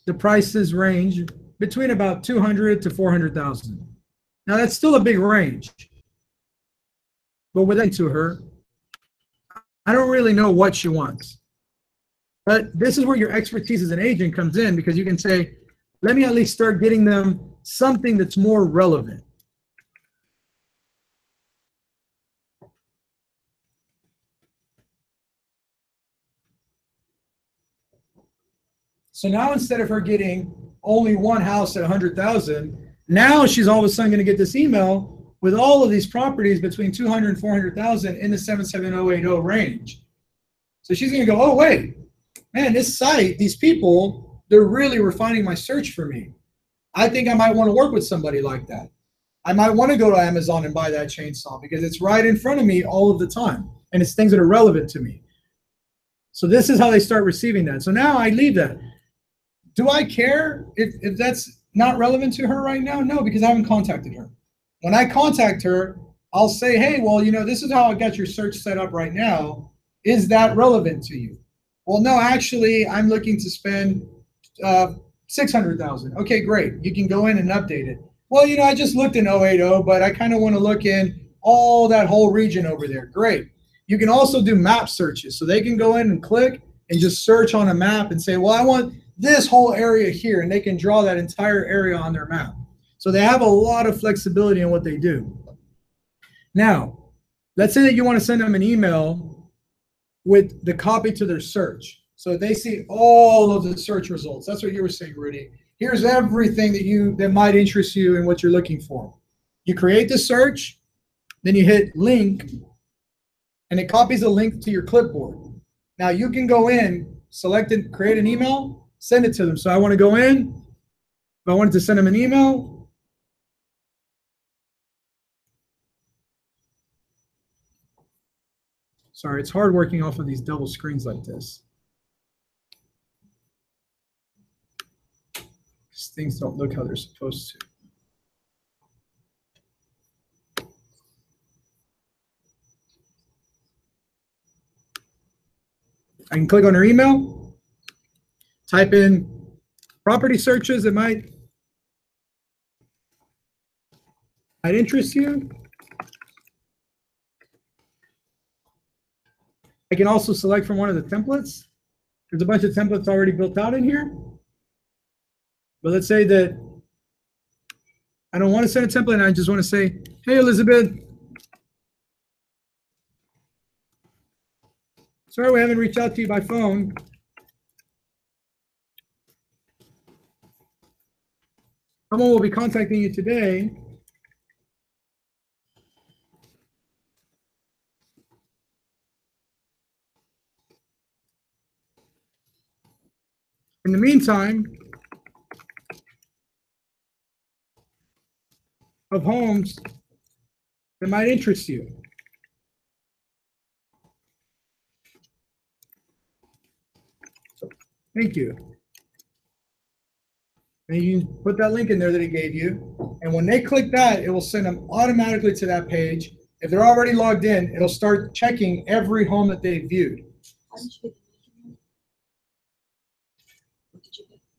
the prices range between about 200 to 400,000. Now that's still a big range. But with that to her, I don't really know what she wants. But this is where your expertise as an agent comes in, because you can say, let me at least start getting them something that's more relevant. So now instead of her getting only one house at 100,000, now she's all of a sudden going to get this email with all of these properties between 200 and 400,000 in the 77080 range. So she's going to go, oh, wait, man, this site, these people, they're really refining my search for me. I think I might want to work with somebody like that. I might want to go to Amazon and buy that chainsaw because it's right in front of me all of the time. And it's things that are relevant to me. So this is how they start receiving that. So now I leave that. Do I care if that's not relevant to her right now? No, because I haven't contacted her. When I contact her, I'll say, hey, well, you know, this is how I got your search set up right now. Is that relevant to you? Well, no, actually, I'm looking to spend $600,000. Okay, great. You can go in and update it. Well, you know, I just looked in 080, but I kind of want to look in all that whole region over there. Great. You can also do map searches. So they can go in and click and just search on a map and say, well, I want this whole area here, and they can draw that entire area on their map. So they have a lot of flexibility in what they do. Now, let's say that you want to send them an email with the copy to their search. So they see all of the search results. That's what you were saying, Rudy. Here's everything that might interest you and what you're looking for. You create the search, then you hit link, and it copies a link to your clipboard. Now you can go in, select it, create an email, send it to them. So I want to go in, if I wanted to send them an email, sorry, it's hard working off of these double screens like this. These things don't look how they're supposed to. I can click on her email, type in property searches that might interest you. I can also select from one of the templates. There's a bunch of templates already built out in here. But let's say that I don't want to send a template and I just want to say, hey, Elizabeth, sorry we haven't reached out to you by phone. Someone will be contacting you today. In the meantime, of homes that might interest you. Thank you. And you can put that link in there that it gave you. And when they click that, it will send them automatically to that page. If they're already logged in, it'll start checking every home that they viewed.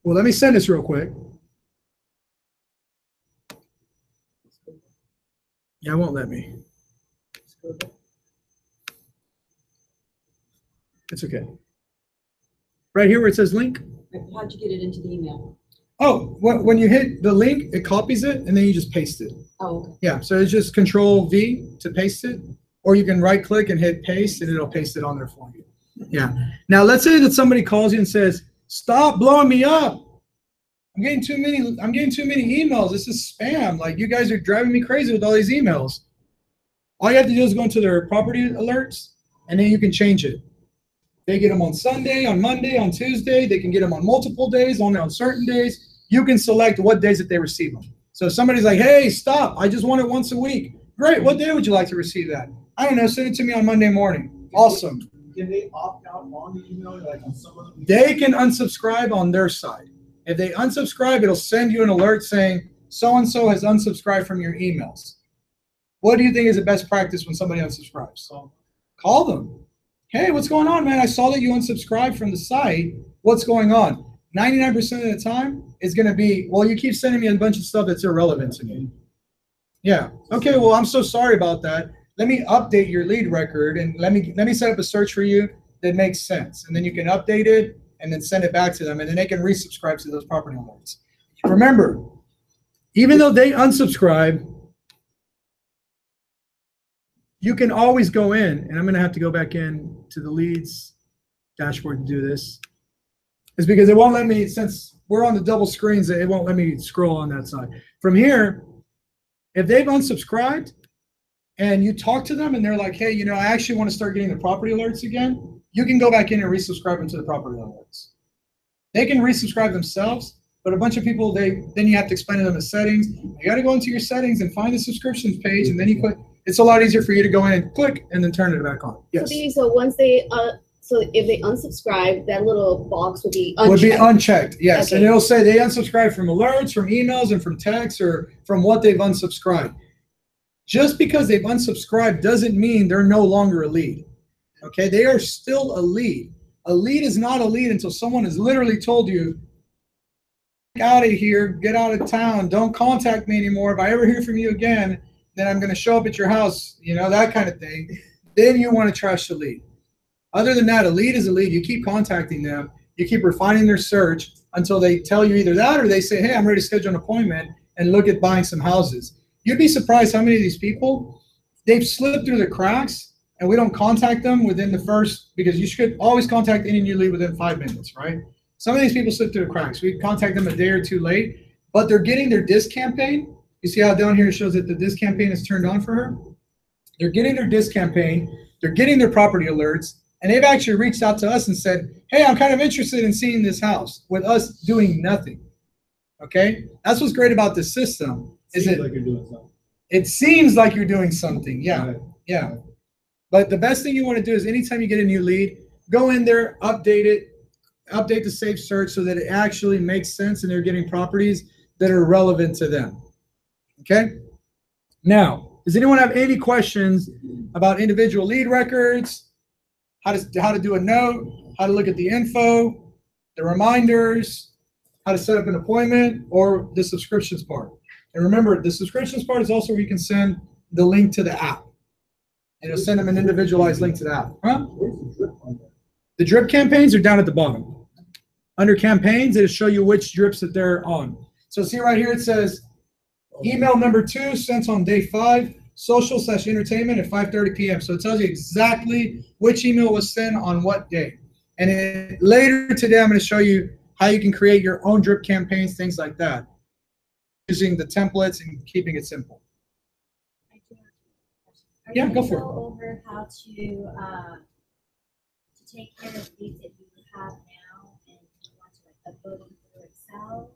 Well, let me send this real quick. Yeah, it won't let me. It's okay. Right here where it says link. How'd you get it into the email? Oh, when you hit the link, it copies it, and then you just paste it. Oh, okay. Yeah, so it's just Control-V to paste it, or you can right-click and hit paste, and it'll paste it on there for you. Yeah. Now, let's say that somebody calls you and says, stop blowing me up. I'm getting too many emails. This is spam. Like, you guys are driving me crazy with all these emails. All you have to do is go into their property alerts, and then you can change it. They get them on Sunday, on Monday, on Tuesday. They can get them on multiple days, only on certain days. You can select what days that they receive them. So if somebody's like, hey, stop, I just want it once a week. Great, what day would you like to receive that? I don't know, send it to me on Monday morning. Awesome. Can they opt out on the email, like on some of them? They can unsubscribe on their side. If they unsubscribe, it'll send you an alert saying, so-and-so has unsubscribed from your emails. What do you think is the best practice when somebody unsubscribes? So call them. Hey, what's going on, man? I saw that you unsubscribed from the site. What's going on? 99% of the time, it's going to be, well, you keep sending me a bunch of stuff that's irrelevant to me. Yeah. Okay, well, I'm so sorry about that. Let me update your lead record, and let me set up a search for you that makes sense. And then you can update it and then send it back to them, and then they can resubscribe to those property alerts. Remember, even though they unsubscribe, you can always go in, and I'm going to have to go back in to the leads dashboard to do this. It's because it won't let me, since we're on the double screens, it won't let me scroll on that side. From here, if they've unsubscribed and you talk to them and they're like, hey, you know, I actually want to start getting the property alerts again, you can go back in and resubscribe them to the property alerts. They can resubscribe themselves, but a bunch of people, then you have to explain to them the settings. You got to go into your settings and find the subscriptions page, and then you click. It's a lot easier for you to go in and click and then turn it back on. Yes. So once they, so if they unsubscribe, that little box will be unchecked. Would be unchecked, yes. Okay. And it'll say they unsubscribe from alerts, from emails, and from texts, or from what they've unsubscribed. Just because they've unsubscribed doesn't mean they're no longer a lead. Okay, they are still a lead. A lead is not a lead until someone has literally told you, get out of here, get out of town, don't contact me anymore. If I ever hear from you again, then I'm going to show up at your house, you know, that kind of thing. Then you want to trash the lead. Other than that, a lead is a lead. You keep contacting them. You keep refining their search until they tell you either that or they say, hey, I'm ready to schedule an appointment and look at buying some houses. You'd be surprised how many of these people, they've slipped through the cracks and we don't contact them within the first, because you should always contact any new lead within 5 minutes, right? Some of these people slip through the cracks. We contact them a day or two late, but they're getting their disc campaign You see how down here it shows that the disc campaign is turned on for her? They're getting their disc campaign, they're getting their property alerts, and they've actually reached out to us and said, hey, I'm kind of interested in seeing this house, with us doing nothing. Okay? That's what's great about this system. Seems like you're doing something. It seems like you're doing something. Yeah. Right. Yeah. But the best thing you want to do is anytime you get a new lead, go in there, update it, update the safe search so that it actually makes sense and they're getting properties that are relevant to them. Okay? Now, does anyone have any questions about individual lead records, how to do a note, how to look at the info, the reminders, how to set up an appointment, or the subscriptions part? And remember, the subscriptions part is also where you can send the link to the app. And it'll send them an individualized link to the app. Huh? The drip campaigns are down at the bottom. Under campaigns, it'll show you which drips that they're on. So see right here, it says email number 2 sent on day 5, social/entertainment at 5:30 p.m. So it tells you exactly which email was sent on what day. And then later today, I'm going to show you how you can create your own drip campaigns, things like that, using the templates and keeping it simple. Yeah, go for it. Go over how to take care of leads that you have now and you want to like upload them through Excel.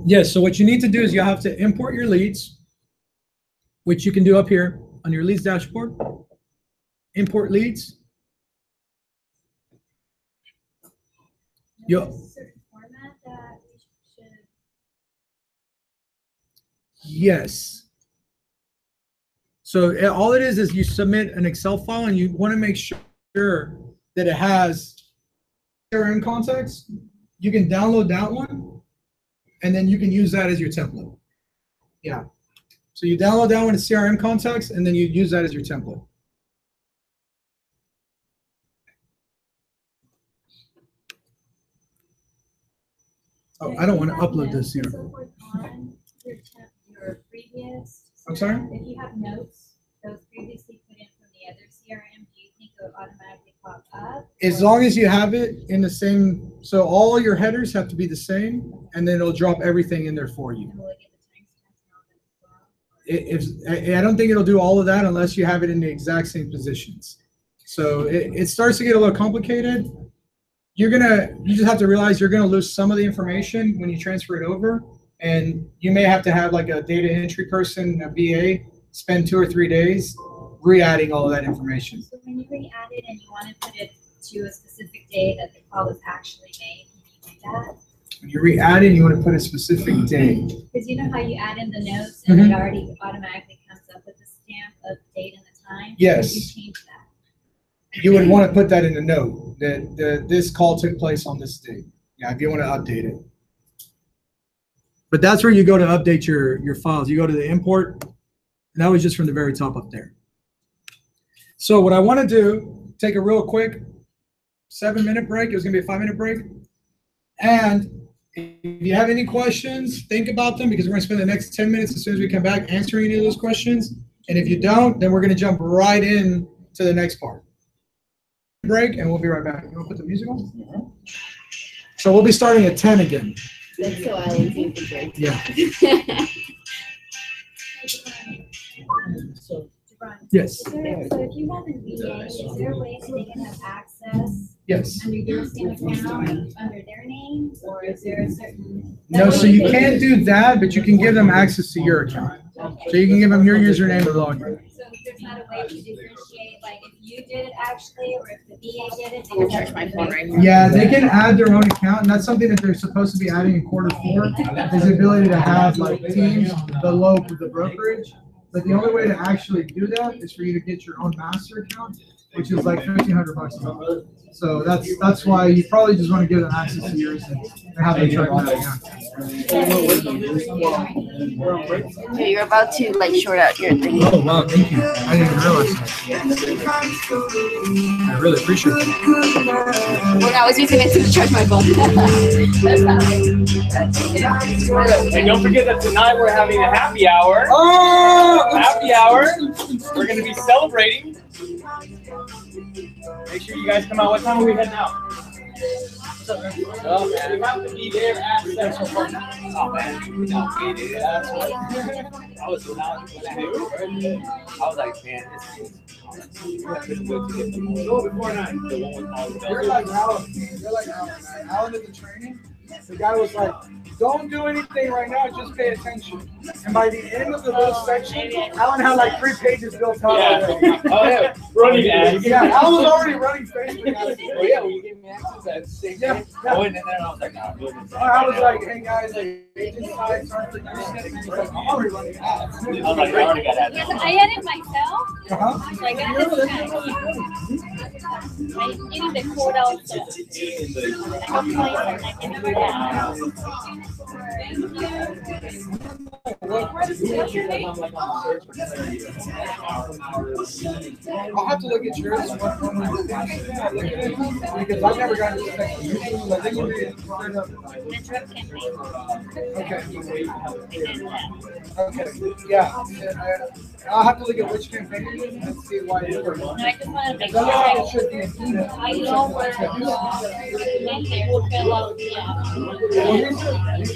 Yes, so what you need to do is you have to import your leads, which you can do up here on your leads dashboard. Import leads. There's a certain format that we should. Yes. So all it is you submit an Excel file and you want to make sure that it has CRM context. You can download that one and then you can use that as your template. Yeah. So you download that one in CRM context and then you use that as your template. Oh, I don't want to upload this here. On your previous. I'm sorry? If you have notes, those previously put in from the other CRM, do you think it will automatically pop up? As long as you have it in the same, so all your headers have to be the same, and then it'll drop everything in there for you. And will it get the timestamps and all that as well? I don't think it'll do all of that unless you have it in the exact same positions. So it starts to get a little complicated. You just have to realize you're gonna lose some of the information when you transfer it over. And you may have to have like a data entry person, a BA, spend 2 or 3 days re-adding all of that information. So when you re-add it and you want to put it to a specific day that the call was actually made, can you do that? When you re-add it, you want to put a specific day. Because you know how you add in the notes and it already automatically comes up with the stamp of the date and the time? Yes. You change that. You would want to put that in the note that this call took place on this date. Yeah, if you want to update it. But that's where you go to update your files. You go to the import, and that was just from the very top up there. So what I want to do, take a real quick 7-minute break. It was going to be a 5-minute break. And if you have any questions, think about them because we're going to spend the next 10 minutes as soon as we come back answering any of those questions. And if you don't, then we're going to jump right in to the next part. Break, and we'll be right back. You want to put the music on? So we'll be starting at 10 again. That's so Alan seems to drink. Yeah. So, Jabron, Yes. so if you have an VA, is there a way so they can have access Yes. under your same account, under their name, or is there a certain? No, so you can't do that, but you can give them access to your account. So you can give them your username and login. So there's not a way to differentiate, like if you did it actually, or if the VA did it? They charge my phone right now. Yeah, they can add their own account, and that's something that they're supposed to be adding in quarter 4, is the ability to have like teams below the brokerage. But the only way to actually do that is for you to get your own master account, which is like $1,500 a month. So that's why you probably just want to give them access to yours and have them track that account. Okay, you're about to like short out your thing. Oh wow, thank you. I didn't even realize that. I really appreciate it. When I was using it to charge my phone. That's not it. And don't forget that tonight we're having a happy hour. Oh! Happy hour. We're going to be celebrating. Make sure you guys come out. What time are we heading out? Oh, man, you have to be there at Central Park. Oh, man. No, dude, that's what I was not I was like, man, this is. I couldn't wait to get the go before 9. The one with all the bells. You're like Alan. You're like Alan. Man. Alan did the training. The guy was like, don't do anything right now, just pay attention. And by the end of the little section, Alan had like 3 pages built out. Yeah. Oh, yeah. Running ads. Yeah, Alan was already running Facebook ads. Oh, yeah, when you gave me access at the same time, I went in there and I was like, nah, I'm doing this. I was like, hey guys, like, agent side, starts like, I'm already running ads. I was like, I already got ads. Because I edit myself, Uh-huh. so I got this kind of cute. I'm getting the code out, so hopefully I can do that. I'll have to look at yours when we look at it, because I've never gotten to the next one. I think we'll be right up. The drip campaign. Okay, yeah. I'll have to look at which campaign it is and see why it's working. No, I just want to make sure Otherwise, it should be an email. I know where in there will fill out the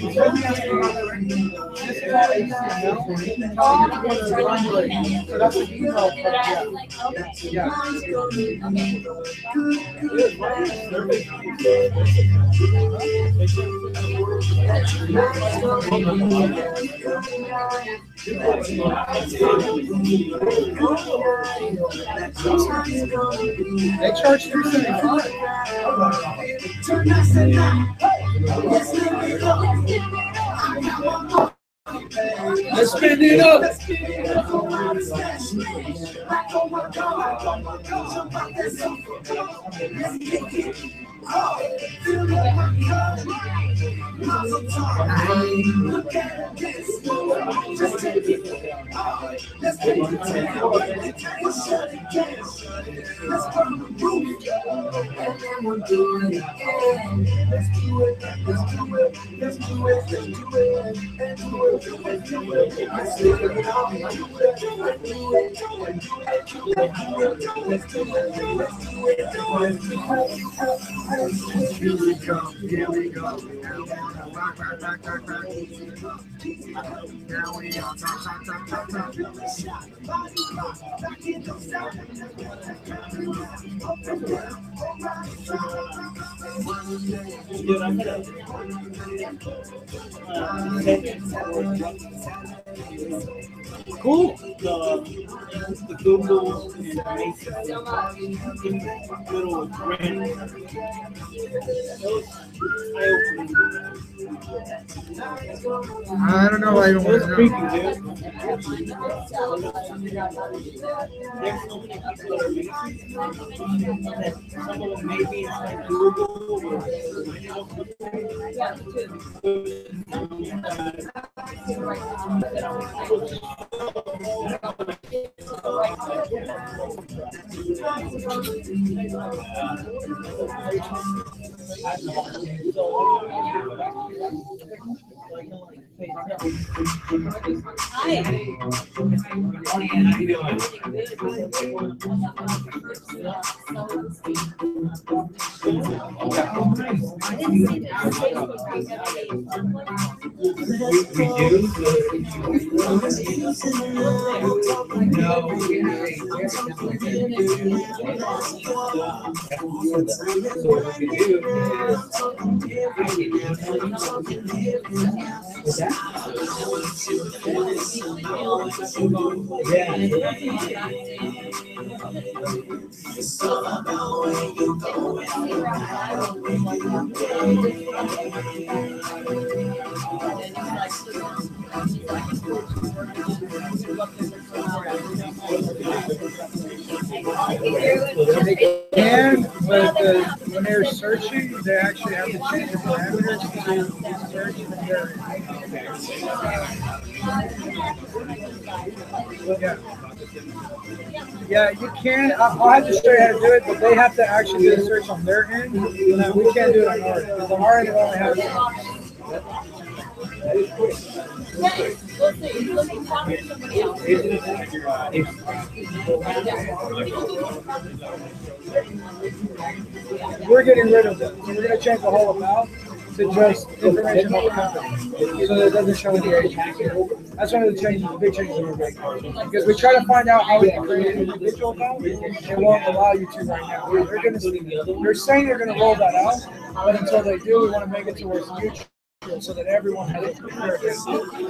So that's an email. They charge $375. Let's spin it up. Here we go. Here we go. Rock. Now we on top. Cool. The Google and the Mason little brand. I don't know why you want to Creepy, know. dude. Some of them maybe it's like Google And when they're searching, they actually have to change the parameters to search the area. Yeah, you can. I'll have to show you how to do it, but they have to actually do the search on their end. We can't do it on our end. Because on our end, it only has. We're getting rid of it. So we're gonna change the whole amount to just information about the company. So that it doesn't show the agent. That's one of the changes, the big changes we're making. Because we try to find out how we can create an individual account. It won't allow you to right now. They're saying they're gonna roll that out, but until they do, we wanna make it to where it's mutual so that everyone has it.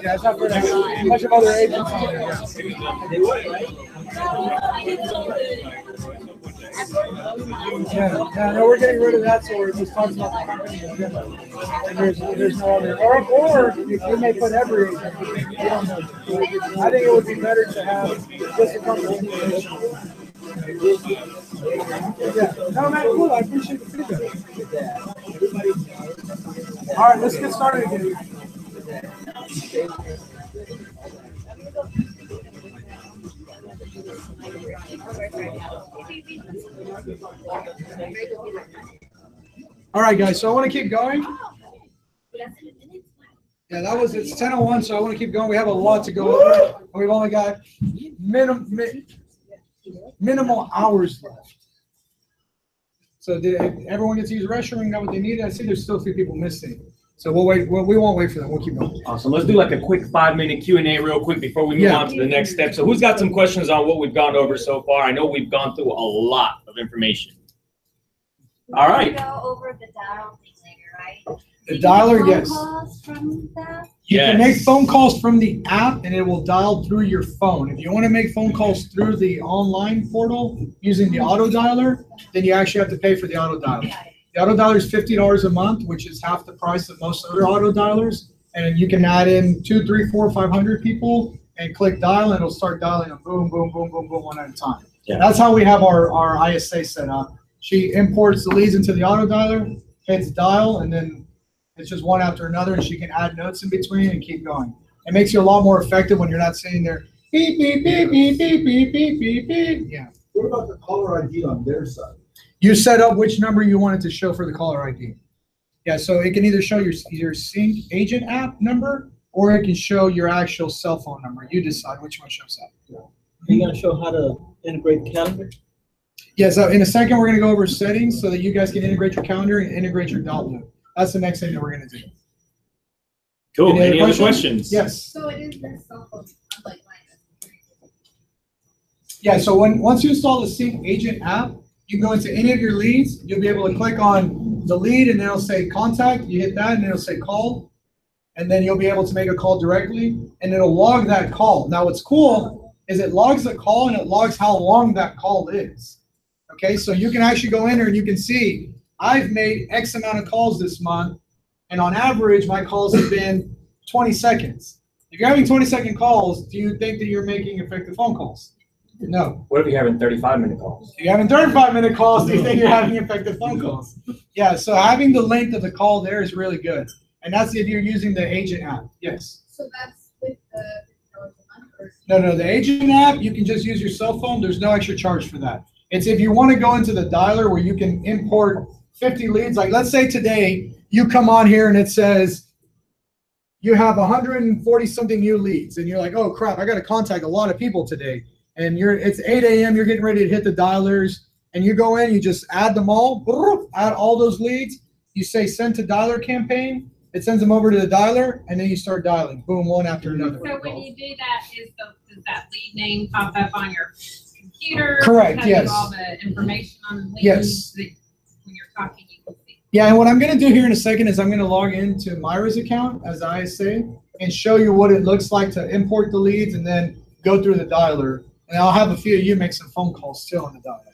Yeah, it's not for a bunch of other agents on there. Yeah, no, we're getting rid of that, so we're just talking about the company in general. And there's no other, or you may put every agent. We don't know. I think it would be better to have just a company information. Yeah, no, man, cool. I appreciate the feedback. All right, let's get started again. All right, guys, so I want to keep going. Yeah, it's 10:01, so I want to keep going. We have a lot to go over. We've only got minimal hours left. So did everyone get to use the restroom and got what they needed? I see there's still a few people missing. So we'll wait. We won't wait for them. We'll keep going. Awesome. Let's do like a quick 5-minute Q&A real quick before we move on to the next step. So who's got some questions on what we've gone over so far? I know we've gone through a lot of information. All right. Go over the dial thing later, right? The dialer, yes. Calls from that? You can make phone calls from the app and it will dial through your phone. If you want to make phone calls through the online portal using the auto dialer, then you actually have to pay for the auto dialer. The auto dialer is $50 a month, which is half the price of most other auto dialers. And you can add in 2, 3, 4, 500 people and click dial and it'll start dialing them boom, boom, boom, boom, boom, one at a time. Yeah. That's how we have our ISA set up. She imports the leads into the auto dialer, hits dial, and then it's just one after another, and she can add notes in between and keep going. It makes you a lot more effective when you're not sitting there, beep, beep, beep, beep, beep, beep, beep, beep, beep. Yeah. What about the caller ID on their side? You set up which number you want it to show for the caller ID. Yeah, so it can either show your CINC agent app number, or it can show your actual cell phone number. You decide which one shows up. Yeah. Are you going to show how to integrate the calendar? Yeah, so in a second, we're going to go over settings so that you guys can integrate your calendar and integrate your dot loop. That's the next thing that we're going to do. Cool. Any other questions? Yes. So it is their cell phone, unlike mine. Yeah, so once you install the CINC agent app, you go into any of your leads, you'll be able to click on the lead and then it'll say contact, you hit that and it'll say call, and then you'll be able to make a call directly and it'll log that call. Now what's cool is it logs the call and it logs how long that call is. Okay, so you can actually go in there and you can see, I've made X amount of calls this month, and on average, my calls have been 20 seconds. If you're having 20-second calls, do you think that you're making effective phone calls? No. What if you're having 35-minute calls? If you're having 35-minute calls, do you think you're having effective phone calls? Yeah, so having the length of the call there is really good. And that's if you're using the agent app. Yes. So that's with the $50 a month? Or No, the agent app, you can just use your cell phone. There's no extra charge for that. It's if you want to go into the dialer where you can import 50 leads. Like let's say today you come on here and it says you have 140 something new leads and you're like, oh crap, I got to contact a lot of people today. And it's 8 a.m. You're getting ready to hit the dialers and you go in, you just add them all, add all those leads. You say send to dialer campaign. It sends them over to the dialer and then you start dialing, boom, one after another. So when you do that, does that lead name pop up on your computer? Correct, yes. All the information on the lead? Yes. When you're talking, you can see. Yeah, and what I'm going to do here in a second is I'm going to log into Myra's account as ISA and show you what it looks like to import the leads and then go through the dialer. And I'll have a few of you make some phone calls still on the dialer.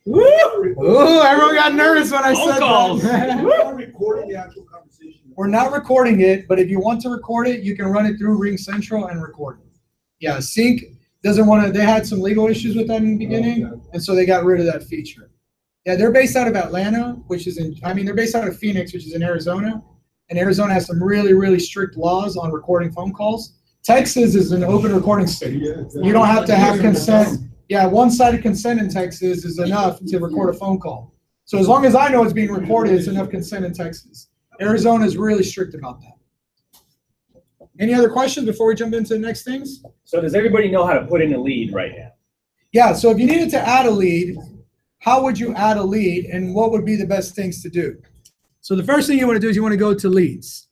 Woo! Ooh, everyone got nervous when I said that. We're not recording the actual conversation. We're not recording it, but if you want to record it, you can run it through Ring Central and record it. Yeah, CINC doesn't want to, they had some legal issues with that in the beginning, and so they got rid of that feature. Yeah, they're based out of Atlanta, which is they're based out of Phoenix, which is in Arizona, and Arizona has some really, really strict laws on recording phone calls. Texas is an open recording state. You don't have to have consent. Yeah, one-sided consent in Texas is enough to record a phone call. So as long as I know it's being recorded, it's enough consent in Texas. Arizona is really strict about that. Any other questions before we jump into the next things? So does everybody know how to put in a lead right now? Yeah, so if you needed to add a lead, how would you add a lead and what would be the best things to do? So the first thing you want to do is you want to go to leads.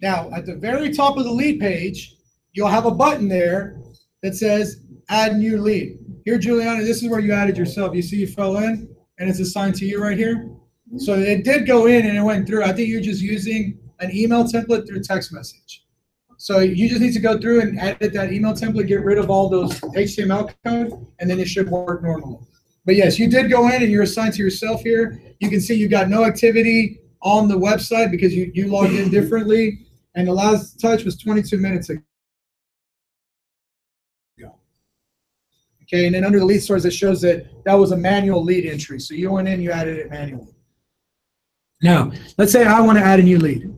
Now, at the very top of the lead page, you'll have a button there that says add new lead. Here, Juliana, this is where you added yourself. You see you fell in and it's assigned to you right here. So it did go in and it went through. I think you're just using an email template through text message. So you just need to go through and edit that email template, get rid of all those HTML code, and then it should work normally. But yes, you did go in and you're assigned to yourself here. You can see you got no activity on the website because you logged in differently. And the last touch was 22 minutes ago. Okay, and then under the lead source, it shows that that was a manual lead entry. So you went in, you added it manually. Now, let's say I want to add a new lead.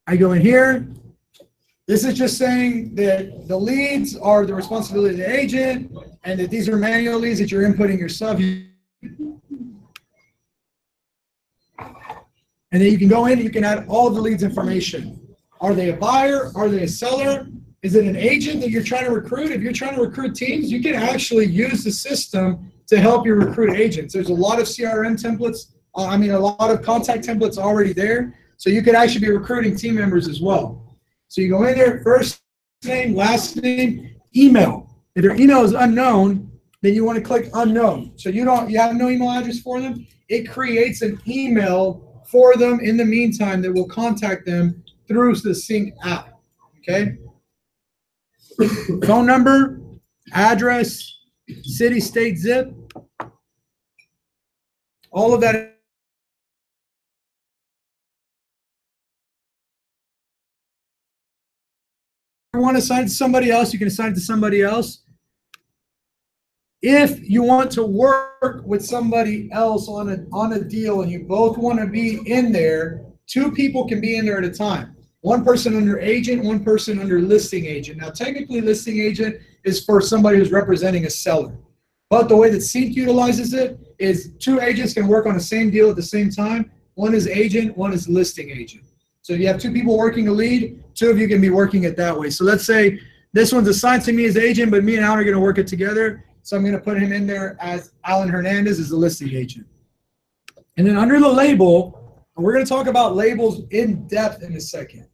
I go in here. This is just saying that the leads are the responsibility of the agent and that these are manual leads that you're inputting yourself. And then you can go in and you can add all of the leads information. Are they a buyer? Are they a seller? Is it an agent that you're trying to recruit? If you're trying to recruit teams, you can actually use the system to help you recruit agents. There's a lot of CRM templates, a lot of contact templates already there. So you could actually be recruiting team members as well. So you go in there, first name, last name, email. If their email is unknown, then you want to click unknown. So you have no email address for them. It creates an email for them in the meantime that will contact them through the CINC app. Okay. Phone number, address, city, state, zip, all of that. If you want to assign it to somebody else, you can assign it to somebody else. If you want to work with somebody else on a deal and you both want to be in there, two people can be in there at a time. One person under agent, one person under listing agent. Now, technically, listing agent is for somebody who's representing a seller. But the way that CINC utilizes it is two agents can work on the same deal at the same time. One is agent, one is listing agent. So you have two people working a lead, two of you can be working it that way. So let's say this one's assigned to me as agent, but me and Alan are going to work it together. So I'm going to put him in there as Alan Hernandez as the listing agent. And then under the label, and we're going to talk about labels in depth in a second.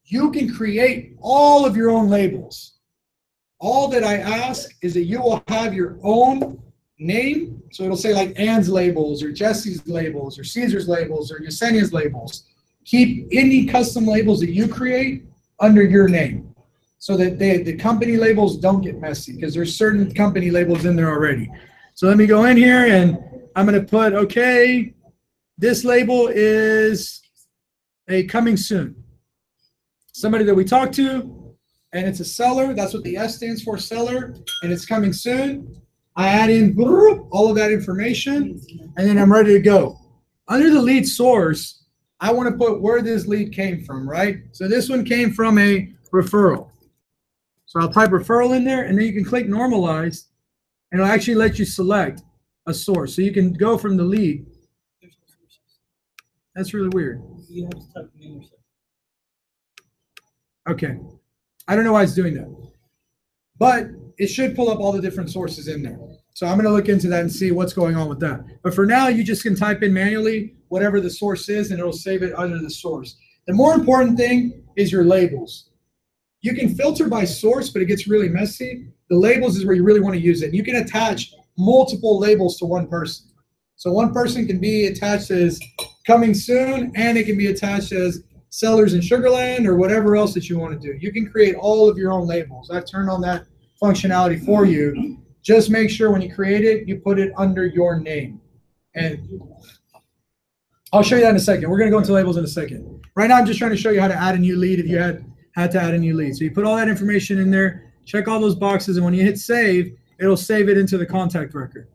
You can create all of your own labels. All that I ask is that you will have your own name. So it'll say like Ann's labels or Jesse's labels or Caesar's labels or Yesenia's labels. Keep any custom labels that you create under your name so that the company labels don't get messy because there's certain company labels in there already. So let me go in here and I'm going to put, okay, this label is a coming soon. Somebody that we talked to, and it's a seller. That's what the S stands for, seller, and it's coming soon. I add in all of that information, and then I'm ready to go. Under the lead source, I want to put where this lead came from, right? So this one came from a referral. So I'll type referral in there, and then you can click normalize, and it'll actually let you select a source. So you can go from the lead. That's really weird. You have to type the name yourself. Okay. I don't know why it's doing that. But it should pull up all the different sources in there. So I'm going to look into that and see what's going on with that. But for now, you just can type in manually whatever the source is, and it'll save it under the source. The more important thing is your labels. You can filter by source, but it gets really messy. The labels is where you really want to use it. You can attach multiple labels to one person. So one person can be attached as coming soon, and it can be attached as sellers in Sugarland or whatever else that you want to do. You can create all of your own labels. I've turned on that functionality for you. Just make sure when you create it, you put it under your name. And I'll show you that in a second. We're going to go into labels in a second. Right now, I'm just trying to show you how to add a new lead if you had to add a new lead. So you put all that information in there, check all those boxes, and when you hit save, it'll save it into the contact record.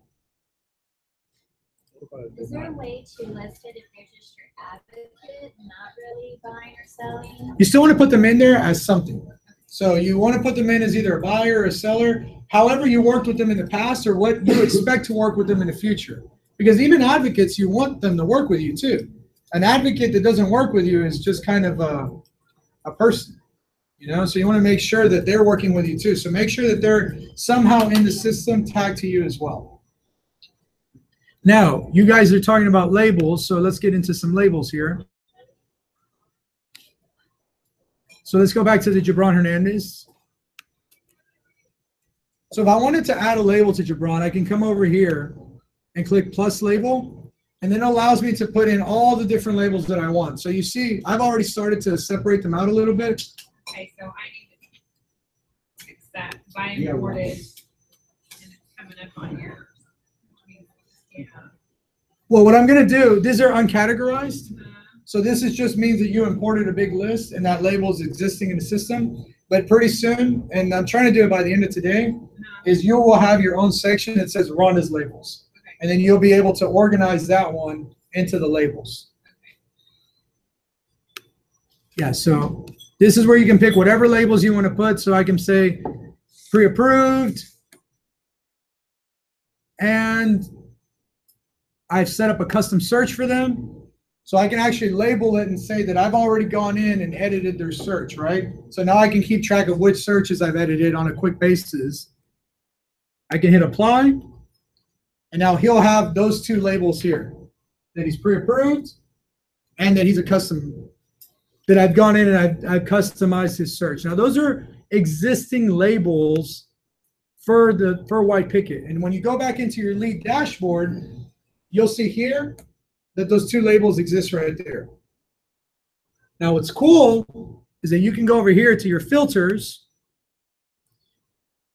Is there a way to list it if they're just your advocate, not really buying or selling? You still want to put them in there as something. So you want to put them in as either a buyer or a seller, however you worked with them in the past or what you expect to work with them in the future. Because even advocates, you want them to work with you too. An advocate that doesn't work with you is just kind of a person, you know? So you want to make sure that they're working with you too. So make sure that they're somehow in the system tagged to you as well. Now, you guys are talking about labels, so let's get into some labels here. So let's go back to the Gibran Hernandez. So if I wanted to add a label to Gibran, I can come over here and click plus label, and then it allows me to put in all the different labels that I want. So you see, I've already started to separate them out a little bit. Okay, so I need to fix that. By imported, and it's coming up on yours. Yeah. Well, what I'm going to do, these are uncategorized. So this is just means that you imported a big list and that label is existing in the system. But pretty soon, and I'm trying to do it by the end of today, is you will have your own section that says run as labels. And then you'll be able to organize that one into the labels. Yeah, so this is where you can pick whatever labels you want to put. So I can say pre-approved. And I've set up a custom search for them. So I can actually label it and say that I've already gone in and edited their search, right? So now I can keep track of which searches I've edited on a quick basis. I can hit apply. And now he'll have those two labels here, that he's pre-approved and that he's a custom, that I've gone in and I've customized his search. Now those are existing labels for White Picket. And when you go back into your lead dashboard, you'll see here that those two labels exist right there. Now what's cool is that you can go over here to your filters.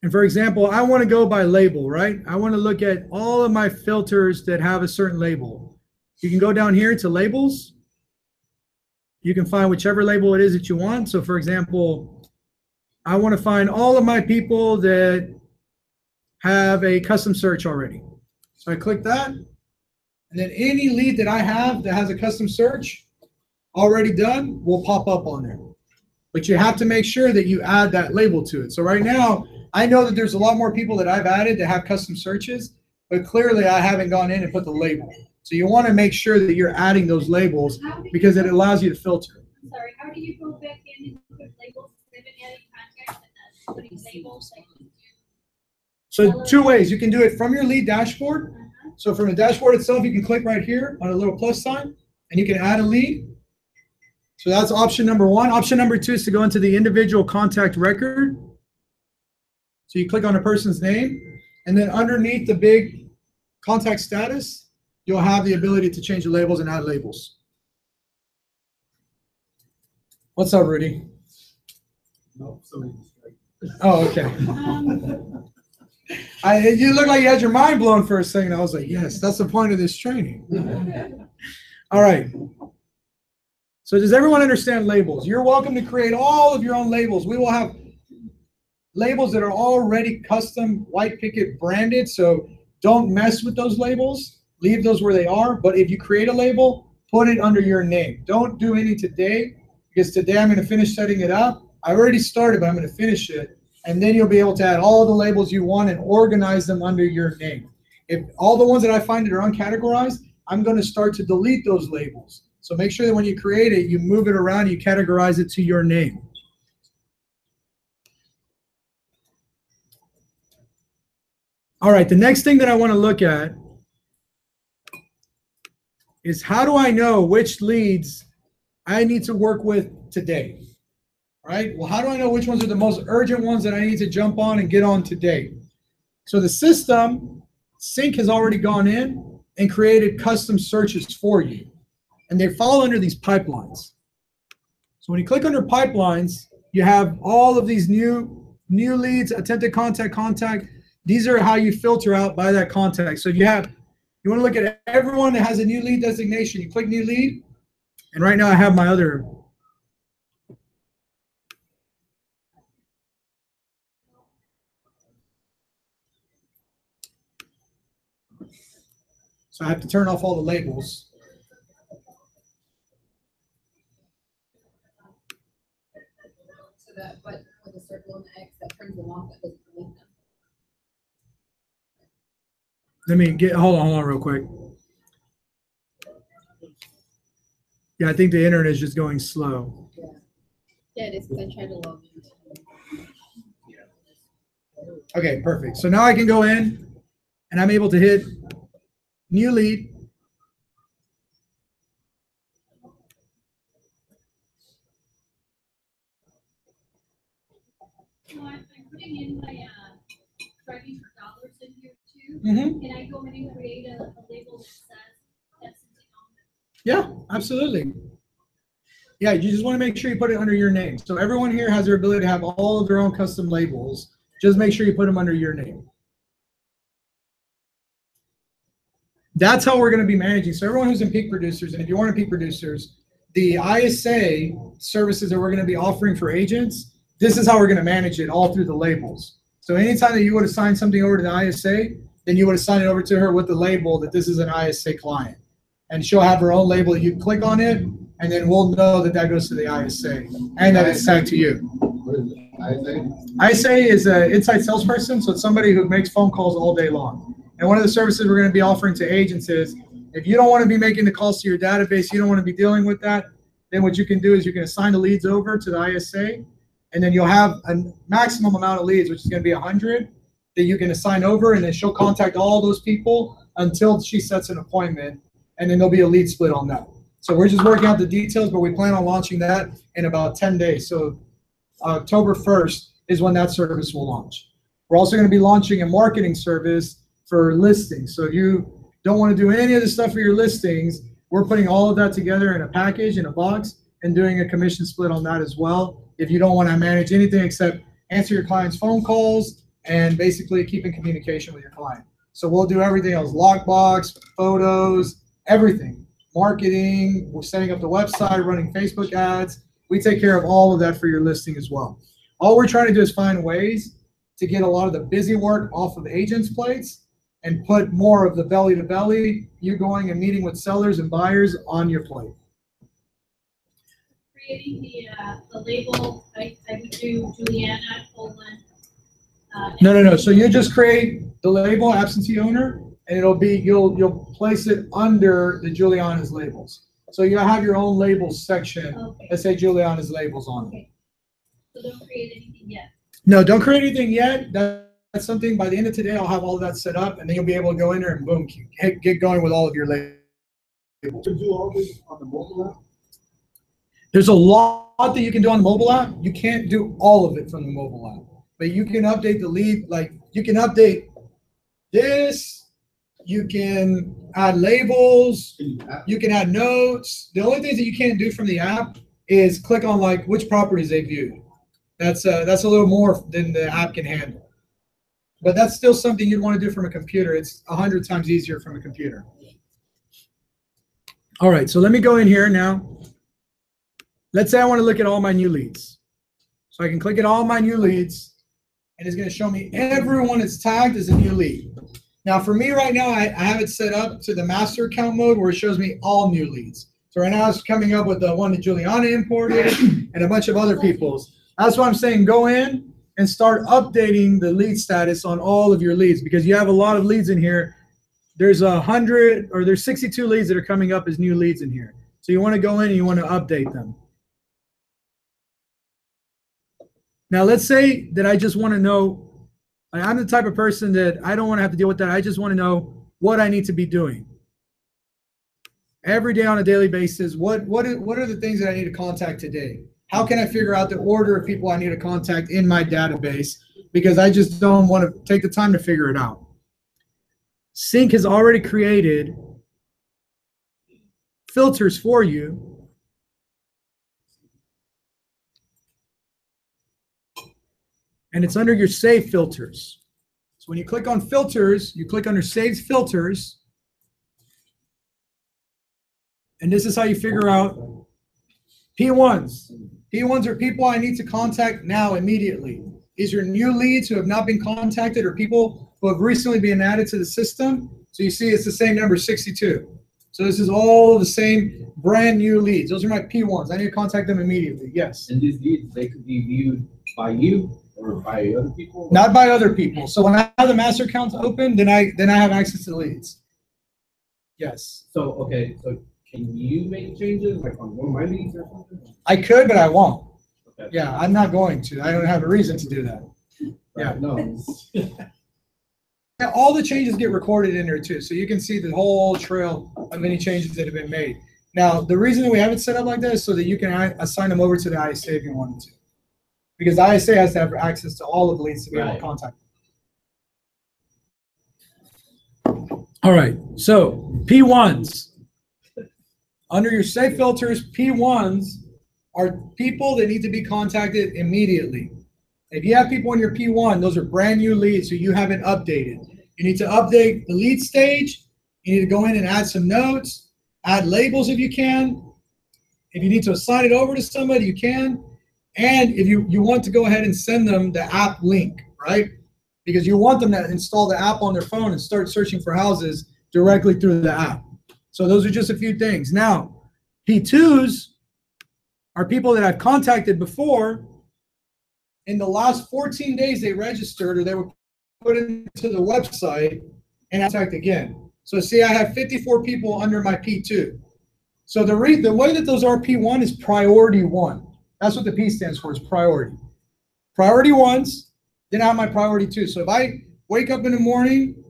And for example, I want to go by label, right? I want to look at all of my filters that have a certain label. You can go down here to labels. You can find whichever label it is that you want. So for example, I want to find all of my people that have a custom search already. So I click that. And then any lead that I have that has a custom search already done will pop up on there. But you have to make sure that you add that label to it. So right now, I know that there's a lot more people that I've added that have custom searches, but clearly I haven't gone in and put the label. So you want to make sure that you're adding those labels because it allows you to filter. I'm sorry, how do you go back in and put labels, ribbon adding context, and then putting labels? So two ways. You can do it from your lead dashboard. So from the dashboard itself, you can click right here on a little plus sign, and you can add a lead. So that's option number one. Option number two is to go into the individual contact record. So you click on a person's name, and then underneath the big contact status, you'll have the ability to change the labels and add labels. What's up, Rudy? No, somebody's right. Oh, okay. You look like you had your mind blown for a second. I was like, yes, that's the point of this training. All right. So does everyone understand labels? You're welcome to create all of your own labels. We will have labels that are already custom White Picket branded. So don't mess with those labels. Leave those where they are. But if you create a label, put it under your name. Don't do any today, because today I'm going to finish setting it up. I already started, but I'm going to finish it. And then you'll be able to add all the labels you want and organize them under your name. If all the ones that I find that are uncategorized, I'm going to start to delete those labels. So make sure that when you create it, you move it around, you categorize it to your name. All right, the next thing that I want to look at is how do I know which leads I need to work with today? Right? Well, how do I know which ones are the most urgent ones that I need to jump on and get on today? So the system, CINC, has already gone in and created custom searches for you. And they fall under these pipelines. So when you click under pipelines, you have all of these new leads, attempted contact. These are how you filter out by that contact. So you want to look at everyone that has a new lead designation. You click new lead. And right now I have my other. So I have to turn off all the labels. So that button with the circle and the X that turns them off, that doesn't delete them. Let me hold on real quick. Yeah, I think the internet is just going slow. Yeah, it is, because I tried to log in. Okay, perfect. So now I can go in and I'm able to hit new lead. So I'm putting in my, driving for dollars in here too. Mm-hmm. Can I go in and create a label that says that's something on Yeah, absolutely. Yeah, you just want to make sure you put it under your name. So everyone here has their ability to have all of their own custom labels. Just make sure you put them under your name. That's how we're going to be managing. So everyone who's in Peak Producers, and if you aren't Peak Producers, the ISA services that we're going to be offering for agents, this is how we're going to manage it all through the labels. So anytime that you would assign something over to the ISA, then you would assign it over to her with the label that this is an ISA client. And she'll have her own label. You click on it, and then we'll know that that goes to the ISA and that it's tagged to you. What is it? ISA is an inside salesperson, so it's somebody who makes phone calls all day long. And one of the services we're going to be offering to agents is if you don't want to be making the calls to your database, you don't want to be dealing with that, then what you can do is you can assign the leads over to the ISA, and then you'll have a maximum amount of leads, which is going to be 100, that you can assign over, and then she'll contact all those people until she sets an appointment, and then there'll be a lead split on that. So we're just working out the details, but we plan on launching that in about 10 days. So October 1st is when that service will launch. We're also going to be launching a marketing service for listings. So if you don't want to do any of the stuff for your listings, we're putting all of that together in a package, in a box, and doing a commission split on that as well. If you don't want to manage anything except answer your client's phone calls and basically keep in communication with your client. So we'll do everything else, lockbox, photos, everything. Marketing, we're setting up the website, running Facebook ads. We take care of all of that for your listing as well. All we're trying to do is find ways to get a lot of the busy work off of agents' plates and put more of the belly to belly, you going and meeting with sellers and buyers on your plate. creating the label, I would do Juliana, Poland. No. So you just create the label absentee owner, and it'll be you'll place it under the Juliana's labels. So you'll have your own labels section that say Juliana's labels on it. Okay. So don't create anything yet. No, don't create anything yet. That's something by the end of today. I'll have all of that set up, and then you'll be able to go in there and boom, get going with all of your labels. To do all this on the mobile app? There's a lot that you can do on the mobile app. You can't do all of it from the mobile app, but you can update the lead. Like you can update this. You can add labels. You can add notes. The only things that you can't do from the app is click on like which properties they viewed. That's a little more than the app can handle. But that's still something you'd want to do from a computer. It's 100 times easier from a computer. All right, so let me go in here now. Let's say I want to look at all my new leads. So I can click at all my new leads, and it's going to show me everyone that's tagged as a new lead. Now for me right now, I have it set up to the master account mode where it shows me all new leads. So right now it's coming up with the one that Juliana imported and a bunch of other people's. That's why I'm saying go in and start updating the lead status on all of your leads, because you have a lot of leads in here. There's 100 or there's 62 leads that are coming up as new leads in here. So you want to go in and you want to update them. Now let's say that I just want to know, I'm the type of person that I don't want to have to deal with that. I just want to know what I need to be doing every day on a daily basis. What are the things that I need to contact today? How can I figure out the order of people I need to contact in my database? Because I just don't want to take the time to figure it out. CINC has already created filters for you. And it's under your Save filters. So when you click on filters, you click under Save filters. And this is how you figure out P1s. P1s are people I need to contact now immediately. These are new leads who have not been contacted or people who have recently been added to the system. So you see it's the same number, 62. So this is all the same brand new leads. Those are my P1s. I need to contact them immediately. Yes. And these leads, they could be viewed by you or by other people? Not by other people. So when I have the master account open, then I have access to the leads. Yes. So, okay, so Can you make changes like on one of my leads or something? I could, but I won't. Okay. Yeah, I'm not going to. I don't have a reason to do that. Yeah. No. Yeah, all the changes get recorded in there too, so you can see the whole trail of any changes that have been made. Now, the reason that we have it set up like that is so that you can assign them over to the ISA if you wanted to. Because the ISA has to have access to all of the leads to be able to contact them. All right, so P1s. Under your safe filters, P1s are people that need to be contacted immediately. If you have people in your P1, those are brand new leads, so you haven't updated. You need to update the lead stage. You need to go in and add some notes, add labels if you can. If you need to assign it over to somebody, you can. And if you want to go ahead and send them the app link, right? Because you want them to install the app on their phone and start searching for houses directly through the app. So those are just a few things. Now, P2s are people that I've contacted before. In the last 14 days, they registered or they were put into the website and contact again. So see, I have 54 people under my P2. So the way that those are P1 is priority one. That's what the P stands for, is priority. Priority ones, then I have my priority two. So if I wake up in the morning,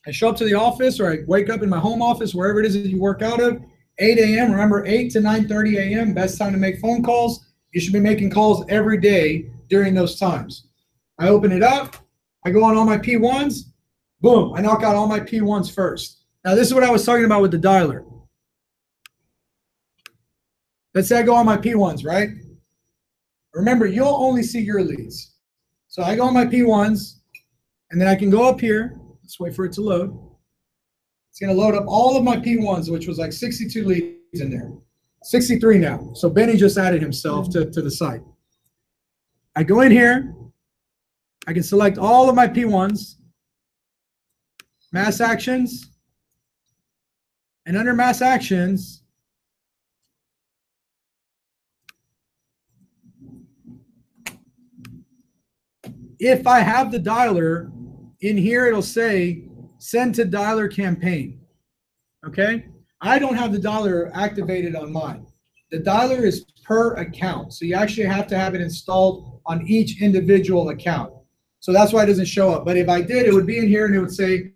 I show up to the office, or I wake up in my home office, wherever it is that you work out of, 8 a.m., remember 8 to 9:30 a.m., best time to make phone calls. You should be making calls every day during those times. I open it up, I go on all my P1s, boom, I knock out all my P1s first. Now this is what I was talking about with the dialer. Let's say I go on my P1s, right? Remember, you'll only see your leads. So I go on my P1s, and then I can go up here. Let's wait for it to load. It's going to load up all of my P1s, which was like 62 leads in there. 63 now. So Benny just added himself to the site. I go in here. I can select all of my P1s, mass actions, and under mass actions, if I have the dialer, in here it'll say send to dialer campaign. Okay? I don't have the dialer activated on mine. The dialer is per account. So you actually have to have it installed on each individual account. So that's why it doesn't show up. But if I did, it would be in here and it would say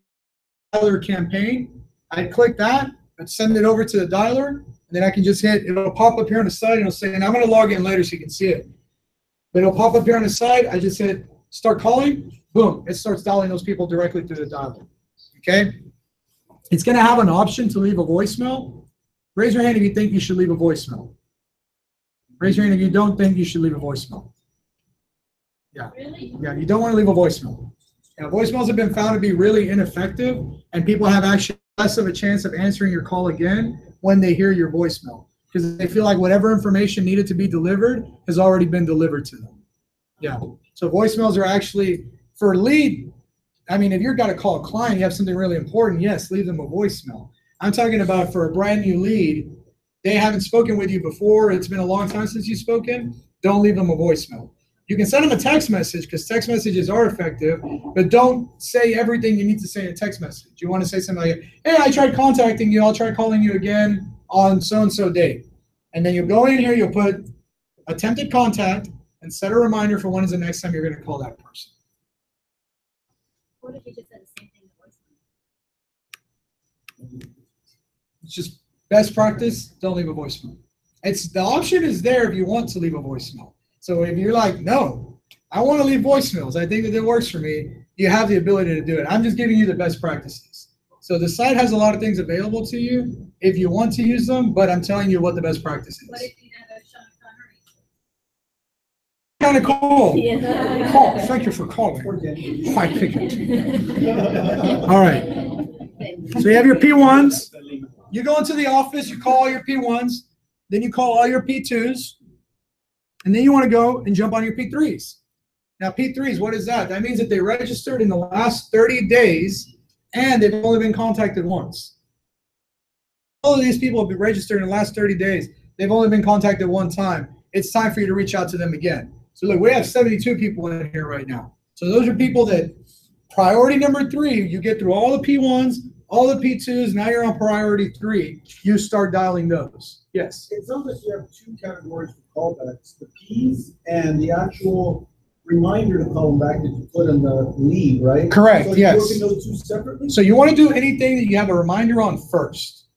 dialer campaign. I'd click that, I'd send it over to the dialer, and then I can just hit, it'll pop up here on the side and it'll say, and I'm going to log in later so you can see it. But it'll pop up here on the side. I just hit start calling, boom, it starts dialing those people directly through the dialer. Okay? It's going to have an option to leave a voicemail. Raise your hand if you think you should leave a voicemail. Raise your hand if you don't think you should leave a voicemail. Yeah. Really? Yeah, you don't want to leave a voicemail. Yeah, voicemails have been found to be really ineffective, and people have actually less of a chance of answering your call again when they hear your voicemail, because they feel like whatever information needed to be delivered has already been delivered to them. Yeah. So voicemails are actually, for lead, I mean, if you've got to call a client, you have something really important, yes, leave them a voicemail. I'm talking about for a brand new lead, they haven't spoken with you before, it's been a long time since you've spoken, don't leave them a voicemail. You can send them a text message, because text messages are effective, but don't say everything you need to say in a text message. You want to say something like, hey, I tried contacting you, I'll try calling you again on so-and-so date. And then you'll go in here, you'll put attempted contact, and set a reminder for when is the next time you're going to call that person. What if you just said the same thing in voicemail? It's just best practice, don't leave a voicemail. The option is there if you want to leave a voicemail. So if you're like, no, I want to leave voicemails, I think that it works for me, you have the ability to do it. I'm just giving you the best practices. So the site has a lot of things available to you if you want to use them, but I'm telling you what the best practice is. What if you never show Kind of cool. Yeah. Call. Thank you for calling. Hi, Picket. All right. So you have your P1s. You go into the office, you call all your P1s, then you call all your P2s, and then you want to go and jump on your P3s. Now, P3s, what is that? That means that they registered in the last 30 days, and they've only been contacted once. All of these people have been registered in the last 30 days. They've only been contacted one time. It's time for you to reach out to them again. So look, we have 72 people in here right now. So those are people that, priority number 3, you get through all the P1s, all the P2s, now you're on priority 3, you start dialing those. Yes. It sounds like you have two categories for callbacks, the Ps and the actual reminder to call them back that you put in the lead, right? Correct, So yes. you're working those two separately? So you want to do anything that you have a reminder on first.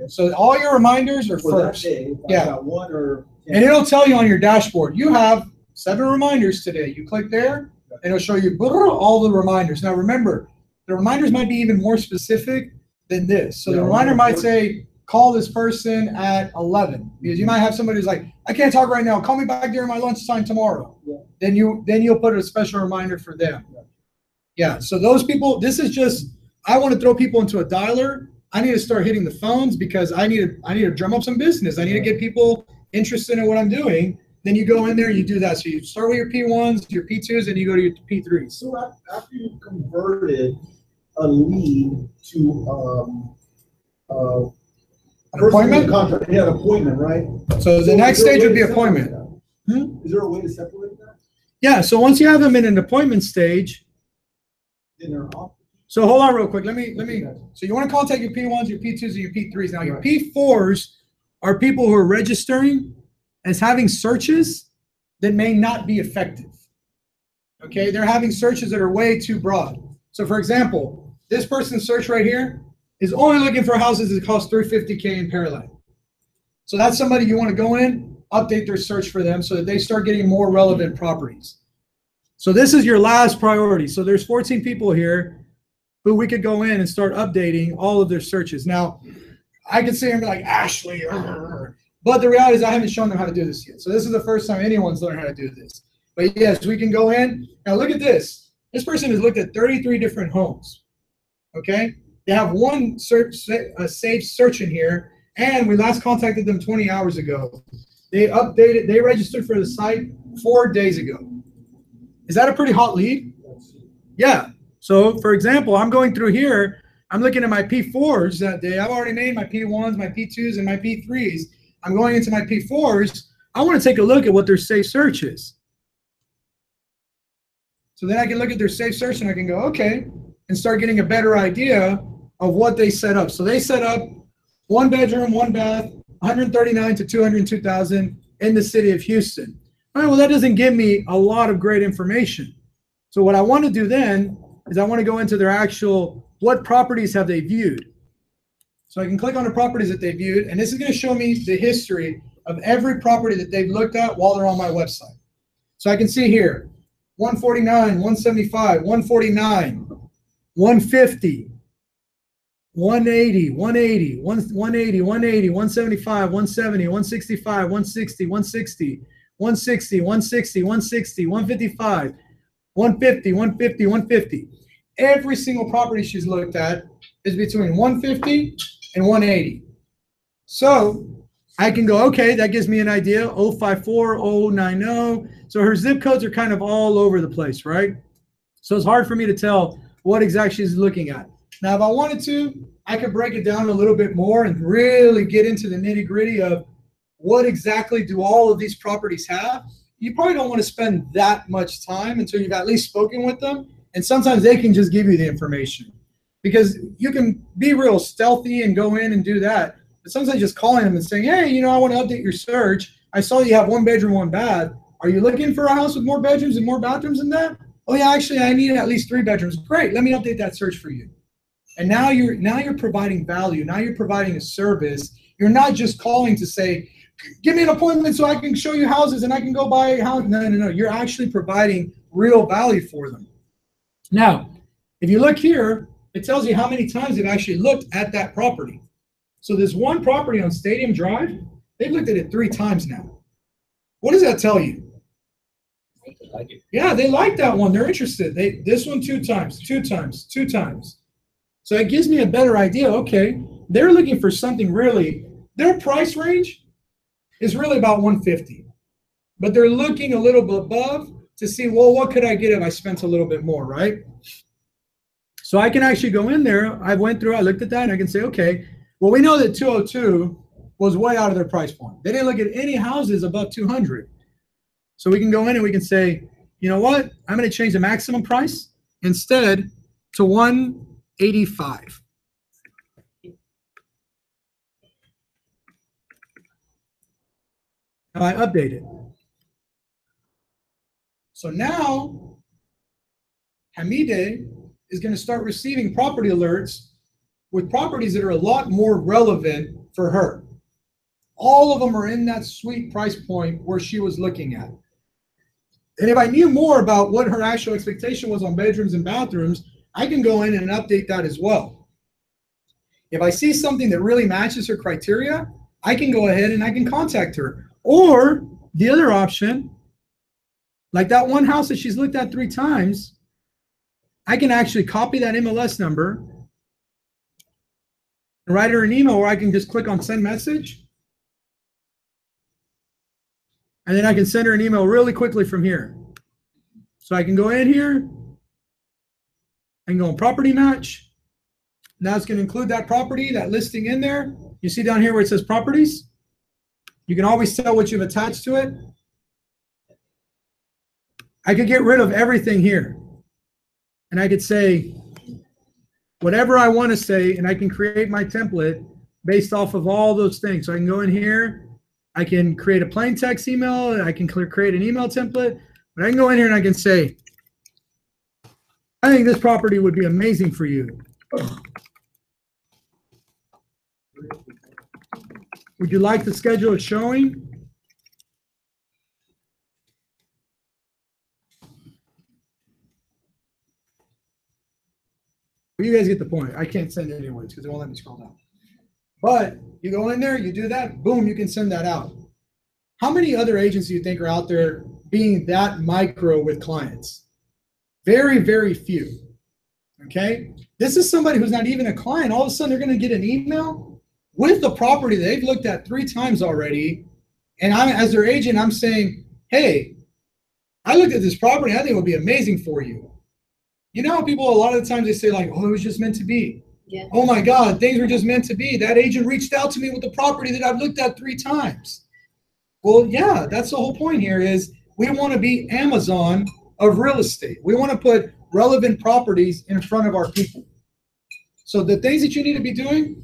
So all your reminders are For that first. day, if I Yeah. got 1 or 10. And it'll tell you on your dashboard, you have 7 reminders today. You click there, and it'll show you all the reminders. Now remember, the reminders might be even more specific than this. So the Yeah, reminder might 1:40. say, call this person at 11. Because you might have somebody who's like, I can't talk right now. Call me back during my lunchtime tomorrow. Yeah. Then you'll put a special reminder for them. Yeah. So those people, this is just, I want to throw people into a dialer. I need to start hitting the phones because I need to drum up some business. I need to get people interested in what I'm doing. Then you go in there and you do that. So you start with your P1s, your P2s, and you go to your P3s. So after you converted a lead to An appointment? Contract, yeah, an appointment, right? So the next is there a stage way would be to separate appointment. that? Is there a way to separate that? Yeah. So once you have them in an appointment stage, Then they're off. so hold on real quick. Let me. So you want to contact your P1s, your P2s, and your P3s. Now your P4s are people who are registering as having searches that may not be effective. Okay, they're having searches that are way too broad. So for example, this person's search right here is only looking for houses that cost $350K in Pearland. So that's somebody you want to go in, update their search for them so that they start getting more relevant properties. So this is your last priority. So there's 14 people here who we could go in and start updating all of their searches. Now, I could sit here and be like, Ashley, but the reality is I haven't shown them how to do this yet. So this is the first time anyone's learned how to do this. But yes, we can go in. Now look at this. This person has looked at 33 different homes. Okay? They have one saved search in here, and we last contacted them 20 hours ago. They registered for the site 4 days ago. Is that a pretty hot lead? Yeah. So for example, I'm going through here, I'm looking at my P4s that day. I've already made my P1s, my P2s, and my P3s. I'm going into my P4s. I want to take a look at what their safe search is. So then I can look at their safe search and I can go, okay, and start getting a better idea of what they set up. So they set up 1 bedroom, 1 bath, 139 to 202,000 in the city of Houston. All right, well, that doesn't give me a lot of great information. So what I want to do then is I want to go into their actual, what properties have they viewed? So I can click on the properties that they viewed, and this is going to show me the history of every property that they've looked at while they're on my website. So I can see here, 149, 175, 149, 150, 180, 180, 180, 180, 175, 170, 165, 160, 160, 160, 160, 160, 155, 150, 150, 150. Every single property she's looked at is between 150 and 180. So I can go, okay, that gives me an idea, 054, 090. So her zip codes are kind of all over the place, right? So it's hard for me to tell what exactly she's looking at. Now, if I wanted to, I could break it down a little bit more and really get into the nitty gritty of what exactly do all of these properties have. You probably don't want to spend that much time until you've at least spoken with them. And sometimes they can just give you the information because you can be real stealthy and go in and do that. But sometimes just calling them and saying, hey, you know, I want to update your search. I saw you have 1 bedroom, 1 bath. Are you looking for a house with more bedrooms and more bathrooms than that? Oh yeah, actually I need at least 3 bedrooms. Great, let me update that search for you. And now you're providing value. Now you're providing a service. You're not just calling to say, give me an appointment so I can show you houses and I can go buy a house. No. You're actually providing real value for them. Now, if you look here, it tells you how many times they've actually looked at that property. So there's one property on Stadium Drive. They've looked at it 3 times now. What does that tell you? Like it. Yeah, they like that one. They're interested. This one 2 times, 2 times, 2 times. So it gives me a better idea. Okay, they're looking for something really, their price range is really about 150. But they're looking a little bit above to see, well, what could I get if I spent a little bit more, right? So I can actually go in there. I went through, I looked at that, and I can say, okay, well, we know that 202 was way out of their price point. They didn't look at any houses above 200. So we can go in and we can say, you know what? I'm going to change the maximum price instead to 185. and I update it. So now Hamide is going to start receiving property alerts with properties that are a lot more relevant for her. All of them are in that sweet price point where she was looking at. And if I knew more about what her actual expectation was on bedrooms and bathrooms, I can go in and update that as well. If I see something that really matches her criteria, I can go ahead and I can contact her. Or the other option, like that one house that she's looked at 3 times, I can actually copy that MLS number and write her an email where I can just click on send message. And then I can send her an email really quickly from here. So I can go in here and go on property match. Now it's going to include that property, that listing in there. You see down here where it says properties? You can always tell what you've attached to it. I could get rid of everything here. And I could say whatever I want to say, and I can create my template based off of all those things. So I can go in here. I can create a plain text email, and I can create an email template, but I can go in here and I can say, I think this property would be amazing for you. Would you like to schedule a showing? Well, you guys get the point. I can't send it anyways because it won't let me scroll down. But you go in there, you do that, boom, you can send that out. How many other agents do you think are out there being that micro with clients? Very, very few. Okay? This is somebody who's not even a client. All of a sudden, they're going to get an email with the property they've looked at 3 times already. And I'm, as their agent, I'm saying, hey, I looked at this property. I think it would be amazing for you. You know how people, a lot of the times they say like, oh, it was just meant to be. Yeah. Oh my God, things were just meant to be. That agent reached out to me with the property that I've looked at 3 times. Well, yeah, that's the whole point here is we want to be Amazon of real estate. We want to put relevant properties in front of our people. So the things that you need to be doing,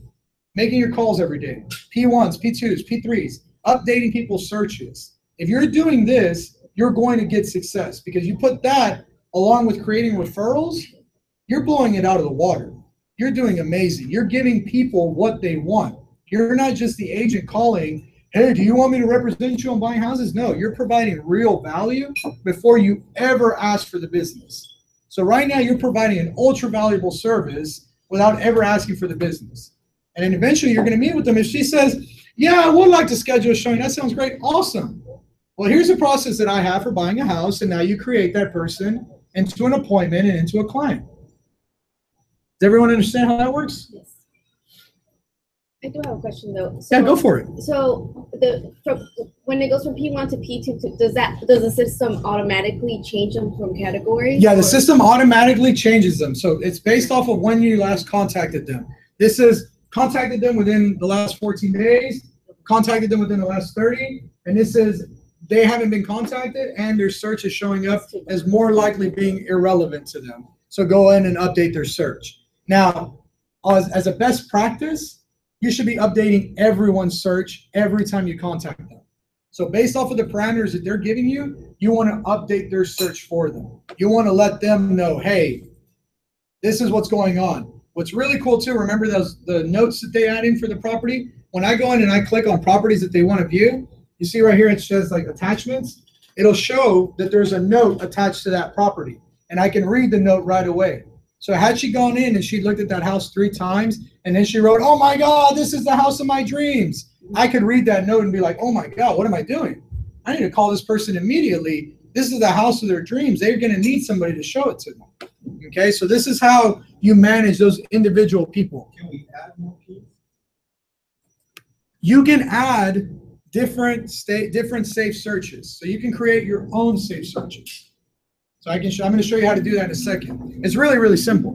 making your calls every day, P1s, P2s, P3s, updating people's searches. If you're doing this, you're going to get success because you put that along with creating referrals, you're blowing it out of the water. You're doing amazing. You're giving people what they want. You're not just the agent calling, hey, do you want me to represent you on buying houses? No, you're providing real value before you ever ask for the business. So right now you're providing an ultra valuable service without ever asking for the business. And then eventually you're going to meet with them. If she says, yeah, I would like to schedule a showing, that sounds great. Awesome. Well, here's a process that I have for buying a house. And now you create that person into an appointment and into a client. Does everyone understand how that works? Yes. I do have a question though. So, Yeah, go for it. So when it goes from P1 to P2, does the system automatically change them from categories? Yeah, the system automatically changes them. So it's based off of when you last contacted them. This is contacted them within the last 14 days, contacted them within the last 30, and this is they haven't been contacted and their search is showing up as more likely being irrelevant to them. So go in and update their search. Now, as a best practice, you should be updating everyone's search every time you contact them. So based off of the parameters that they're giving you, you want to update their search for them. You want to let them know, hey, this is what's going on. What's really cool too, remember the notes that they add in for the property? When I go in and I click on properties that they want to view, you see right here it says like attachments. It'll show that there's a note attached to that property. And I can read the note right away. So had she gone in and she looked at that house 3 times and then she wrote, oh my God, this is the house of my dreams. I could read that note and be like, oh my God, what am I doing? I need to call this person immediately. This is the house of their dreams. They're going to need somebody to show it to them. Okay, so this is how you manage those individual people. Can we add more keys? You can add different safe searches. So you can create your own safe searches. So I'm going to show you how to do that in a second. It's really, really simple.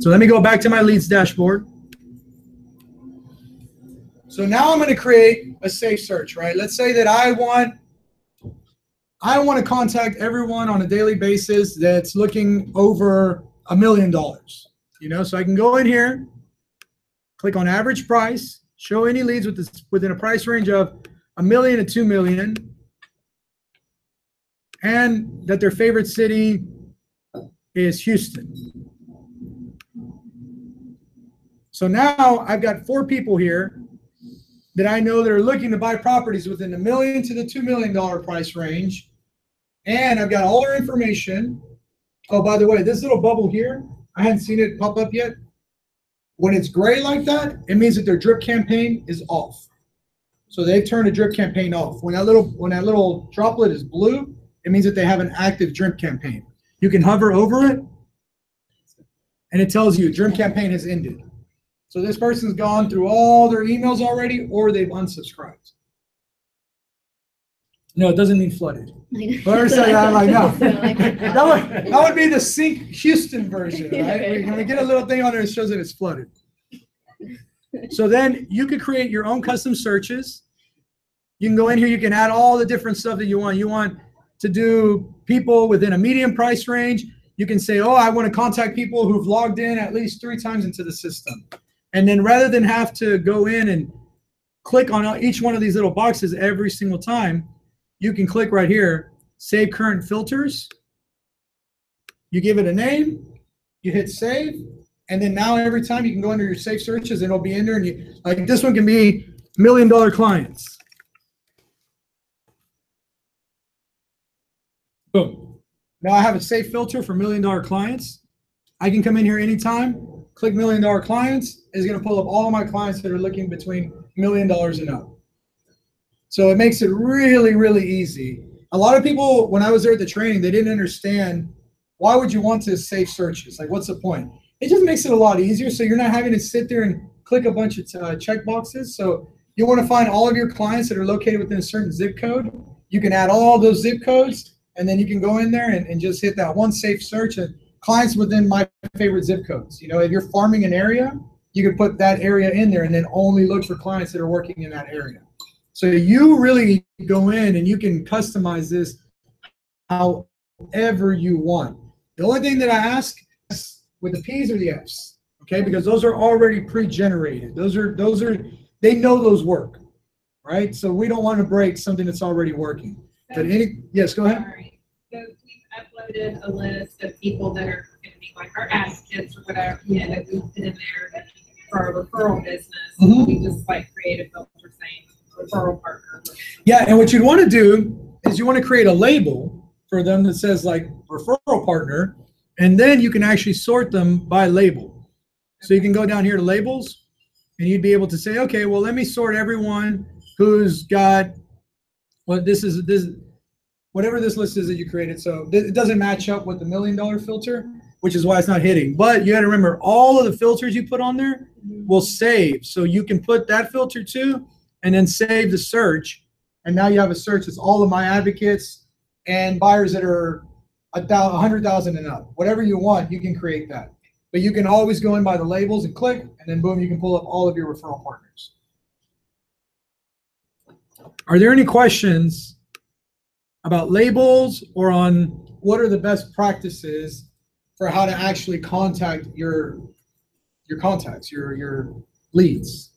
So let me go back to my leads dashboard. So now I'm going to create a safe search, right? Let's say that I want to contact everyone on a daily basis that's looking over $1 million. You know, so I can go in here, click on average price, Show any leads within a price range of $1 million to $2 million, and that their favorite city is Houston. So now I've got 4 people here that I know that are looking to buy properties within the $1 million to the $2 million price range. And I've got all their information. Oh, by the way, this little bubble here, I hadn't seen it pop up yet. When it's gray like that, it means that their drip campaign is off. So they've turned a drip campaign off. When that little droplet is blue, it means that they have an active drip campaign. You can hover over it, and it tells you drip campaign has ended. So this person's gone through all their emails already, or they've unsubscribed. No, it doesn't mean flooded. But I say that, I'm like, no. That would be the CINC Houston version, right? When we get a little thing on there, it shows that it's flooded. So then you could create your own custom searches. You can go in here, you can add all the different stuff that you want. You want to do people within a medium price range. You can say, oh, I want to contact people who've logged in at least 3 times into the system. And then rather than have to go in and click on each one of these little boxes every single time, you can click right here, save current filters. You give it a name, you hit save, and then now every time you can go under your save searches and it'll be in there. And you, like this one can be $1 million clients. Boom. Now I have a save filter for $1 million clients. I can come in here anytime, click $1 million clients. It's going to pull up all of my clients that are looking between $1 million and up. So it makes it really, really easy. A lot of people, when I was there at the training, they didn't understand why would you want to save searches? Like, what's the point? It just makes it a lot easier. So you're not having to sit there and click a bunch of check boxes. So you want to find all of your clients that are located within a certain zip code. You can add all those zip codes, and then you can go in there and just hit that one safe search and clients within my favorite zip codes. You know, if you're farming an area, you can put that area in there and then only look for clients that are working in that area. So you really go in and you can customize this however you want. The only thing that I ask is with the P's or the F's, okay? Because those are already pre-generated. Those are they know those work, right? So we don't want to break something that's already working. But yes, go ahead. Sorry. So we've uploaded a list of people that are going to be like our advocates or whatever, that we put in there for our referral business. Mm-hmm. We just like create a filter saying referral partner. Yeah, and what you'd want to do is you want to create a label for them that says like referral partner, and then you can actually sort them by label. So you can go down here to labels, and you'd be able to say, okay, well, let me sort everyone who's got, well, this whatever this list is that you created. So it doesn't match up with the $1 million filter, which is why it's not hitting. But you got to remember, all of the filters you put on there will save. So you can put that filter too, and then save the search. And now you have a search that's all of my advocates and buyers that are 100,000 and up. Whatever you want, you can create that. But you can always go in by the labels and click, and then boom, you can pull up all of your referral partners. Are there any questions about labels or on what are the best practices for how to actually contact your contacts, your leads?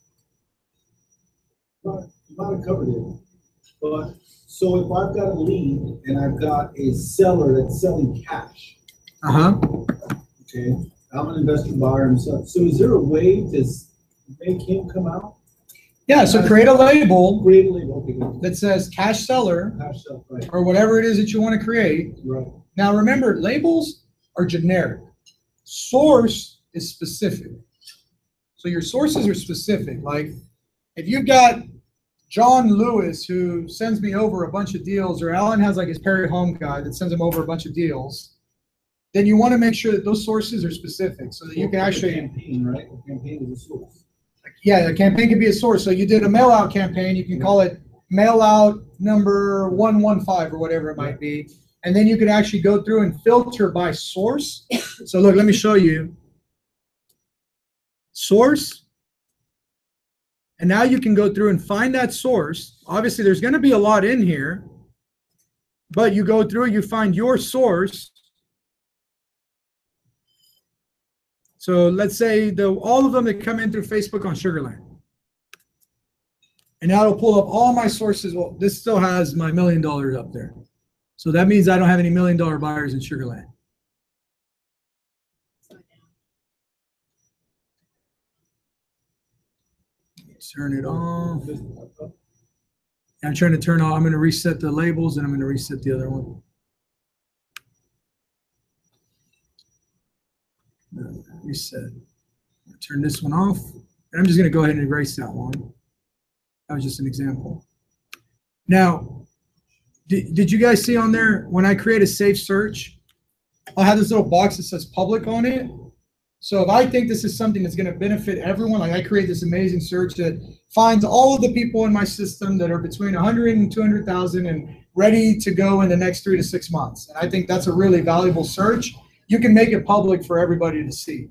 You might have covered it, but so if I've got a lead and I've got a seller that's selling cash, okay, I'm an investor buyer and so is there a way to make him come out? Yeah, so create a label Okay, that says cash seller, right. or whatever it is that you want to create. Right. Now remember, labels are generic. Source is specific. So your sources are specific. Like if you've got John Lewis who sends me over a bunch of deals, or Alan has like his Perry Home guy that sends him over a bunch of deals, then you want to make sure that those sources are specific so that you can actually campaign, right? A campaign is a source. Yeah, a campaign can be a source. So you did a mail out campaign, you can call it mail out number 115 or whatever it might be. And then you could actually go through and filter by source. So look, let me show you. Source. And now you can go through and find that source. Obviously, there's going to be a lot in here. But you go through, you find your source. So let's say all of them that come in through Facebook on Sugarland. And now it'll pull up all my sources. Well, this still has my $1 million up there. So that means I don't have any $1 million buyers in Sugar Land. Turn it off. I'm trying to turn off. I'm going to reset the labels and I'm going to reset the other one. Reset. Turn this one off. And I'm just going to go ahead and erase that one. That was just an example. Now, did you guys see on there when I create a safe search, I'll have this little box that says public on it. So if I think this is something that's going to benefit everyone, like I create this amazing search that finds all of the people in my system that are between 100 and 200,000 and ready to go in the next 3 to 6 months. And I think that's a really valuable search. You can make it public for everybody to see.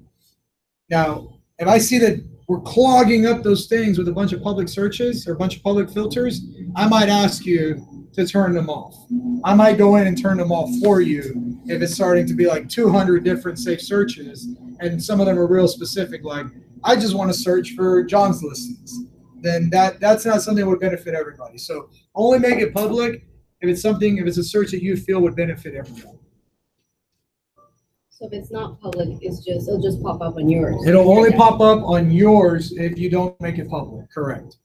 Now, if I see that we're clogging up those things with a bunch of public searches or a bunch of public filters, I might ask you to turn them off. I might go in and turn them off for you if it's starting to be like 200 different safe searches and some of them are real specific, like I just want to search for John's listings. Then that's not something that would benefit everybody. So only make it public if it's a search that you feel would benefit everyone. So if it's not public, it'll just pop up on yours. It'll only pop up on yours if you don't make it public. Correct.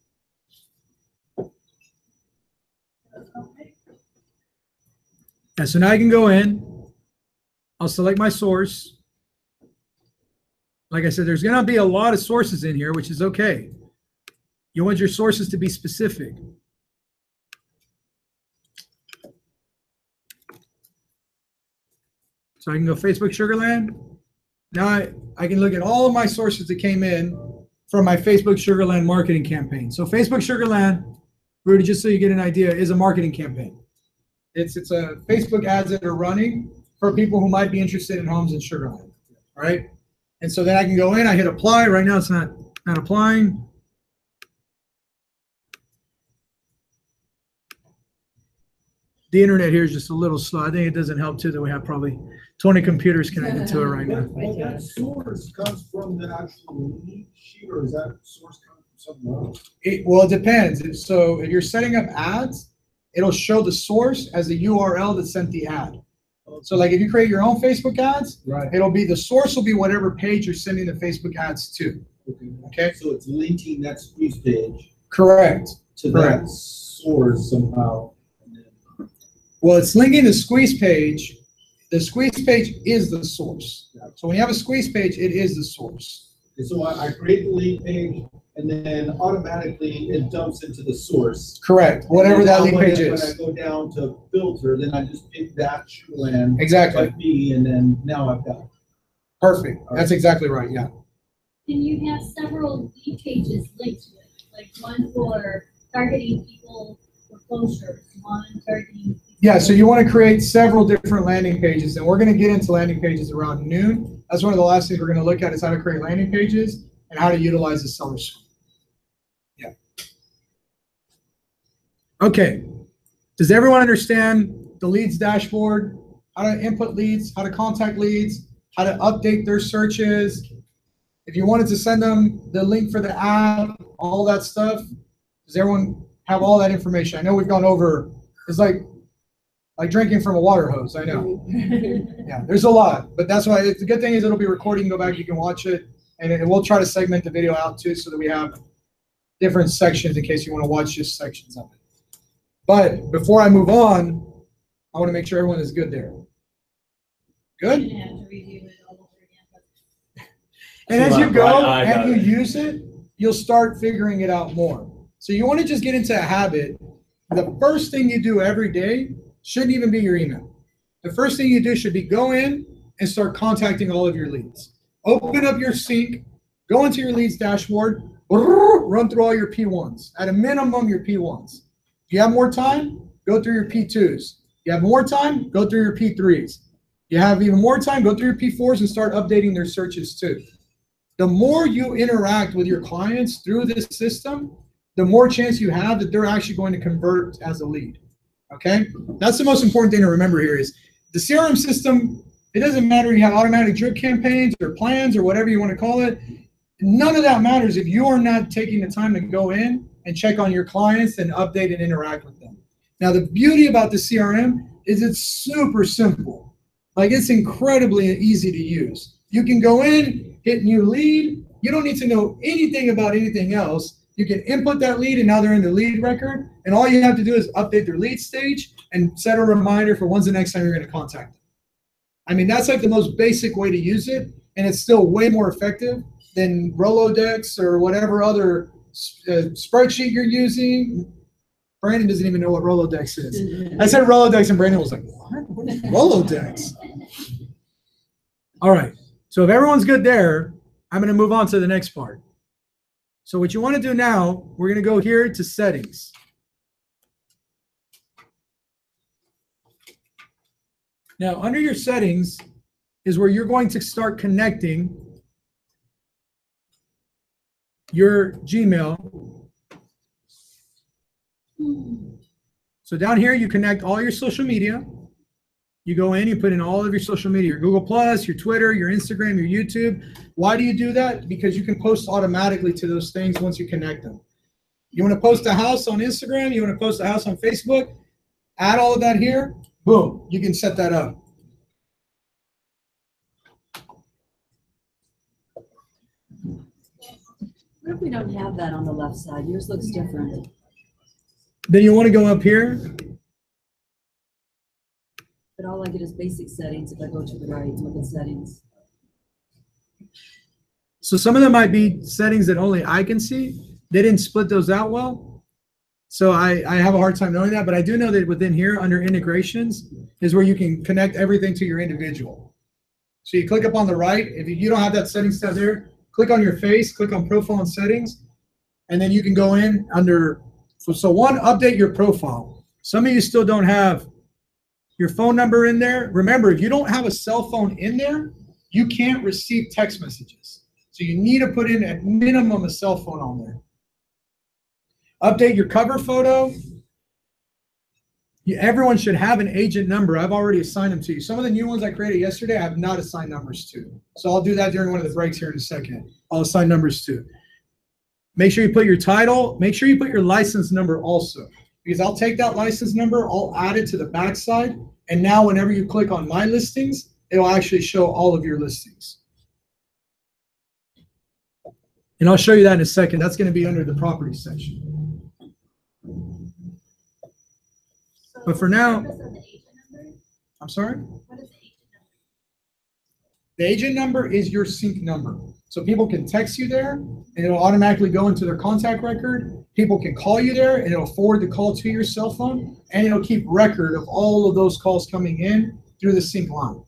And so now I can go in. I'll select my source. Like I said, there's going to be a lot of sources in here, which is okay. You want your sources to be specific. So I can go Facebook Sugarland. Now I can look at all of my sources that came in from my Facebook Sugarland marketing campaign. So Facebook Sugarland, Rudy, just so you get an idea, is a marketing campaign. It's a Facebook ads that are running for people who might be interested in homes in Sugarland, right? And so then I can go in, I hit apply. Right now it's not applying. The internet here is just a little slow. I think it doesn't help too that we have probably 20 computers connected to it right now. Well, that source comes from the actual lead sheet, or is that source coming from somewhere else? Well, it depends. So if you're setting up ads, it'll show the source as a URL that sent the ad. So like if you create your own Facebook ads, right, the source will be whatever page you're sending the Facebook ads to. Okay. So it's linking that squeeze page. Correct. To that source somehow. Well, it's linking the squeeze page. The squeeze page is the source. So when you have a squeeze page, it is the source. Okay, so I create the lead page, and then automatically it dumps into the source. Correct. Whatever that lead page is. When I go down to filter, then I just pick that Sugarland. Exactly. Like me, and then now I've got it. Perfect. That's exactly right. Yeah. Can you have several lead pages linked to it? Like one for targeting people for closures, one targeting. Yeah, so you want to create several different landing pages, and we're going to get into landing pages around noon. That's one of the last things we're going to look at is how to create landing pages and how to utilize the seller suite. Yeah. Okay. Does everyone understand the leads dashboard, how to input leads, how to contact leads, how to update their searches? If you wanted to send them the link for the app, all that stuff, does everyone have all that information? I know we've gone over, it's like drinking from a water hose, I know. Yeah, there's a lot, but that's why the good thing is it'll be recorded. You can go back, you can watch it, and we'll try to segment the video out too so that we have different sections in case you want to watch just sections of it. But before I move on, I want to make sure everyone is good there. Good? You have to review it all over again. And as you go and you use it, you'll start figuring it out more. So you want to just get into a habit. The first thing you do every day shouldn't even be your email. The first thing you do should be go in and start contacting all of your leads. Open up your CINC, go into your leads dashboard, run through all your P1s. At a minimum, your P1s. If you have more time, go through your P2s. You have more time, go through your P3s. You have even more time, go through your P4s and start updating their searches too. The more you interact with your clients through this system, the more chance you have that they're actually going to convert as a lead. Okay? That's the most important thing to remember here is the CRM system, it doesn't matter if you have automatic drip campaigns or plans or whatever you want to call it. None of that matters if you are not taking the time to go in and check on your clients and update and interact with them. Now, the beauty about the CRM is it's super simple. Like, it's incredibly easy to use. You can go in, hit new lead. You don't need to know anything about anything else. You can input that lead, and now they're in the lead record. And all you have to do is update their lead stage and set a reminder for when's the next time you're going to contact them. I mean, that's like the most basic way to use it, and it's still way more effective than Rolodex or whatever other spreadsheet you're using. Brandon doesn't even know what Rolodex is. I said Rolodex, and Brandon was like, what? What is Rolodex? All right. So if everyone's good there, I'm going to move on to the next part. So what you want to do now, we're going to go here to settings. Now, under your settings is where you're going to start connecting your Gmail. So down here, you connect all your social media. You go in, you put in all of your social media, your Google Plus, your Twitter, your Instagram, your YouTube. Why do you do that? Because you can post automatically to those things once you connect them. You want to post a house on Instagram, you want to post a house on Facebook, add all of that here, boom, you can set that up. What if we don't have that on the left side? Yours looks different. Then you want to go up here. But all I get is basic settings. If I go to the right, look at settings. So some of them might be settings that only I can see. They didn't split those out well. So I have a hard time knowing that, but I do know that within here under integrations is where you can connect everything to your individual. So you click up on the right. If you don't have that settings tab there, click on your face, click on profile and settings, and then you can go in under, so one, update your profile. Some of you still don't have your phone number in there. Remember, if you don't have a cell phone in there, you can't receive text messages. So you need to put in at minimum a cell phone on there. Update your cover photo. Everyone should have an agent number. I've already assigned them to you. Some of the new ones I created yesterday, I have not assigned numbers to. So I'll do that during one of the breaks here in a second. I'll assign numbers to. Make sure you put your title. Make sure you put your license number also. Because I'll take that license number, I'll add it to the backside, and now whenever you click on my listings, it'll actually show all of your listings. And I'll show you that in a second. That's going to be under the property section. But for now, I'm sorry? The agent number is your CINC number. So people can text you there, and it'll automatically go into their contact record. People can call you there, and it'll forward the call to your cell phone, and it'll keep record of all of those calls coming in through the CINC line.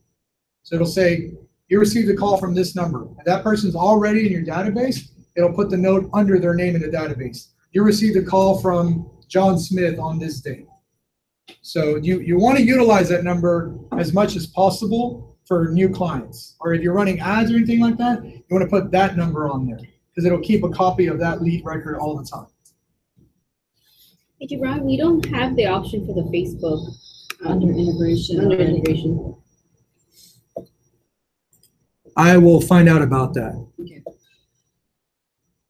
So it'll say, you received a call from this number. If that person's already in your database, it'll put the note under their name in the database. You received a call from John Smith on this date. So you want to utilize that number as much as possible for new clients. Or if you're running ads or anything like that, you want to put that number on there because it'll keep a copy of that lead record all the time. Hey, Jerron, we don't have the option for the Facebook Under integration. under integration. I will find out about that. Okay.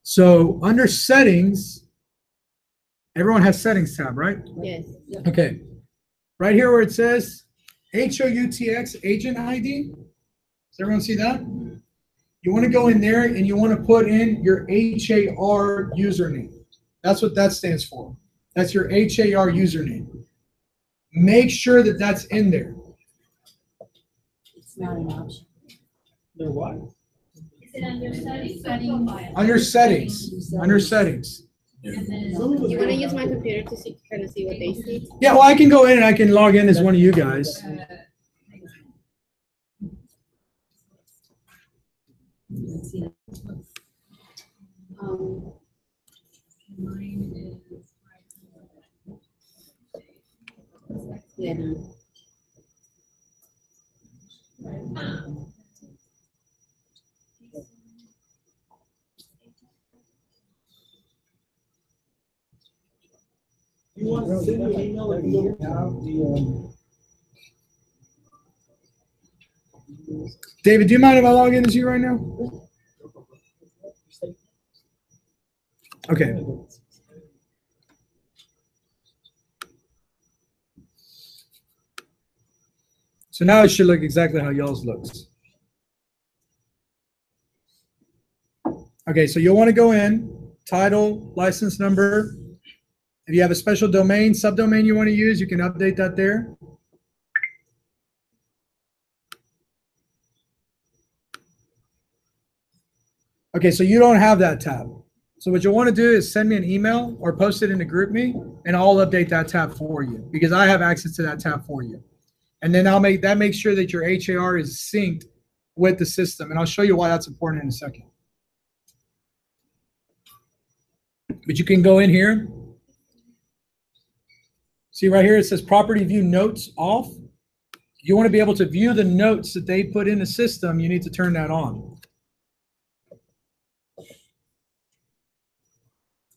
So under settings, everyone has settings tab, right? Yes. Okay. Right here where it says HOUTX agent ID. Does everyone see that? You want to go in there and you want to put in your HAR username. That's what that stands for. That's your HAR username. Make sure that that's in there. It's not an option. They're what? Is it under settings? Under settings. Under settings. Do you want to use my computer to see, kind of see what they see? Yeah, well, I can go in and I can log in as one of you guys. Let's see. Mine is. Yeah. You want to send me an email if you don't have the, David, do you mind if I log in as you right now? Okay. So now it should look exactly how y'all's looks. Okay, so you'll want to go in, title, license number. If you have a special domain, subdomain you want to use, you can update that there. Okay, so you don't have that tab. So what you'll want to do is send me an email or post it in the GroupMe, and I'll update that tab for you because I have access to that tab for you. And then I'll make sure that your HAR is synced with the system, and I'll show you why that's important in a second. But you can go in here. See right here, it says property view notes off. You want to be able to view the notes that they put in the system, you need to turn that on.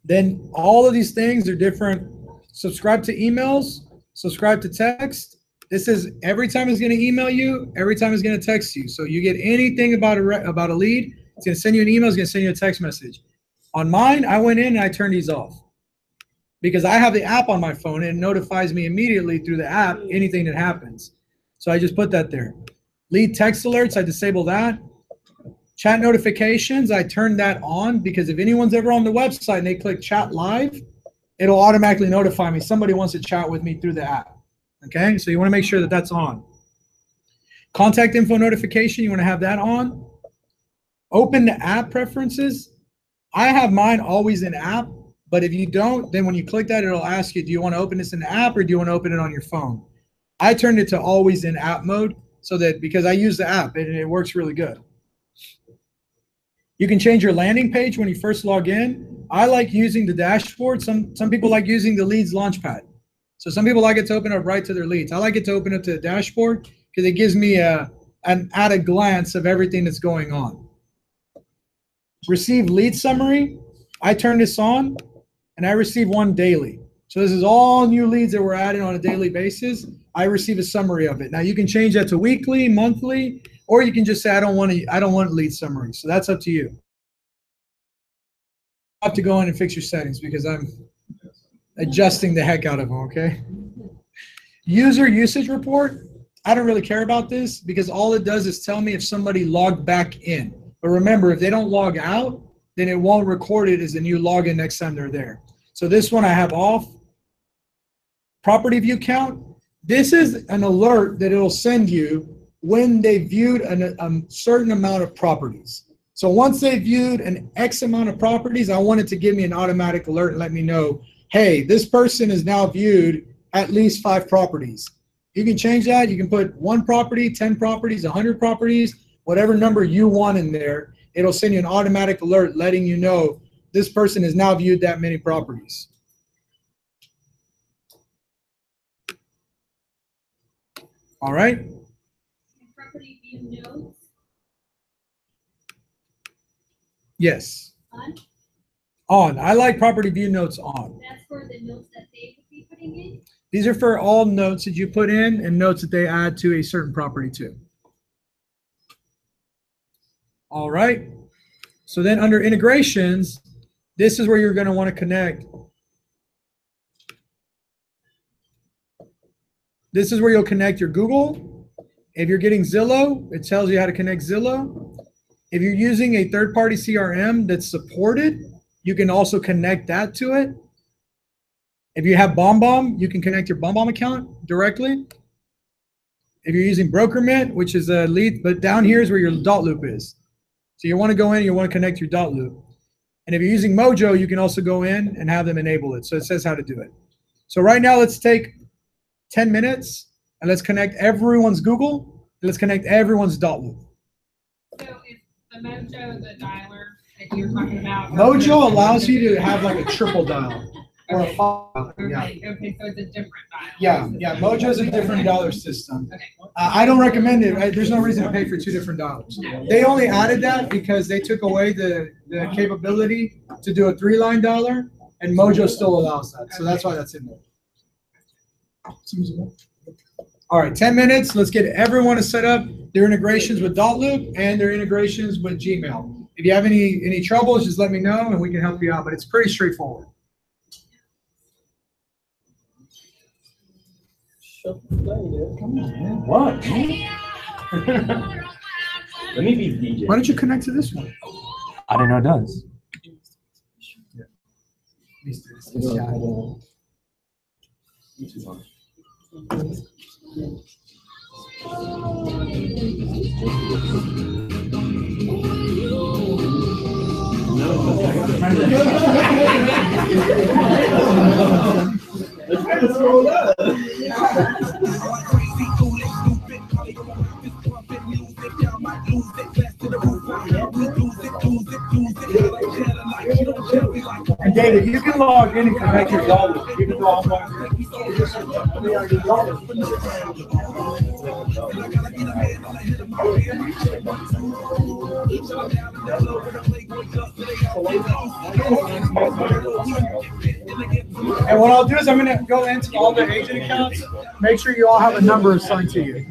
Then all of these things are different. Subscribe to emails, subscribe to text. This is every time it's going to email you, every time it's going to text you. So you get anything about a lead, it's going to send you an email, it's going to send you a text message. On mine, I went in and I turned these off because I have the app on my phone and it notifies me immediately through the app anything that happens. So I just put that there. Lead text alerts, I disable that. Chat notifications, I turned that on because if anyone's ever on the website and they click chat live, it'll automatically notify me somebody wants to chat with me through the app. Okay, so you want to make sure that that's on. Contact info notification, you want to have that on. Open the app preferences. I have mine always in app, but if you don't, then when you click that, it'll ask you, do you want to open this in the app or do you want to open it on your phone? I turned it to always in app mode so that because I use the app and it works really good. You can change your landing page when you first log in. I like using the dashboard. Some people like using the leads launchpad. So some people like it to open up right to their leads. I like it to open up to the dashboard because it gives me an at a glance of everything that's going on. Receive lead summary. I turn this on and I receive one daily. So this is all new leads that we're adding on a daily basis. I receive a summary of it. Now you can change that to weekly, monthly, or you can just say I don't want lead summary. So that's up to you. You have to go in and fix your settings because I'm adjusting the heck out of them, okay? User usage report. I don't really care about this because all it does is tell me if somebody logged back in. But remember, if they don't log out, then it won't record it as a new login next time they're there. So this one I have off. Property view count. This is an alert that it'll send you when they viewed a certain amount of properties. So once they viewed an X amount of properties, I want it to give me an automatic alert and let me know, hey, this person has now viewed at least 5 properties. You can change that. You can put 1 property, 10 properties, 100 properties, whatever number you want in there. It'll send you an automatic alert letting you know this person has now viewed that many properties. All right. Property view notes. Yes. On? On. I like property view notes on. That's for the notes that they would be putting in? These are for all notes that you put in and notes that they add to a certain property too. All right. So then under integrations, this is where you're going to want to connect. This is where you'll connect your Google. If you're getting Zillow, it tells you how to connect Zillow. If you're using a third-party CRM that's supported, you can also connect that to it. If you have BombBomb, you can connect your BombBomb account directly. If you're using BrokerMint, which is a lead, but down here is where your dot loop is. So you want to go in and you want to connect your dot loop. And if you're using Mojo, you can also go in and have them enable it. So it says how to do it. So right now, let's take 10 minutes and let's connect everyone's Google. And let's connect everyone's dot loop. So if the Mojo, the dialer that you're talking about. Mojo allows you to have like a triple dial or a 5. Yeah. Okay, so it's a different dial. Yeah. Mojo is a different dialer system. Okay. I don't recommend it. There's no reason to pay for 2 different dialers. They only added that because they took away the capability to do a 3-line dialer, and Mojo still allows that. So that's why that's in there. All right, 10 minutes. Let's get everyone to set up their integrations with Dotloop and their integrations with Gmail. If you have any troubles, just let me know and we can help you out. But it's pretty straightforward. What? Let me be DJ. Why don't you connect to this one? I didn't know it does. Let's roll up. And David, you can log in and connect your dollar. Even though I'm And what I'll do is I'm going to go into all the agent accounts, make sure you all have a number assigned to you.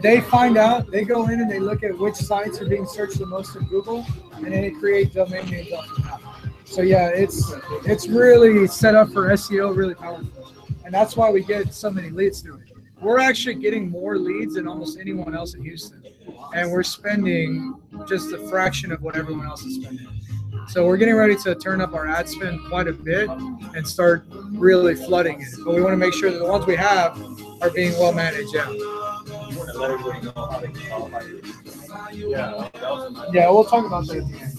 They find out, they go in and they look at which sites are being searched the most in Google, and then it creates domain names off of that. So yeah, it's really set up for SEO, really powerful. And that's why we get so many leads through it. We're actually getting more leads than almost anyone else in Houston. And we're spending just a fraction of what everyone else is spending. So we're getting ready to turn up our ad spend quite a bit and start really flooding it. But we want to make sure that the ones we have are being well managed. Yeah, we'll talk about that at the end.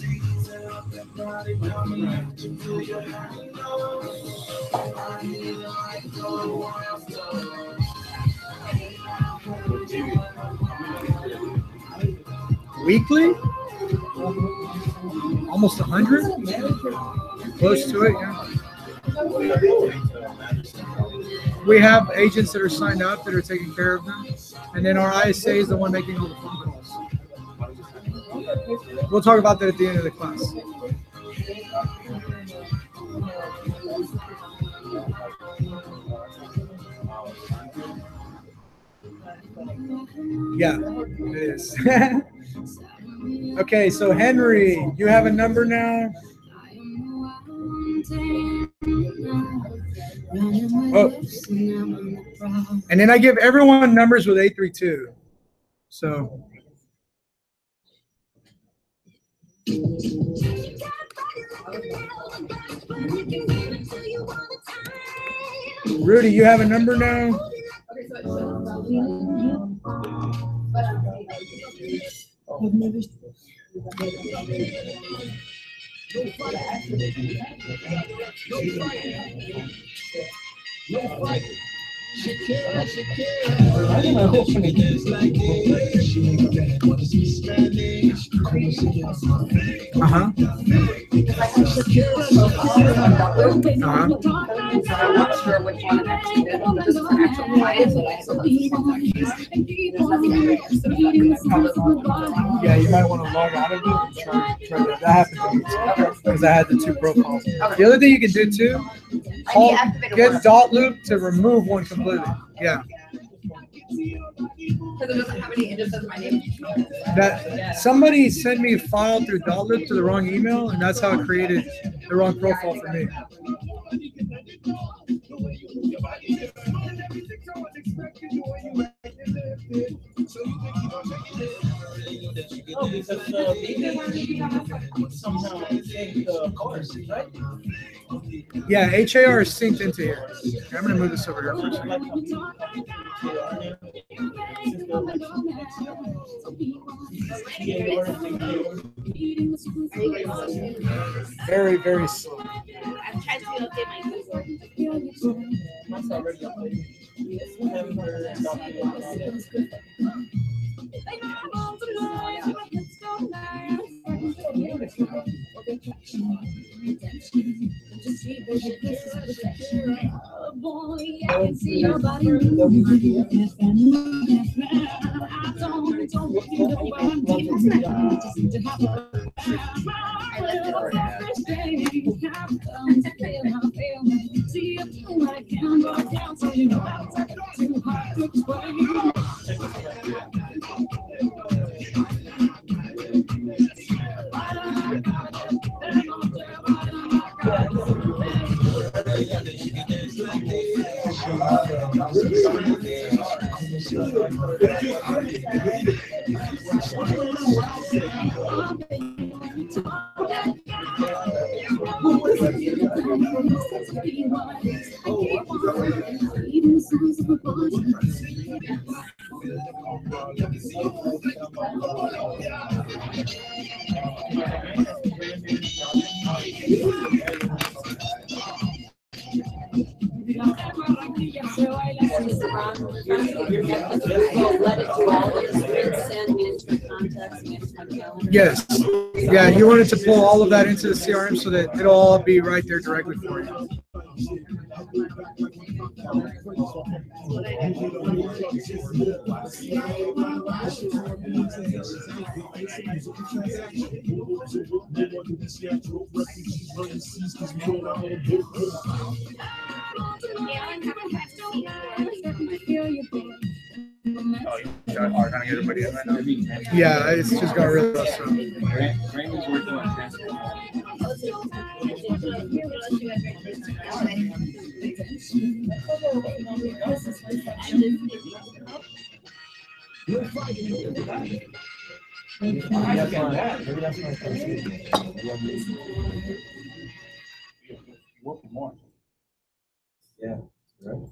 Weekly? Almost 100? Close to it, yeah. We have agents that are signed up that are taking care of them. And then our ISA is the one making all the phone calls. We'll talk about that at the end of the class. Yeah, it is. Okay, so Henry, you have a number now? Oh. And then I give everyone numbers with 832. So. Rudy, you have a number now? I'm not sure which one of actually did. This is an actual client, but I still Yeah, you might want to log out of it and try that. That happened to me too, because I had the two profiles. The other thing you can do too, get dot loop to remove one completely. Yeah. Because it doesn't have any, it just says my name. That somebody sent me a file through dot loop to the wrong email, and that's how it created the wrong profile for me. Oh, because Picket somehow changed the course, right? Yeah, HAR is synced into here. I'm gonna move this over here for a second. Very, very slow. I'm trying to update my keyboard. That's already updated. September document. Yes. Yeah, you wanted to pull all of that into the CRM so that it'll all be right there directly for you. Yeah, it's just got really rough. So. Brandon's working on transfer. Yeah, right.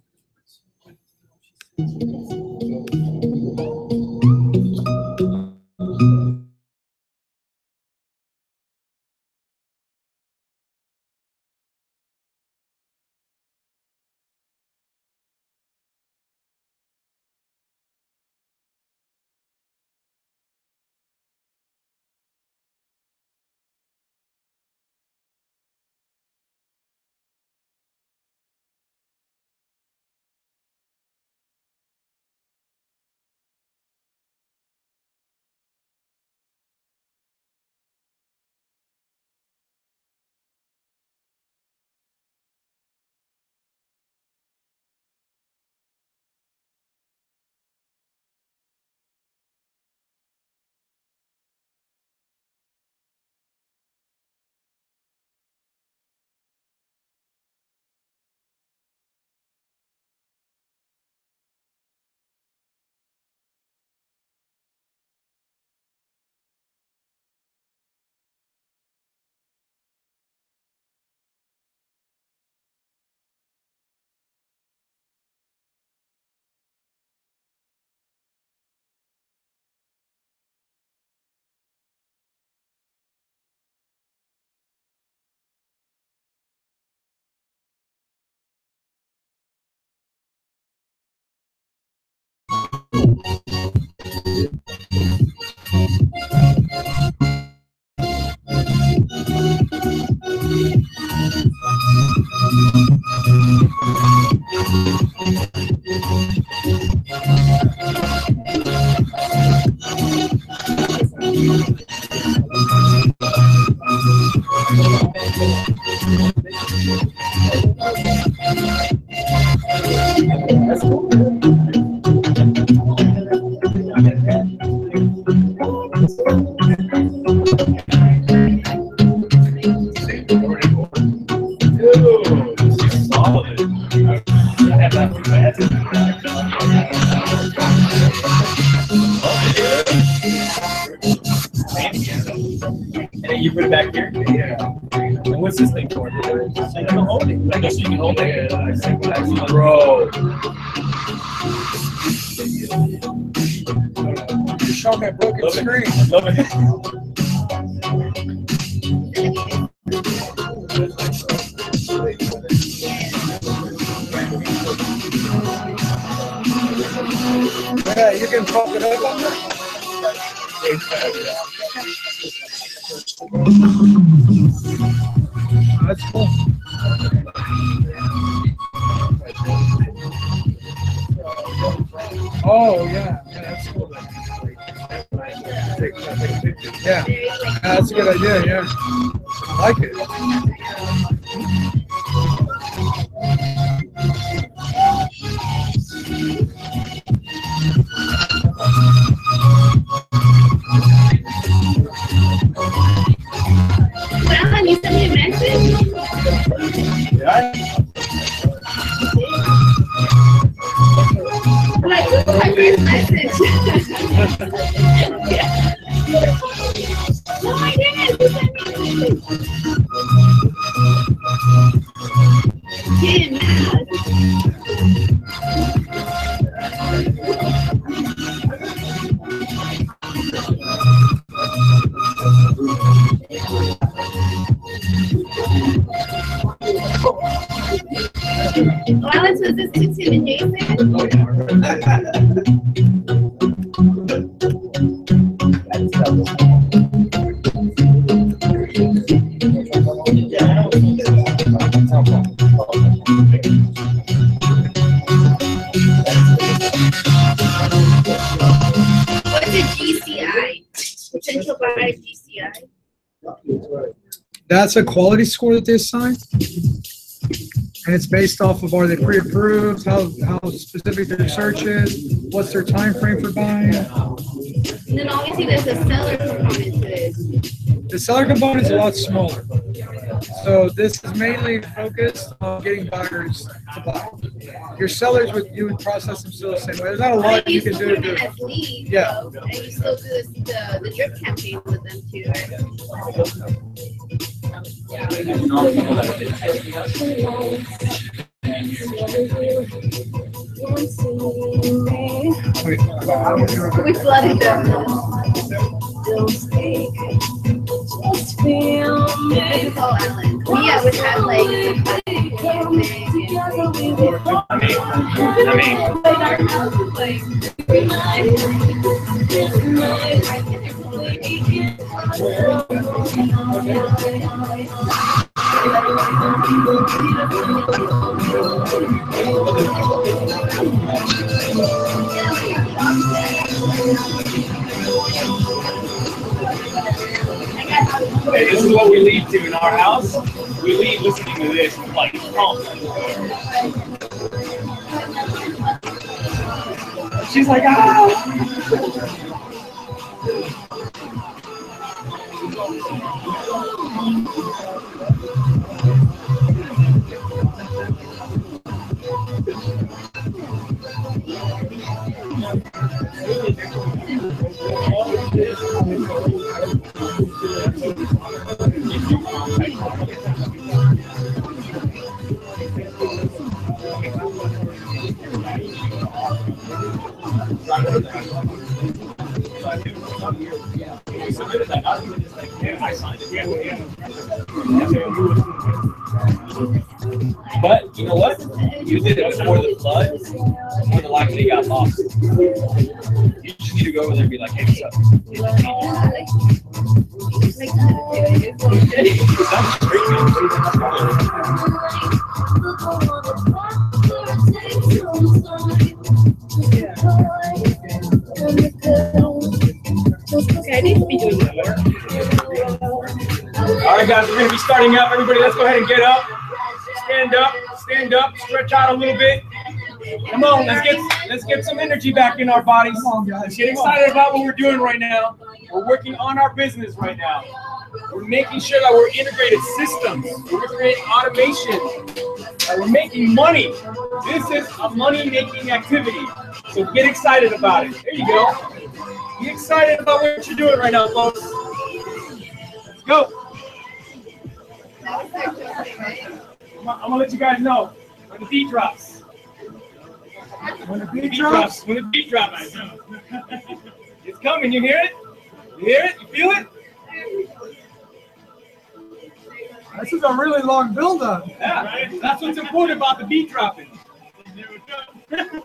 And then you put it back here? Yeah. And what's this thing for? So you can hold it. I guess you can hold it. Bro. You showed that broken screen. Love it. Yeah, you can pop it up on there. That's cool. Oh, yeah, that's cool. Yeah, that's a good idea, yeah. I like it. Alan, you sent me a message? Yeah. Like, this is my first message. Yeah. Oh my goodness, you sent me a message. Get mad. Oh, Alex, was this to Tim and Jason? What's a GCI? Potential buyer GCI? That's a quality score that they assign. And it's based off of, are they pre-approved, how specific their search is, what's their time frame for buying. And then obviously there's a seller component to this. The seller component is a lot smaller. So this is mainly focused on getting buyers to buy. Your sellers, you would process them still the same way. There's not a lot you can do. As leads, Yeah. though, and you still do the drip campaign with them too, right? We flooded them. This is all Alan. Yeah, we have like Hey, this is what we lead to in our house. We lead listening to this. Like, oh. She's like, ah. But you know what? You did it before the flood. More than likely you got lost. You just need to go over there and be like, hey, what's up? Okay, I need to be doing that. All right, guys, we're going to be starting up. Everybody, let's go ahead and get up. Stand up, stretch out a little bit. Come on, let's get some energy back in our bodies. Come on, guys. Let's get excited about what we're doing right now. We're working on our business right now. We're making sure that we're integrated systems. We're creating automation. That we're making money. This is a money-making activity. So get excited about it. There you go. Get excited about what you're doing right now, folks. Let's go. I'm gonna let you guys know when the beat drops. When the beat drops? When the beat drops. It's coming, you hear it? You hear it? You feel it? This is a really long build-up. Yeah, that's what's important about the beat dropping. It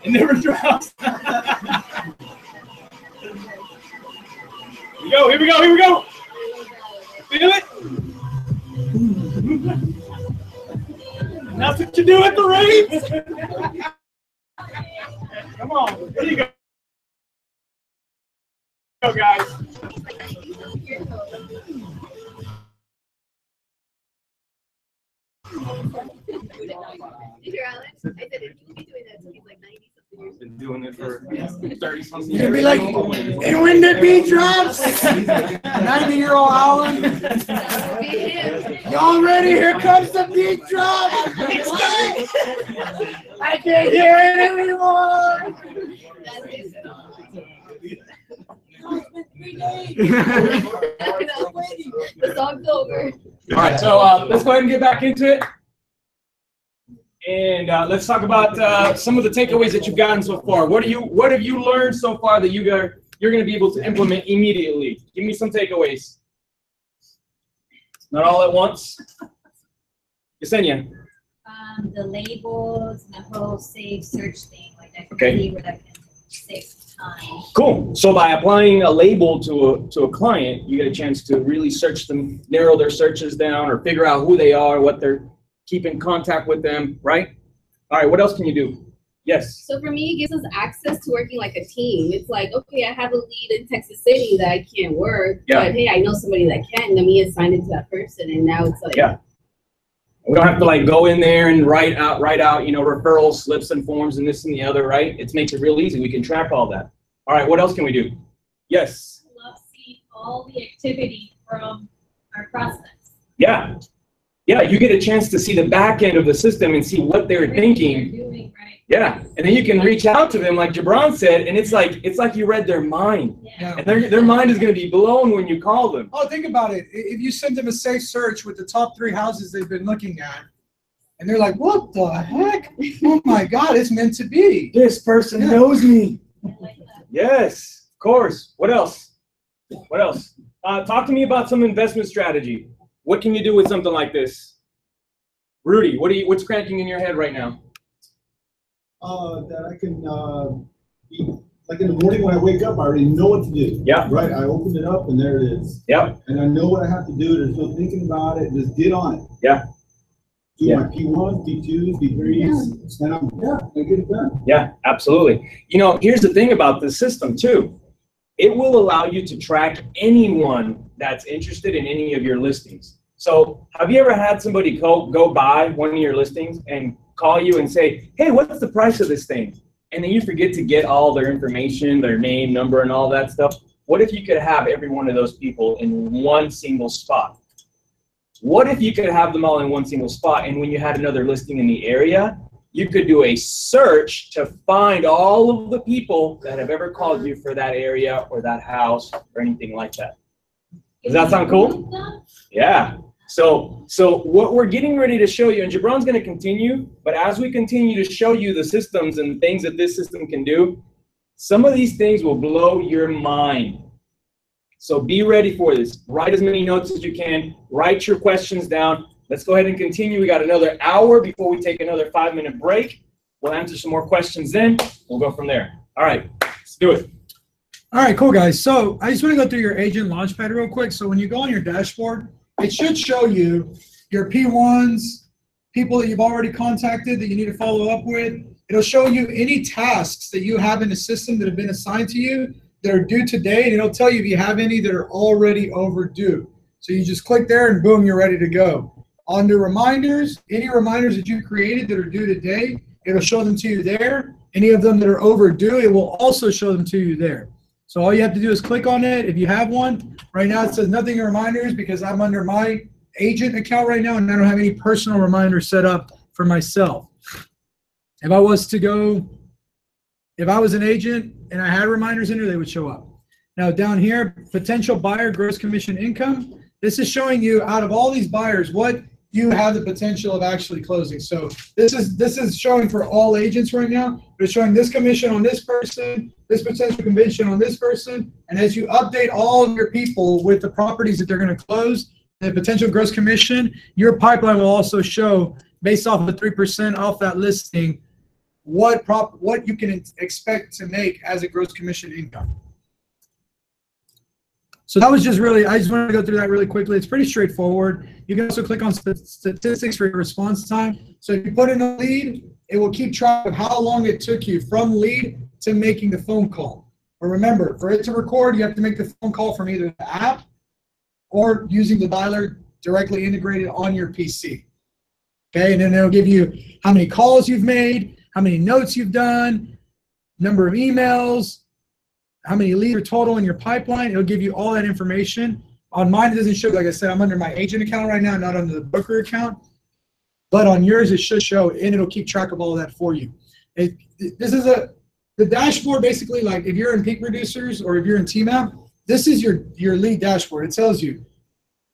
never drops. Here we go. Feel it? And that's what you do at the rave. Come on, there you go, guys. Been doing it for 30-something years. You'll be like, and when the beat drops, 90-year-old Alan. Y'all ready? Here comes the beat drop. I can't hear it anymore. The song's over. All right, so let's go ahead and get back into it. And let's talk about some of the takeaways that you've gotten so far. What have you learned so far that you're going to be able to implement immediately? Give me some takeaways. Not all at once. Yesenia. The labels, the whole save search thing, like that. Okay. Where that can save time. Cool. So by applying a label to a client, you get a chance to really search them, narrow their searches down, or figure out who they are, what they're. Keep in contact with them, right? All right, what else can you do? Yes. So for me, it gives us access to working like a team. It's like, okay, I have a lead in Texas City that I can't work, but hey, I know somebody that can. Let me assign it to that person, and now it's like. Yeah. We don't have to like go in there and write out, referral slips and forms and this and the other, right? It makes it real easy. We can track all that. All right, what else can we do? Yes. I love seeing all the activity from our prospects. Yeah. Yeah, you get a chance to see the back end of the system and see what they're thinking. Doing, right? Yeah, and then you can reach out to them, like Jabron said, and it's like you read their mind. Yeah. And their mind is going to be blown when you call them. Oh, think about it. If you send them a safe search with the top 3 houses they've been looking at, and they're like, what the heck? Oh my God, it's meant to be. This person knows me. Yes, of course. What else? What else? Talk to me about some investment strategy. What can you do with something like this? Rudy, what's cranking in your head right now? That I can, like in the morning when I wake up, I already know what to do. Yeah. Right? I open it up and there it is. Yep. And I know what I have to do. There's no thinking about it. Just get on it. Yeah. Do my P1s, P2s, P3s, and I get it done. Yeah, absolutely. You know, here's the thing about this system too. It will allow you to track anyone that's interested in any of your listings. So have you ever had somebody go buy one of your listings and call you and say, hey, what's the price of this thing? And then you forget to get all their information, their name, number, and all that stuff. What if you could have every one of those people in one single spot? What if you could have them all in one single spot, and when you had another listing in the area, you could do a search to find all of the people that have ever called you for that area or that house or anything like that. Does that sound cool? Yeah. So what we're getting ready to show you, and Jabron's going to continue, but as we continue to show you the systems and things that this system can do, some of these things will blow your mind. So be ready for this. Write as many notes as you can. Write your questions down. Let's go ahead and continue. We got another hour before we take another 5-minute break. We'll answer some more questions then. We'll go from there. All right, let's do it. All right, cool, guys. So I just want to go through your agent launchpad real quick. So when you go on your dashboard, it should show you your P1s, people that you've already contacted that you need to follow up with. It'll show you any tasks that you have in the system that have been assigned to you that are due today, and it'll tell you if you have any that are already overdue. So you just click there and boom, you're ready to go. On the reminders, any reminders that you created that are due today, it'll show them to you there. Any of them that are overdue, it will also show them to you there. So all you have to do is click on it. If you have one, right now it says nothing in reminders because I'm under my agent account right now and I don't have any personal reminders set up for myself. If I was an agent and I had reminders in there, they would show up. Now down here, potential buyer gross commission income. This is showing you out of all these buyers what you have the potential of actually closing. So this is showing for all agents right now. It's showing this commission on this person, this potential commission on this person, and as you update all of your people with the properties that they're going to close, the potential gross commission, your pipeline will also show based off of the 3% off that listing what you can expect to make as a gross commission income. So that was just really, I just wanted to go through that really quickly. It's pretty straightforward. You can also click on statistics for your response time. So if you put in a lead, it will keep track of how long it took you from lead to making the phone call. But remember, for it to record, you have to make the phone call from either the app or using the dialer directly integrated on your PC. Okay, and then it'll give you how many calls you've made, how many notes you've done, number of emails, how many leads are total in your pipeline. It'll give you all that information. On mine, it doesn't show, like I said, I'm under my agent account right now, not under the broker account. But on yours, it should show, and it'll keep track of all of that for you. The dashboard, basically, like if you're in Peak Reducers or if you're in TMAP, this is your lead dashboard. It tells you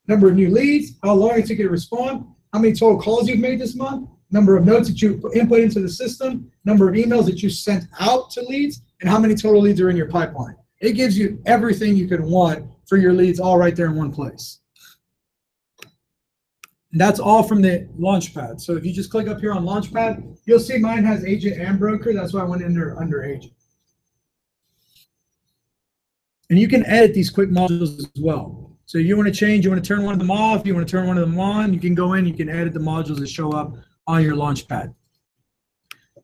number of new leads, how long it took you to respond, how many total calls you've made this month, number of notes that you input into the system, number of emails that you sent out to leads, and how many total leads are in your pipeline. It gives you everything you could want for your leads all right there in one place. And that's all from the Launchpad. So if you just click up here on Launchpad, you'll see mine has agent and broker. That's why I went under agent. And you can edit these quick modules as well. So you want to change, you want to turn one of them off, you want to turn one of them on, you can go in, you can edit the modules that show up on your Launchpad.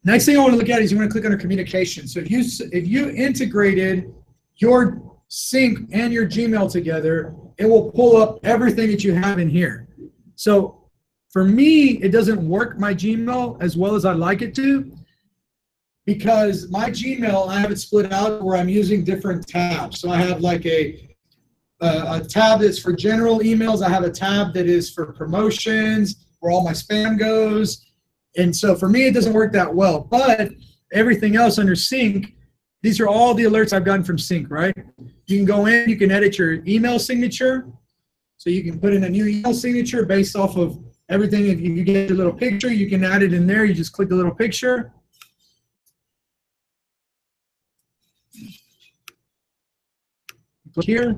Next thing I want to look at is you want to click under communication. So if you integrated your CINC and your Gmail together, it will pull up everything that you have in here. So for me, it doesn't work my Gmail as well as I'd like it to, because my Gmail, I have it split out where I'm using different tabs. So I have like a tab that's for general emails. I have a tab that is for promotions, where all my spam goes. And so for me, it doesn't work that well. But everything else under CINC, these are all the alerts I've gotten from CINC, right? You can go in, you can edit your email signature. So you can put in a new email signature based off of everything. If you get a little picture, you can add it in there. You just click the little picture. Click here.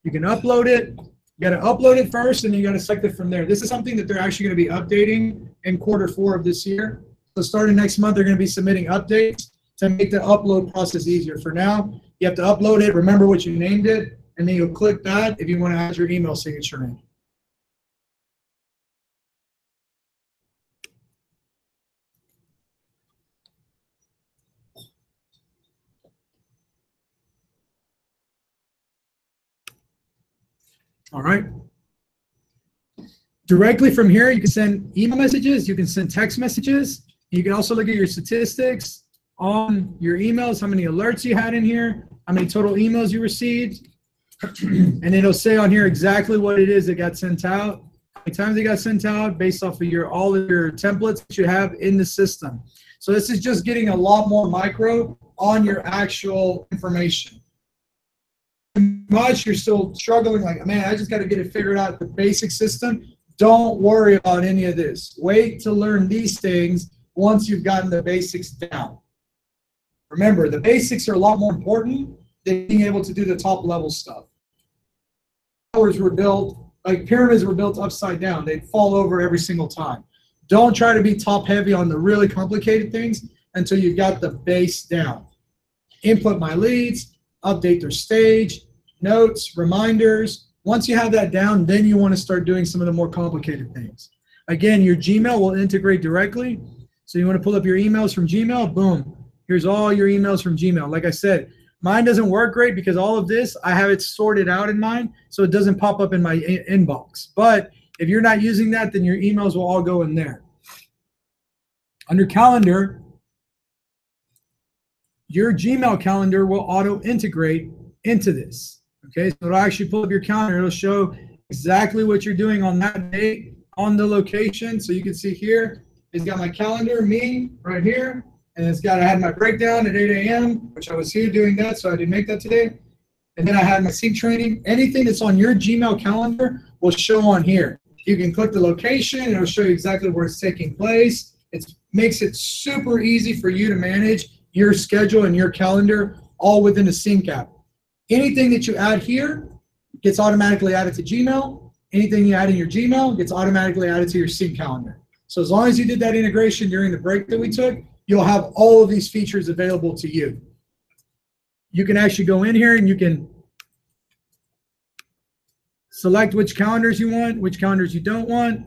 You can upload it. You got to upload it first, and you got to select it from there. This is something that they're actually going to be updating in Q4 of this year. So starting next month, they're going to be submitting updates to make the upload process easier. For now, you have to upload it, remember what you named it, and then you'll click that if you want to add your email signature in. All right. Directly from here, you can send email messages, you can send text messages. You can also look at your statistics on your emails, how many alerts you had in here, how many total emails you received. And it'll say on here exactly what it is that got sent out, how many times it got sent out based off of all of your templates that you have in the system. So this is just getting a lot more micro on your actual information. Much you're still struggling, like, man, I just got to get it figured out, the basic system. Don't worry about any of this. Wait to learn these things once you've gotten the basics down. Remember, the basics are a lot more important than being able to do the top level stuff. Towers were built, like pyramids were built upside down. They'd fall over every single time. Don't try to be top heavy on the really complicated things until you've got the base down. Input my leads, update their stage, notes, reminders. Once you have that down, then you want to start doing some of the more complicated things. Again, your Gmail will integrate directly. So you want to pull up your emails from Gmail, boom. Here's all your emails from Gmail. Like I said, mine doesn't work great because all of this, I have it sorted out in mine, so it doesn't pop up in my inbox. But if you're not using that, then your emails will all go in there. Under calendar, your Gmail calendar will auto integrate into this. Okay, so it'll actually pull up your calendar. It'll show exactly what you're doing on that date on the location. So you can see here, it's got my calendar, me right here, and I had my breakdown at 8 a.m., which I was here doing that, so I didn't make that today. And then I had my CINC training. Anything that's on your Gmail calendar will show on here. You can click the location, and it'll show you exactly where it's taking place. It makes it super easy for you to manage your schedule and your calendar all within the CINC app. Anything that you add here gets automatically added to Gmail. Anything you add in your Gmail gets automatically added to your CINC calendar. So as long as you did that integration during the break that we took, you'll have all of these features available to you. You can actually go in here and you can select which calendars you want, which calendars you don't want.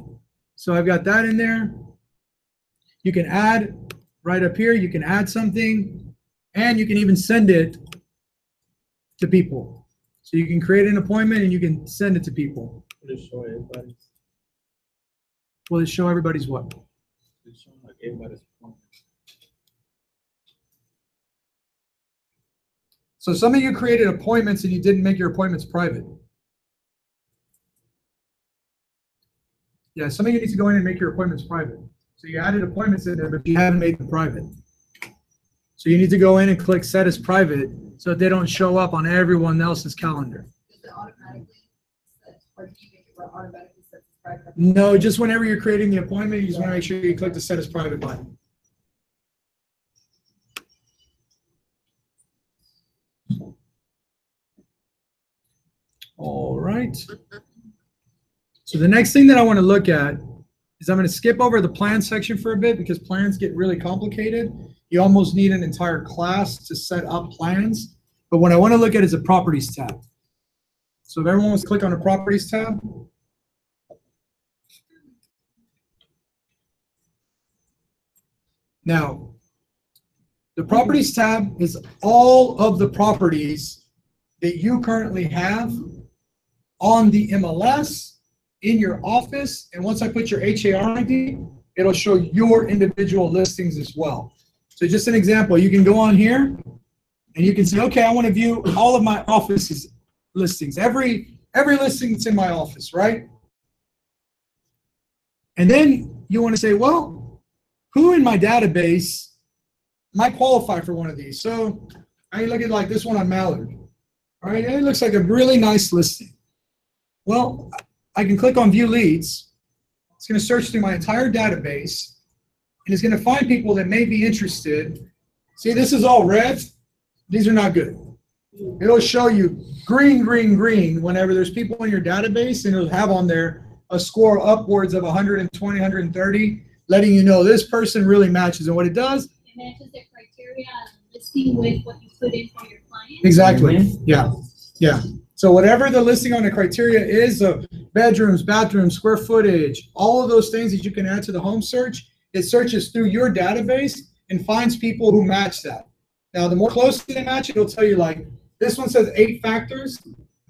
So I've got that in there. You can add right up here, you can add something, and you can even send it to people. So you can create an appointment and you can send it to people. Will it show everybody's? Will it show everybody's what? It's showing like everybody's appointment. So some of you created appointments and you didn't make your appointments private. Yeah, some of you need to go in and make your appointments private. So you added appointments in there, but you haven't made them private. So you need to go in and click set as private so that they don't show up on everyone else's calendar. Does it automatically set, or do you make it automatically set as private? No, just whenever you're creating the appointment, you just want to make sure you click the set as private button. All right. So the next thing that I want to look at is I'm going to skip over the plan section for a bit because plans get really complicated. You almost need an entire class to set up plans. But what I want to look at is the properties tab. So if everyone wants to click on the properties tab. Now, the properties tab is all of the properties that you currently have on the MLS, in your office, and once I put your HAR ID, it'll show your individual listings as well. So just an example, you can go on here and you can say, okay, I want to view all of my office's listings, every listing that's in my office, right? And then you want to say, well, who in my database might qualify for one of these? So I look at like this one on Mallard, all right? And it looks like a really nice listing. Well, I can click on View Leads. It's going to search through my entire database, and it's going to find people that may be interested. See, this is all red. These are not good. It'll show you green, green, green whenever there's people in your database, and it'll have on there a score upwards of 120, 130, letting you know this person really matches. And what it does, It matches their criteria on listing with what you put in for your client. exactly. Mm-hmm. Yeah, yeah. So whatever the listing on the criteria is of bedrooms, bathrooms, square footage, all of those things that you can add to the home search, it searches through your database and finds people who match that. Now, the more closely they match, it'll tell you like, this one says 8 factors,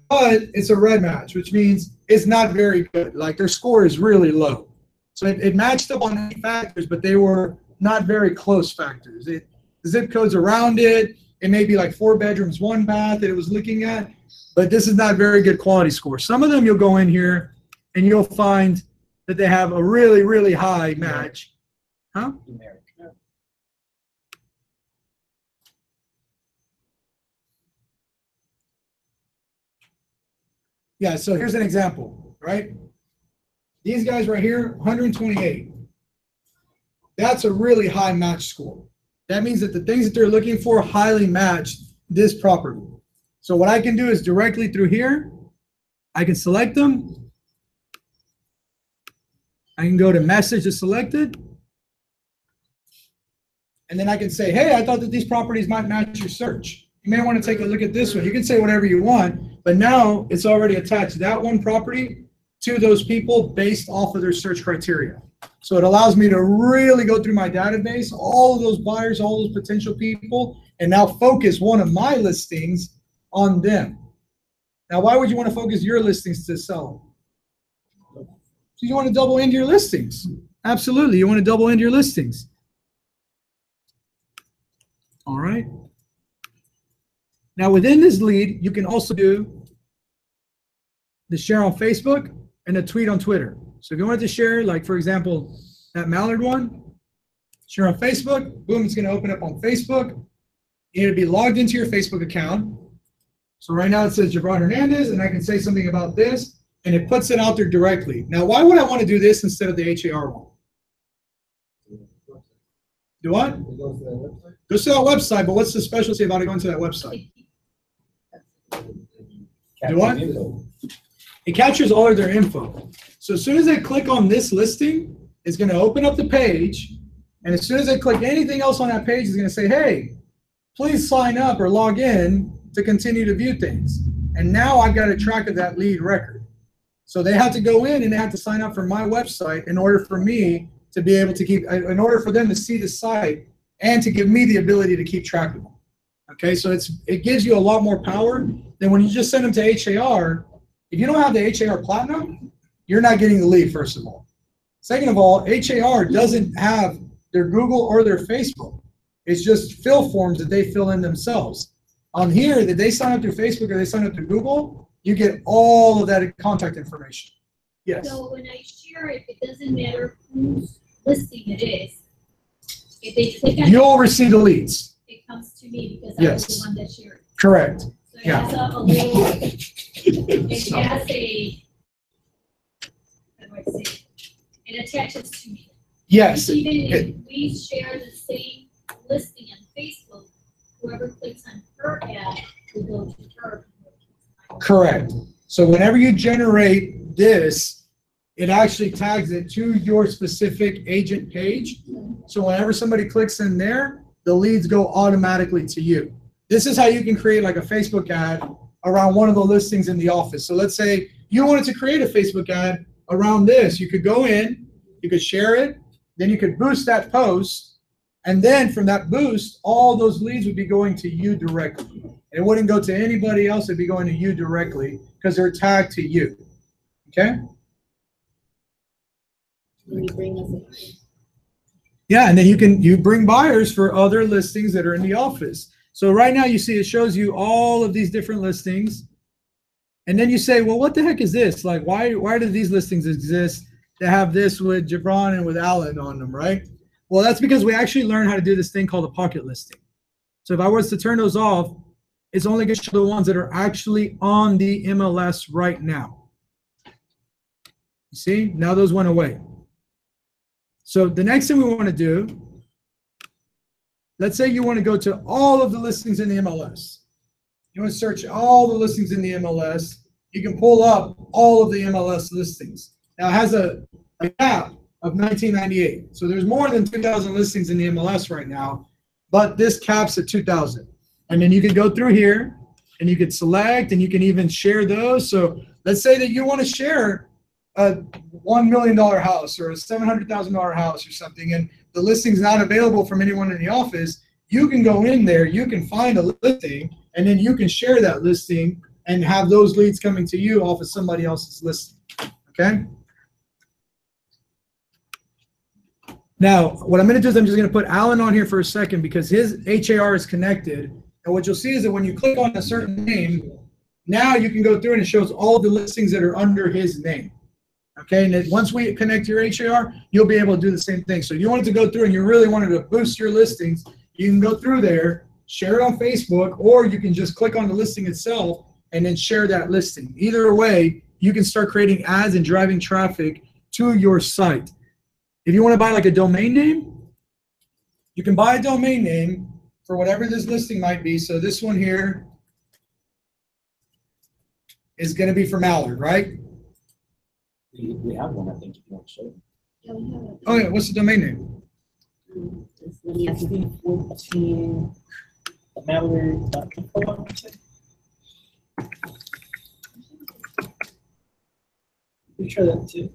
but it's a red match, which means it's not very good. Like their score is really low. So it matched up on 8 factors, but they were not very close factors. The zip codes around it, it may be like 4 bedrooms, 1 bath that it was looking at. But this is not very good quality score. Some of them you'll go in here and you'll find that they have a really, really high match. Huh? Yeah, so here's an example, right? These guys right here, 128. That's a really high match score. That means that the things that they're looking for highly match this property. So what I can do is directly through here, I can select them. I can go to message as selected. And then I can say, hey, I thought that these properties might match your search. You may want to take a look at this one. You can say whatever you want, but now it's already attached that one property to those people based off of their search criteria. So it allows me to really go through my database, all of those buyers, all those potential people, and now focus one of my listings on them. Now, why would you want to focus your listings to sell? So you want to double into your listings. Absolutely, you want to double into your listings. All right. Now within this lead, you can also do the share on Facebook and a tweet on Twitter. So if you wanted to share, like for example, that Mallard one, share on Facebook, boom, it's going to open up on Facebook. You need to be logged into your Facebook account. So right now it says Jabron Hernandez, and I can say something about this, and it puts it out there directly. Now, why would I want to do this instead of the HAR one? Do what? Goes to that website, but what's the specialty about it going to that website? Do what? It captures all of their info. So as soon as they click on this listing, it's going to open up the page, and as soon as they click anything else on that page, it's going to say, hey, please sign up or log in to continue to view things. And now I've got a track of that lead record. So they have to go in and they have to sign up for my website in order for me to be able to keep, in order for them to see the site and to give me the ability to keep track of them. Okay, so it gives you a lot more power than when you just send them to HAR. If you don't have the HAR Platinum, you're not getting the lead, first of all. Second of all, HAR doesn't have their Google or their Facebook. It's just fill forms that they fill in themselves. On here, that they sign up through Facebook or they sign up through Google, you get all of that contact information. Yes? So when I share it, it doesn't matter whose listing it is. If they click on You'll receive the leads. it comes to me because Yes. I was the one that shared. Correct. So it Yeah. has a little, it has a, how do I say it? It attaches to me. Yes. Even if we share the same listing on Facebook, whoever clicks on her ad will go to her. Correct. So whenever you generate this, it actually tags it to your specific agent page. So whenever somebody clicks in there, the leads go automatically to you. This is how you can create like a Facebook ad around one of the listings in the office. So let's say you wanted to create a Facebook ad around this. You could go in, you could share it, then you could boost that post, and then from that boost, all those leads would be going to you directly. It wouldn't go to anybody else, it'd be going to you directly because they're tagged to you. Okay? Yeah, and then you bring buyers for other listings that are in the office. So right now you see it shows you all of these different listings. And then you say, well, what the heck is this? Like, why do these listings exist that have this with Jabron and with Alan on them, right? Well, that's because we actually learned how to do this thing called a pocket listing. So if I was to turn those off, it's only going to show the ones that are actually on the MLS right now. You see, now those went away. So the next thing we want to do, let's say you want to go to all of the listings in the MLS. You want to search all the listings in the MLS. You can pull up all of the MLS listings. Now it has a cap of 1998. So there's more than 2,000 listings in the MLS right now, but this cap's at 2,000. And then you can go through here and you can select and you can even share those. So let's say that you want to share a $1 million house or a $700,000 house or something, and the listing's not available from anyone in the office. You can go in there, you can find a listing, and then you can share that listing and have those leads coming to you off of somebody else's listing. Okay? Now, what I'm going to do is I'm just going to put Alan on here for a second because his HAR is connected. And what you'll see is that when you click on a certain name, now you can go through and it shows all the listings that are under his name. Okay, and then once we connect your HAR, you'll be able to do the same thing. So if you wanted to go through and you really wanted to boost your listings, you can go through there, share it on Facebook, or you can just click on the listing itself and then share that listing. Either way, you can start creating ads and driving traffic to your site. If you want to buy like a domain name, you can buy a domain name for whatever this listing might be. So this one here is going to be for Mallard, right? We have one, I think, if you want to show. Oh yeah, what's the domain name? Mallard.info, I would say. We try that too.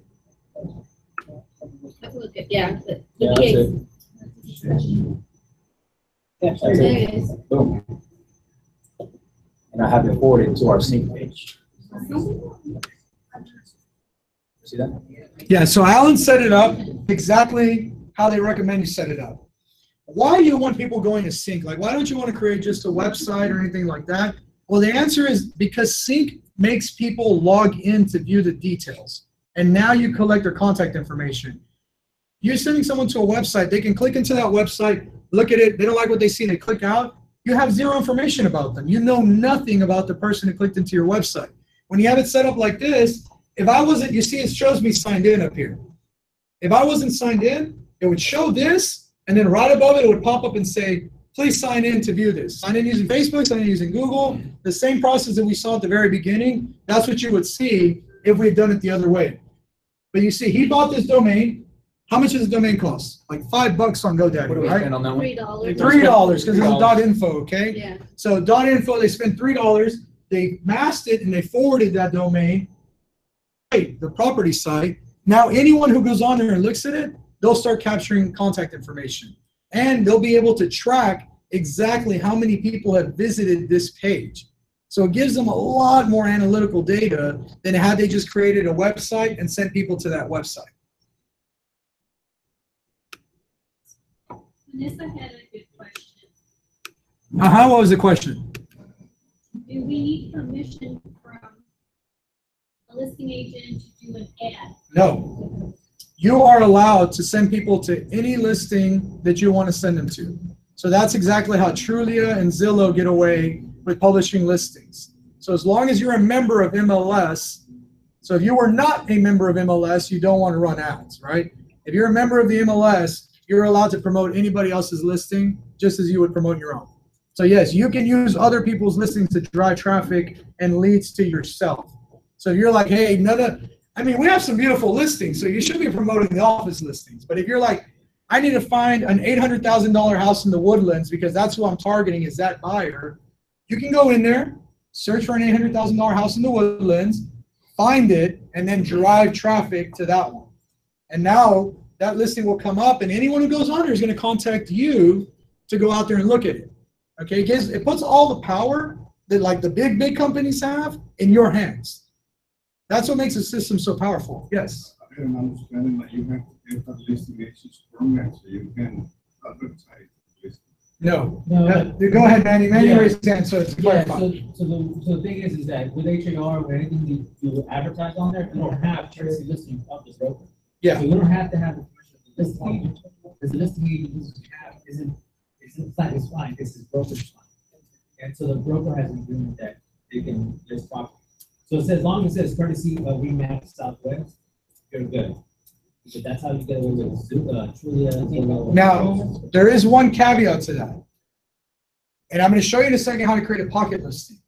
Yeah. Yeah, that's it. Yeah, that's it. Boom. And I have it forwarded to our CINC page. See that? Yeah, so Alan set it up exactly how they recommend you set it up. why do you want people going to CINC? Like, why don't you want to create just a website or anything like that? Well, the answer is because CINC makes people log in to view the details. And now you collect their contact information. You're sending someone to a website, they can click into that website, look at it, they don't like what they see, they click out. You have zero information about them. You know nothing about the person who clicked into your website. When you have it set up like this, if I wasn't, you see it shows me signed in up here. If I wasn't signed in, it would show this, and then right above it, it would pop up and say, please sign in to view this. Sign in using Facebook, sign in using Google, the same process that we saw at the very beginning. That's what you would see if we had done it the other way. But you see, he bought this domain. How much does the domain cost? Like $5 on GoDaddy, What do we right? spend on that one? $3. $3 because it's $3. .info, okay? Yeah. So .info, they spent $3. They masked it and they forwarded that domain. The property site. Now anyone who goes on there and looks at it, they'll start capturing contact information. And they'll be able to track exactly how many people have visited this page. So it gives them a lot more analytical data than had they just created a website and sent people to that website. Vanessa had a good question. What was the question? Do we need permission from a listing agent to do an ad? No. You are allowed to send people to any listing that you want to send them to. So that's exactly how Trulia and Zillow get away with publishing listings. So as long as you're a member of MLS, so if you were not a member of MLS, you don't want to run ads, right? If you're a member of the MLS, you're allowed to promote anybody else's listing just as you would promote your own. So yes, you can use other people's listings to drive traffic and leads to yourself. So if you're like, hey, we have some beautiful listings, so you should be promoting the office listings. But if you're like, I need to find an $800,000 house in the Woodlands because that's who I'm targeting is that buyer, you can go in there, search for an $800,000 house in the Woodlands, find it, and then drive traffic to that one. And now that listing will come up, and anyone who goes on there is going to contact you to go out there and look at it. Okay, it puts all the power that like the big companies have in your hands. That's what makes the system so powerful. Yes. I don't understand that you have to get the listing agents permit so you can advertise the listing. No. Go ahead, Manny. Manny raised his hand, so it's clarified. So the thing is that with HAR or anything you advertise on there, you don't have courtesy listing of the broker. Yeah. So you don't have to have the permission of the listing agent. Because the listing agent isn't fine. This is broker's fine. And so the broker has an agreement that they can list property. So it says, as long as it says courtesy of Remax Southwest, you're good. Because that's how you get away with Trulia. Now, there is one caveat to that. And I'm going to show you in a second how to create a pocket listing.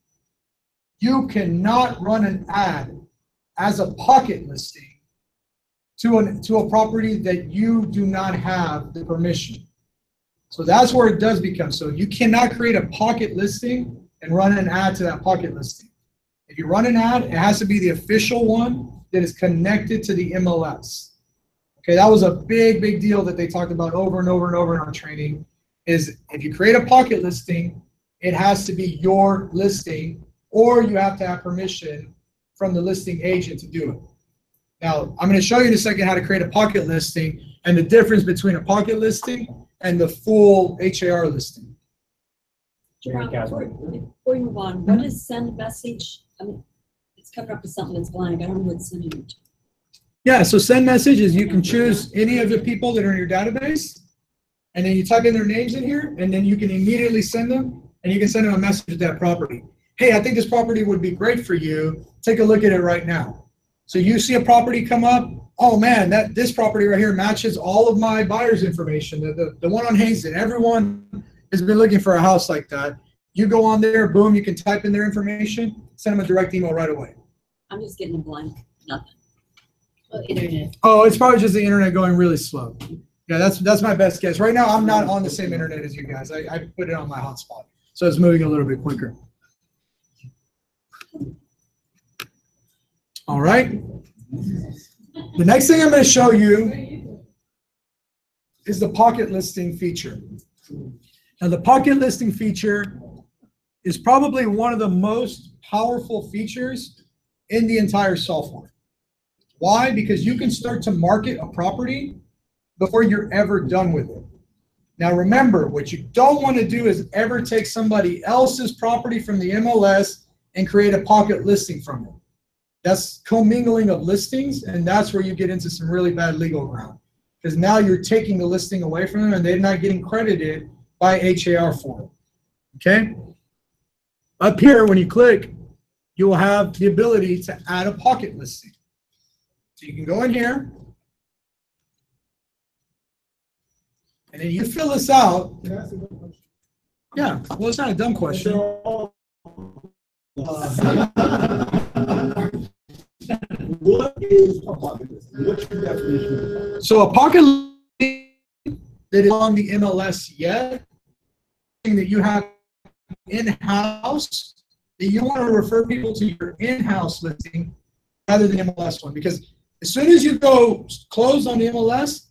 You cannot run an ad as a pocket listing to a property that you do not have the permission. So that's where it does become. So you cannot create a pocket listing and run an ad to that pocket listing. If you run an ad, it has to be the official one that is connected to the MLS. Okay, that was a big deal that they talked about over and over and over in our training, is if you create a pocket listing, it has to be your listing, or you have to have permission from the listing agent to do it. Now, I'm going to show you in a second how to create a pocket listing and the difference between a pocket listing and the full HAR listing. Before we move on, what is send message? I mean, it's covered up with something that's blank. I don't know what sending it to. Yeah, so send messages, you can choose any of the people that are in your database, and then you type in their names in here, and then you can immediately send them, and you can send them a message to that property. Hey, I think this property would be great for you. Take a look at it right now. So you see a property come up, oh man, this property right here matches all of my buyer's information, the one on Hazen. Everyone has been looking for a house like that. You go on there, boom, you can type in their information, send them a direct email right away. I'm just getting a blank, nothing. Internet. Oh, it's probably just the internet going really slow. Yeah, that's my best guess. Right now, I'm not on the same internet as you guys. I put it on my hotspot, so it's moving a little bit quicker. All right. The next thing I'm going to show you is the pocket listing feature. Now, the pocket listing feature is probably one of the most powerful features in the entire software. Why? Because you can start to market a property before you're ever done with it. Now remember, what you don't want to do is ever take somebody else's property from the MLS and create a pocket listing from it. That's commingling of listings, and that's where you get into some really bad legal ground. Because now you're taking the listing away from them and they're not getting credited by HAR for it. Okay? Up here, when you click, you will have the ability to add a pocket listing. So you can go in here, and then you fill this out. Can I ask a question? Yeah, well, it's not a dumb question. What is a pocket listing? What's your definition of So a pocket listing that is on the MLS yet, that you have in-house, that you want to refer people to your in-house listing rather than MLS one. Because as soon as you go close on the MLS,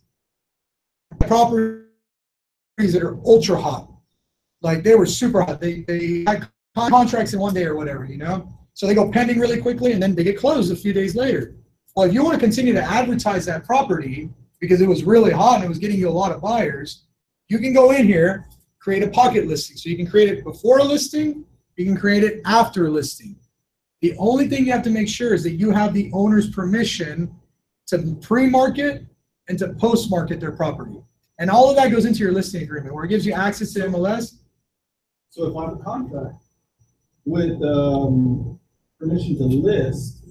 properties that are ultra hot, like they were super hot. They had contracts in one day or whatever, you know? So they go pending really quickly and then they get closed a few days later. Well, if you want to continue to advertise that property because it was really hot and it was getting you a lot of buyers, you can go in here, create a pocket listing. So you can create it before a listing, you can create it after a listing. The only thing you have to make sure is that you have the owner's permission to pre-market and to post-market their property. And all of that goes into your listing agreement where it gives you access to MLS. So if I have a contract with permission to list,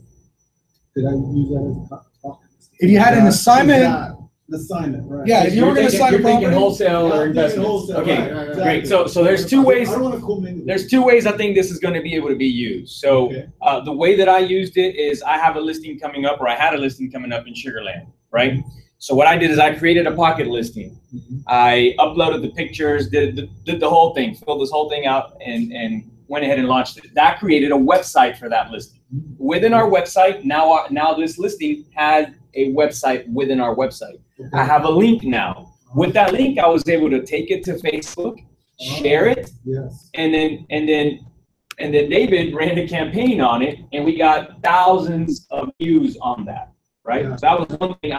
could I use that as a pocket listing? If you had an assignment, the assignment, right? Yeah, if you were going to sign a thinking property, wholesale or investment. Okay, right, great. So there's two ways. I don't want to commingle. There's two ways I think this is going to be able to be used. So Okay. the way that I used it is I have a listing coming up, or I had a listing coming up in Sugarland, right? So what I did is I created a pocket listing. I uploaded the pictures, did the whole thing, filled this whole thing out, and went ahead and launched it. That created a website for that listing. Within our website, now this listing had a website within our website. I have a link now. With that link, I was able to take it to Facebook, share it, Yes. and then David ran a campaign on it, and we got thousands of views on that. Right? Yeah. So that was one thing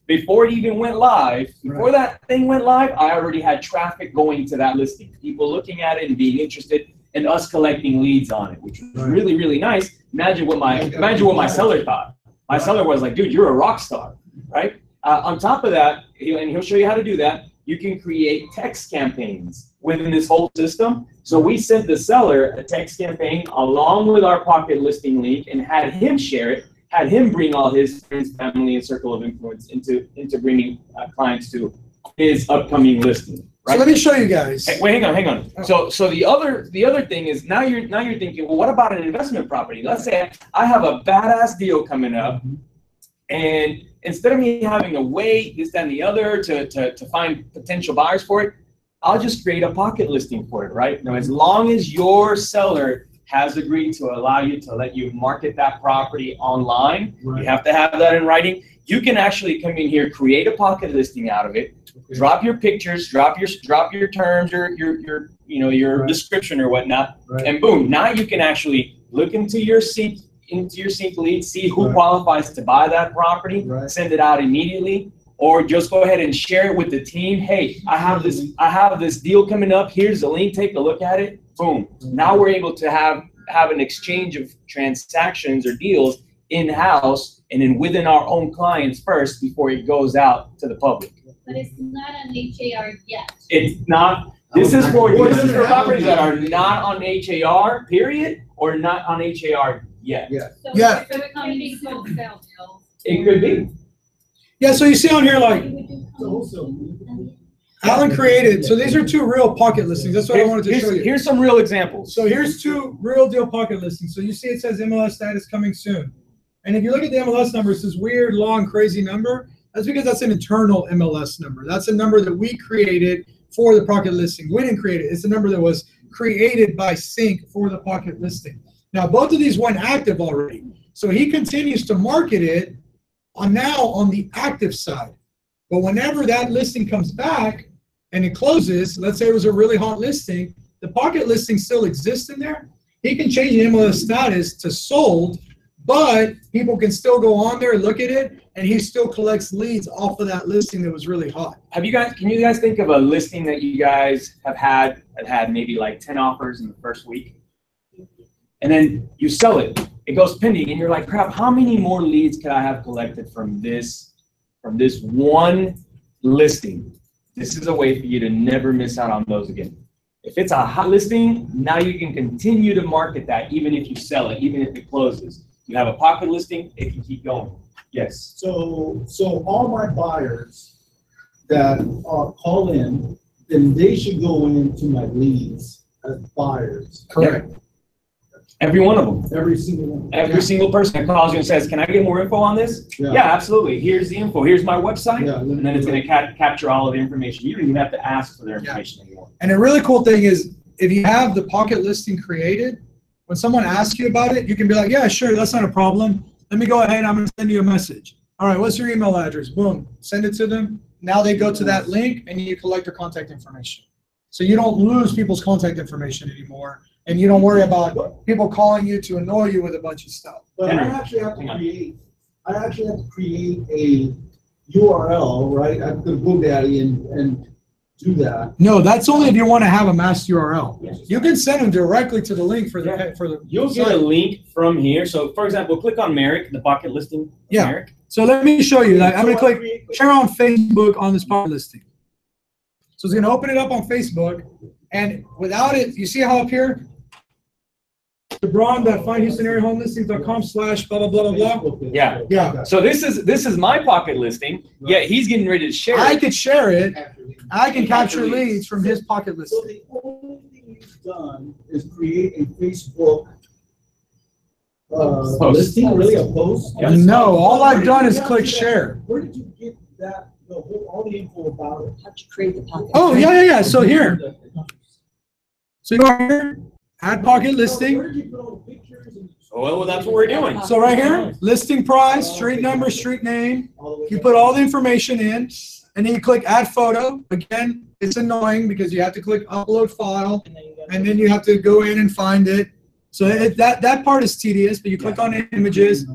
before it even went live, before that thing went live, I already had traffic going to that listing. People looking at it and being interested, and us collecting leads on it, which was really, really nice. Imagine what my seller thought. My seller was like, dude, you're a rock star, right? On top of that, and he'll show you how to do that, you can create text campaigns within this whole system. So we sent the seller a text campaign along with our pocket listing link and had him share it, had him bring all his friends, family, and circle of influence into bringing clients to his upcoming listing. Right? So let me show you guys. Hey, wait, hang on. So the other thing is now you're thinking, well, what about an investment property? Let's say I have a badass deal coming up, and instead of me having to wait this, that, and the other to find potential buyers for it, I'll just create a pocket listing for it, right? Now, as long as your seller has agreed to allow you to let you market that property online, you have to have that in writing. You can actually come in here, create a pocket listing out of it, drop your pictures, drop your terms, your description or whatnot, and boom, now you can actually look into your CINC lead, see who qualifies to buy that property, send it out immediately, or just go ahead and share it with the team. Hey, I have this deal coming up. Here's the link. Take a look at it. Boom. Now we're able to have an exchange of transactions or deals in-house and then within our own clients first before it goes out to the public. But it's not an HAR yet. It's not. This is for properties that are not on HAR, period, or not on HAR yet. So Yeah. so it can be wholesale deals. It could be. Yeah, so you see on here, like, Also, Alan created, so these are two real pocket listings. That's what I wanted to show you. Here's some real examples. So here's two real deal pocket listings. So you see it says MLS status coming soon. And if you look at the MLS number, it's this weird, long, crazy number. That's because that's an internal MLS number. That's a number that we created for the pocket listing. We didn't create it. It's a number that was created by CINC for the pocket listing. Now, both of these went active already. So he continues to market it on the active side. But whenever that listing comes back and it closes, let's say it was a really hot listing, the pocket listing still exists in there. He can change the MLS status to sold, but people can still go on there, look at it, and he still collects leads off of that listing that was really hot. Can you guys think of a listing that you guys have had that had maybe like 10 offers in the first week? And then you sell it, it goes pending, and you're like, crap, how many more leads could I have collected from this one listing? This is a way for you to never miss out on those again. If it's a hot listing, now you can continue to market that even if you sell it, even if it closes. You have a pocket listing, it can keep going. Yes. So all my buyers that call in, then they should go into my leads as buyers. Correct. Yep. Every one of them. Every single one. Every single person that calls you and says, can I get more info on this? Yeah, absolutely. Here's the info. Here's my website. Yeah, and then it's going to capture all of the information. You don't even have to ask for their information anymore. And a really cool thing is, if you have the pocket listing created, when someone asks you about it, you can be like, yeah, sure, that's not a problem. Let me go ahead, I'm going to send you a message. All right, what's your email address? Boom, send it to them. Now they go to that link and you collect their contact information. So you don't lose people's contact information anymore. And you don't worry about people calling you to annoy you with a bunch of stuff. But I actually have to create a URL, right? I could GoDaddy and do that. No, that's only if you want to have a mass URL. You can send them directly to the link for the You'll get a link from here. So for example, click on Merrick, the pocket listing. Yeah. Merrick. So let me show you that. I'm going to click share on Facebook on this pocket listing. So it's going to open it up on Facebook, and without it, you see how up here? LeBron.findHoustonAreaHomeListings.com/blah blah blah blah. Yeah. Yeah. So this is my pocket listing. Yeah, he's getting ready to share it. I could share it. I can capture leads from his pocket listing. So the only thing you've done is create a Facebook listing, really a post. No, all I've done is click share. Where did you get that? All the info about it. How'd you create the pocket? Oh yeah. So here. So you go here. Add pocket listing. Well, that's what we're doing. So right here, listing price, street number, street name. You put all the information in, and then you click add photo. Again, it's annoying because you have to click upload file, and then you have to go in and find it. So that part is tedious, but you click on images,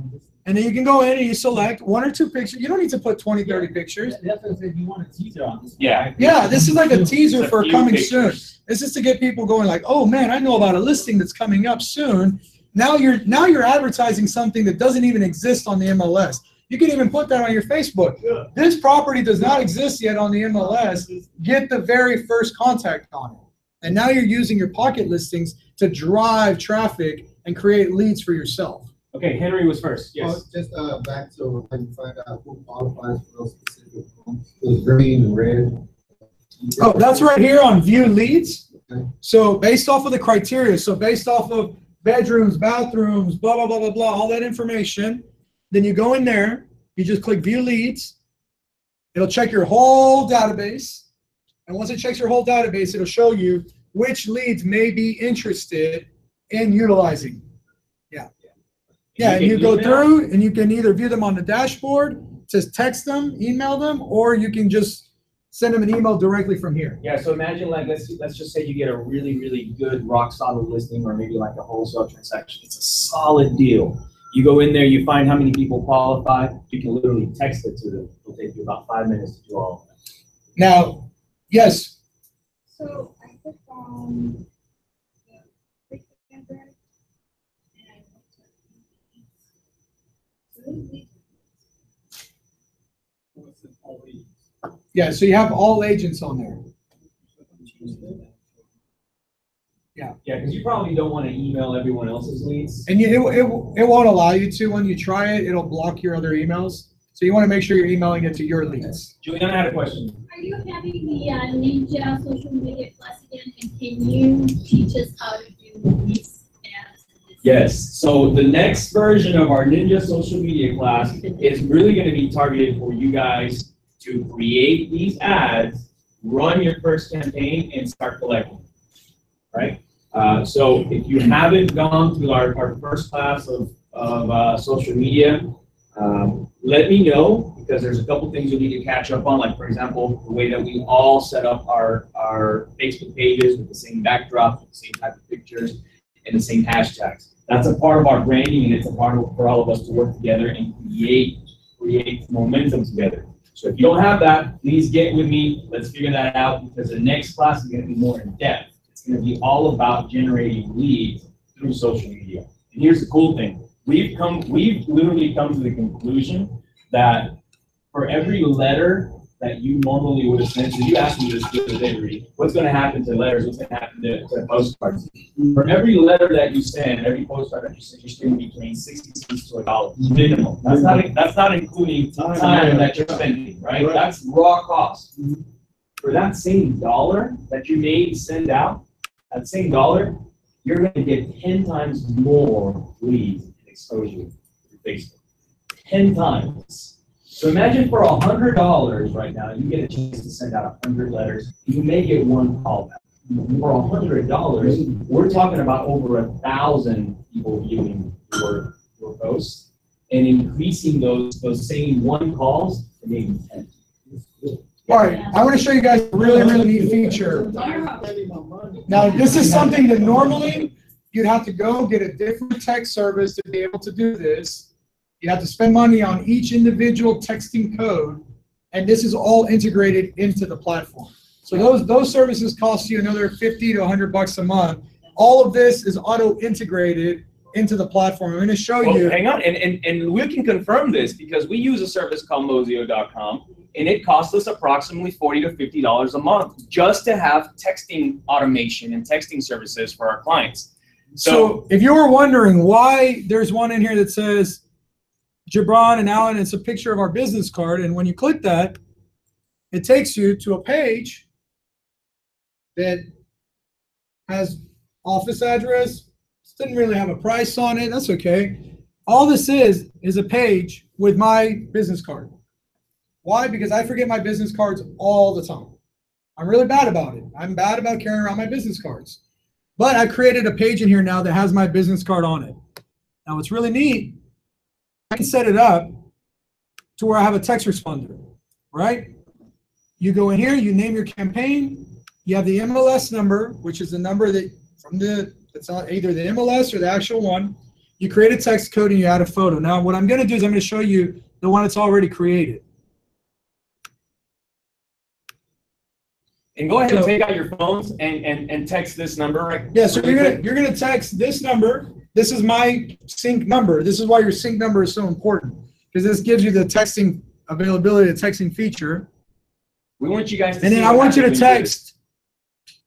and then you can go in and you select 1 or 2 pictures. You don't need to put 20, 30 pictures. That's what I said, you want a teaser on this. Yeah. Yeah, this is like a teaser Just a for few coming pictures. soon. This is to get people going like, oh man, I know about a listing that's coming up soon. Now you're advertising something that doesn't even exist on the MLS. You can even put that on your Facebook. This property does not exist yet on the MLS. Get the very first contact on it. And now you're using your pocket listings to drive traffic and create leads for yourself. Okay, Henry was first. Yes. Just back to how you find out who qualifies for those specific homes. Those green and red. Oh, that's right here on view leads. Okay. So based off of the criteria, so based off of bedrooms, bathrooms, blah, blah, blah, blah, blah, all that information, then you go in there, you just click view leads. It'll check your whole database. And once it checks your whole database, it'll show you which leads may be interested in utilizing. Yeah, and you go through and you can either view them on the dashboard, just text them, email them, or you can just send them an email directly from here. Yeah, so imagine like, let's just say you get a really, really good rock solid listing, or maybe like a wholesale transaction. It's a solid deal. You go in there, you find how many people qualify, you can literally text it to them. It'll take you about 5 minutes to do all of that. Now, yes. So I clicked on the Picket and I went to Yeah, so you have all agents on there. Yeah. Yeah, because you probably don't want to email everyone else's leads. And it won't allow you to. When you try it, it'll block your other emails. So you want to make sure you're emailing it to your leads. Juliana had a question. Are you having the Ninja social media class again? And can you teach us how to do these ads? Yes. So the next version of our Ninja social media class is really going to be targeted for you guys to create these ads, run your first campaign, and start collecting. Right? So if you haven't gone through our first class of social media, let me know, because there's a couple things you need to catch up on, like for example, the way that we all set up our Facebook pages with the same backdrop, with the same type of pictures, and the same hashtags. That's a part of our branding, and it's a part of, for all of us to work together and create for create momentum together. So if you don't have that, please get with me. Let's figure that out, because the next class is going to be more in depth. It's going to be all about generating leads through social media. And here's the cool thing. We've literally come to the conclusion that for every letter that you normally would have sent, so you asked me this the other day, Rudy, what's going to happen to letters, what's going to happen to postcards? For every letter that you send, every postcard that you send, you're spending between 60 cents to $1 minimum. That's not including time that you're spending, right? That's raw cost. For that same dollar that you may send out, that same dollar, you're going to get 10 times more leads and exposure to Facebook. 10 times. So imagine for $100 right now, you get a chance to send out 100 letters. You may get one call back. For $100, we're talking about over 1,000 people viewing your posts and increasing those same one calls to maybe 10. All right, I want to show you guys a really, really neat feature. Now, this is something that normally you'd have to go get a different text service to be able to do this. You have to spend money on each individual texting code, and this is all integrated into the platform. So those services cost you another $50 to $100 a month. All of this is auto-integrated into the platform. I'm going to show you. Hang on, and we can confirm this because we use a service called Mozio.com, and it costs us approximately $40 to $50 a month just to have texting automation and texting services for our clients. So if you were wondering why there's one in here that says Gibran and Alan, it's a picture of our business card, and when you click that, it takes you to a page that has office address. It doesn't really have a price on it. That's okay. All this is a page with my business card. Why? Because I forget my business cards all the time. I'm really bad about it. I'm bad about carrying around my business cards. But I created a page in here now that has my business card on it. Now, what's really neat, I can set it up to where I have a text responder, right? You go in here, you name your campaign, you have the MLS number, which is the number that it's on either the MLS or the actual one. You create a text code and you add a photo. Now, what I'm going to do is I'm going to show you the one that's already created. And go ahead and take out your phones and text this number, right? Yeah, so you're gonna text this number. This is my CINC number. This is why your CINC number is so important, because this gives you the texting availability, the texting feature. We want you guys to and then I want you to text.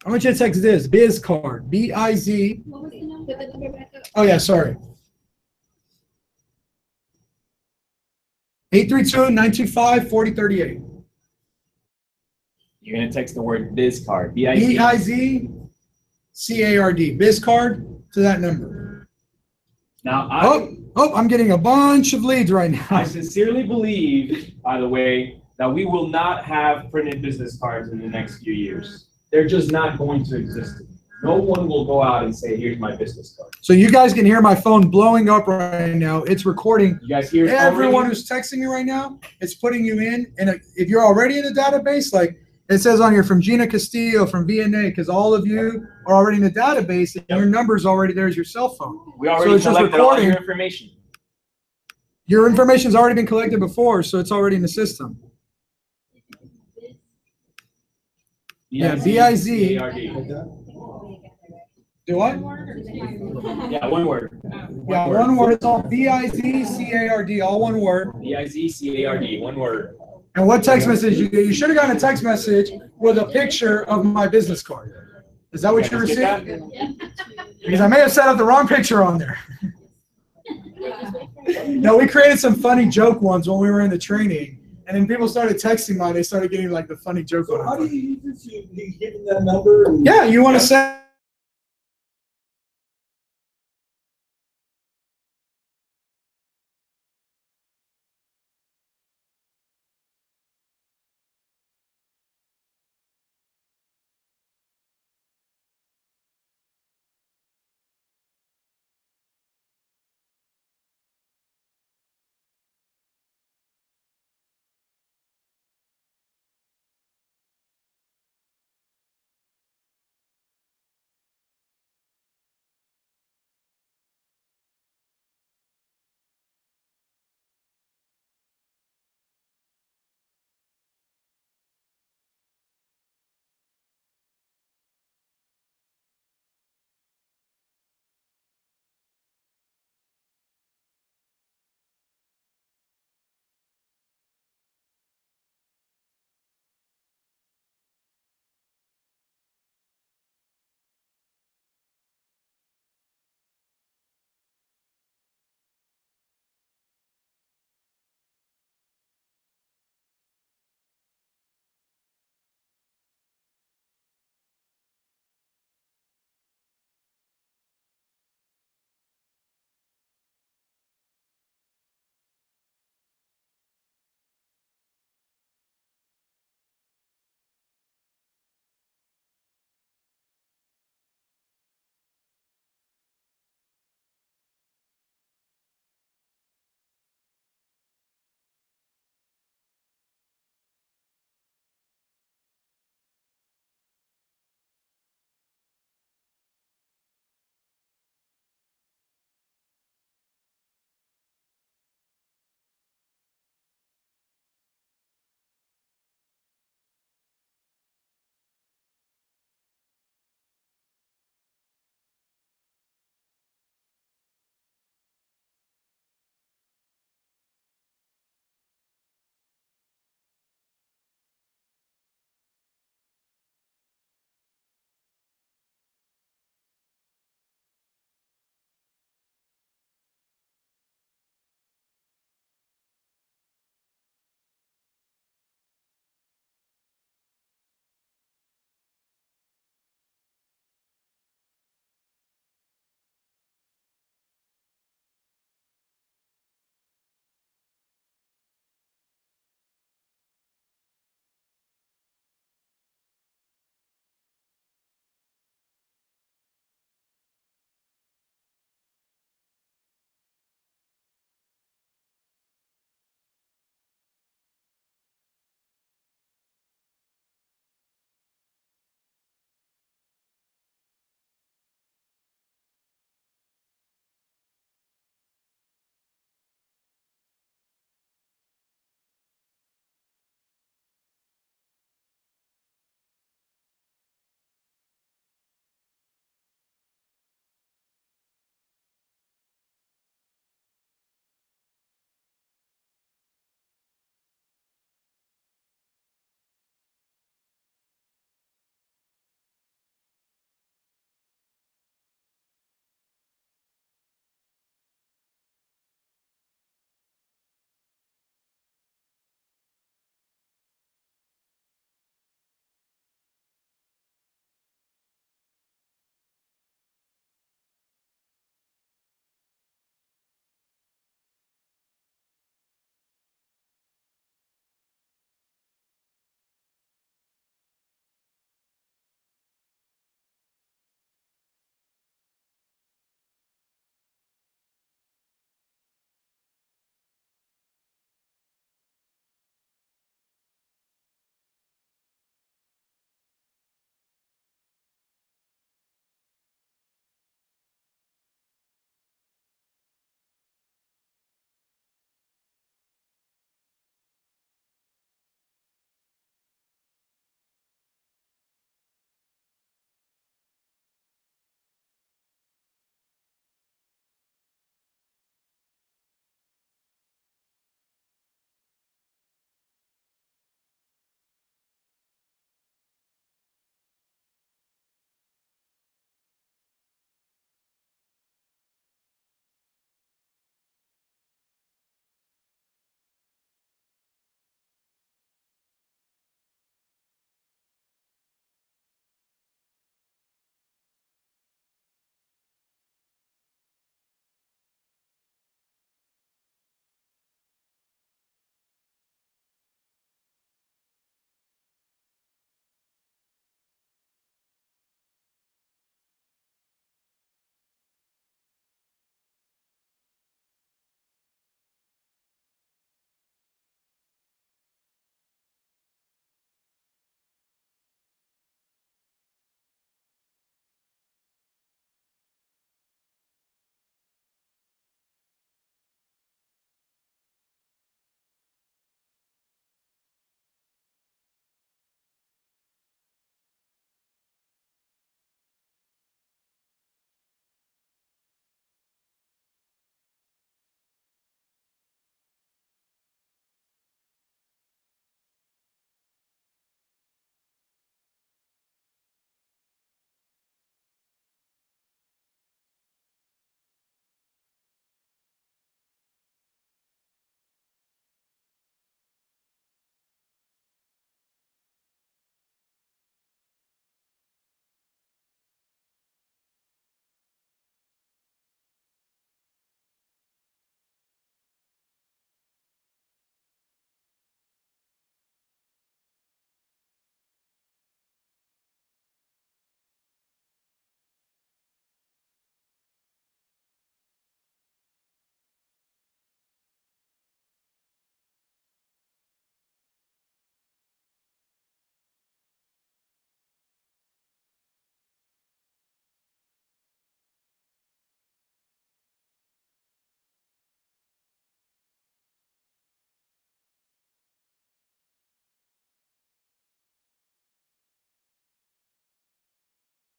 I want you to text this biz card, B-I-Z. What was the number? Put the number back up. Oh yeah, sorry. 832-925-4038. You're going to text the word biz card, B-I-Z-C-A-R-D, biz card to that number. Now, I'm getting a bunch of leads right now. I sincerely believe, by the way, that we will not have printed business cards in the next few years. They're just not going to exist. No one will go out and say, here's my business card. So you guys can hear my phone blowing up right now. It's recording. You guys hear everyone who's texting me right now. It's putting you in. And if you're already in the database, like it says on here from Gina Castillo from VNA, because all of you are already in the database and your number's already there as your cell phone. We already collected all your information. Your information's already been collected before, so it's already in the system. Yeah, B-I-Z. Do what? Yeah, one word. Yeah, one word. It's all B-I-Z-C-A-R-D, all one word. B-I-Z-C-A-R-D, one word. And what text message you get? You should have gotten a text message with a picture of my business card. Is that what you received? Because I may have set up the wrong picture on there. No, we created some funny joke ones when we were in the training. And then people started texting mine. They started getting like the funny joke one. How do you use this? You give them that number? Yeah, you want to send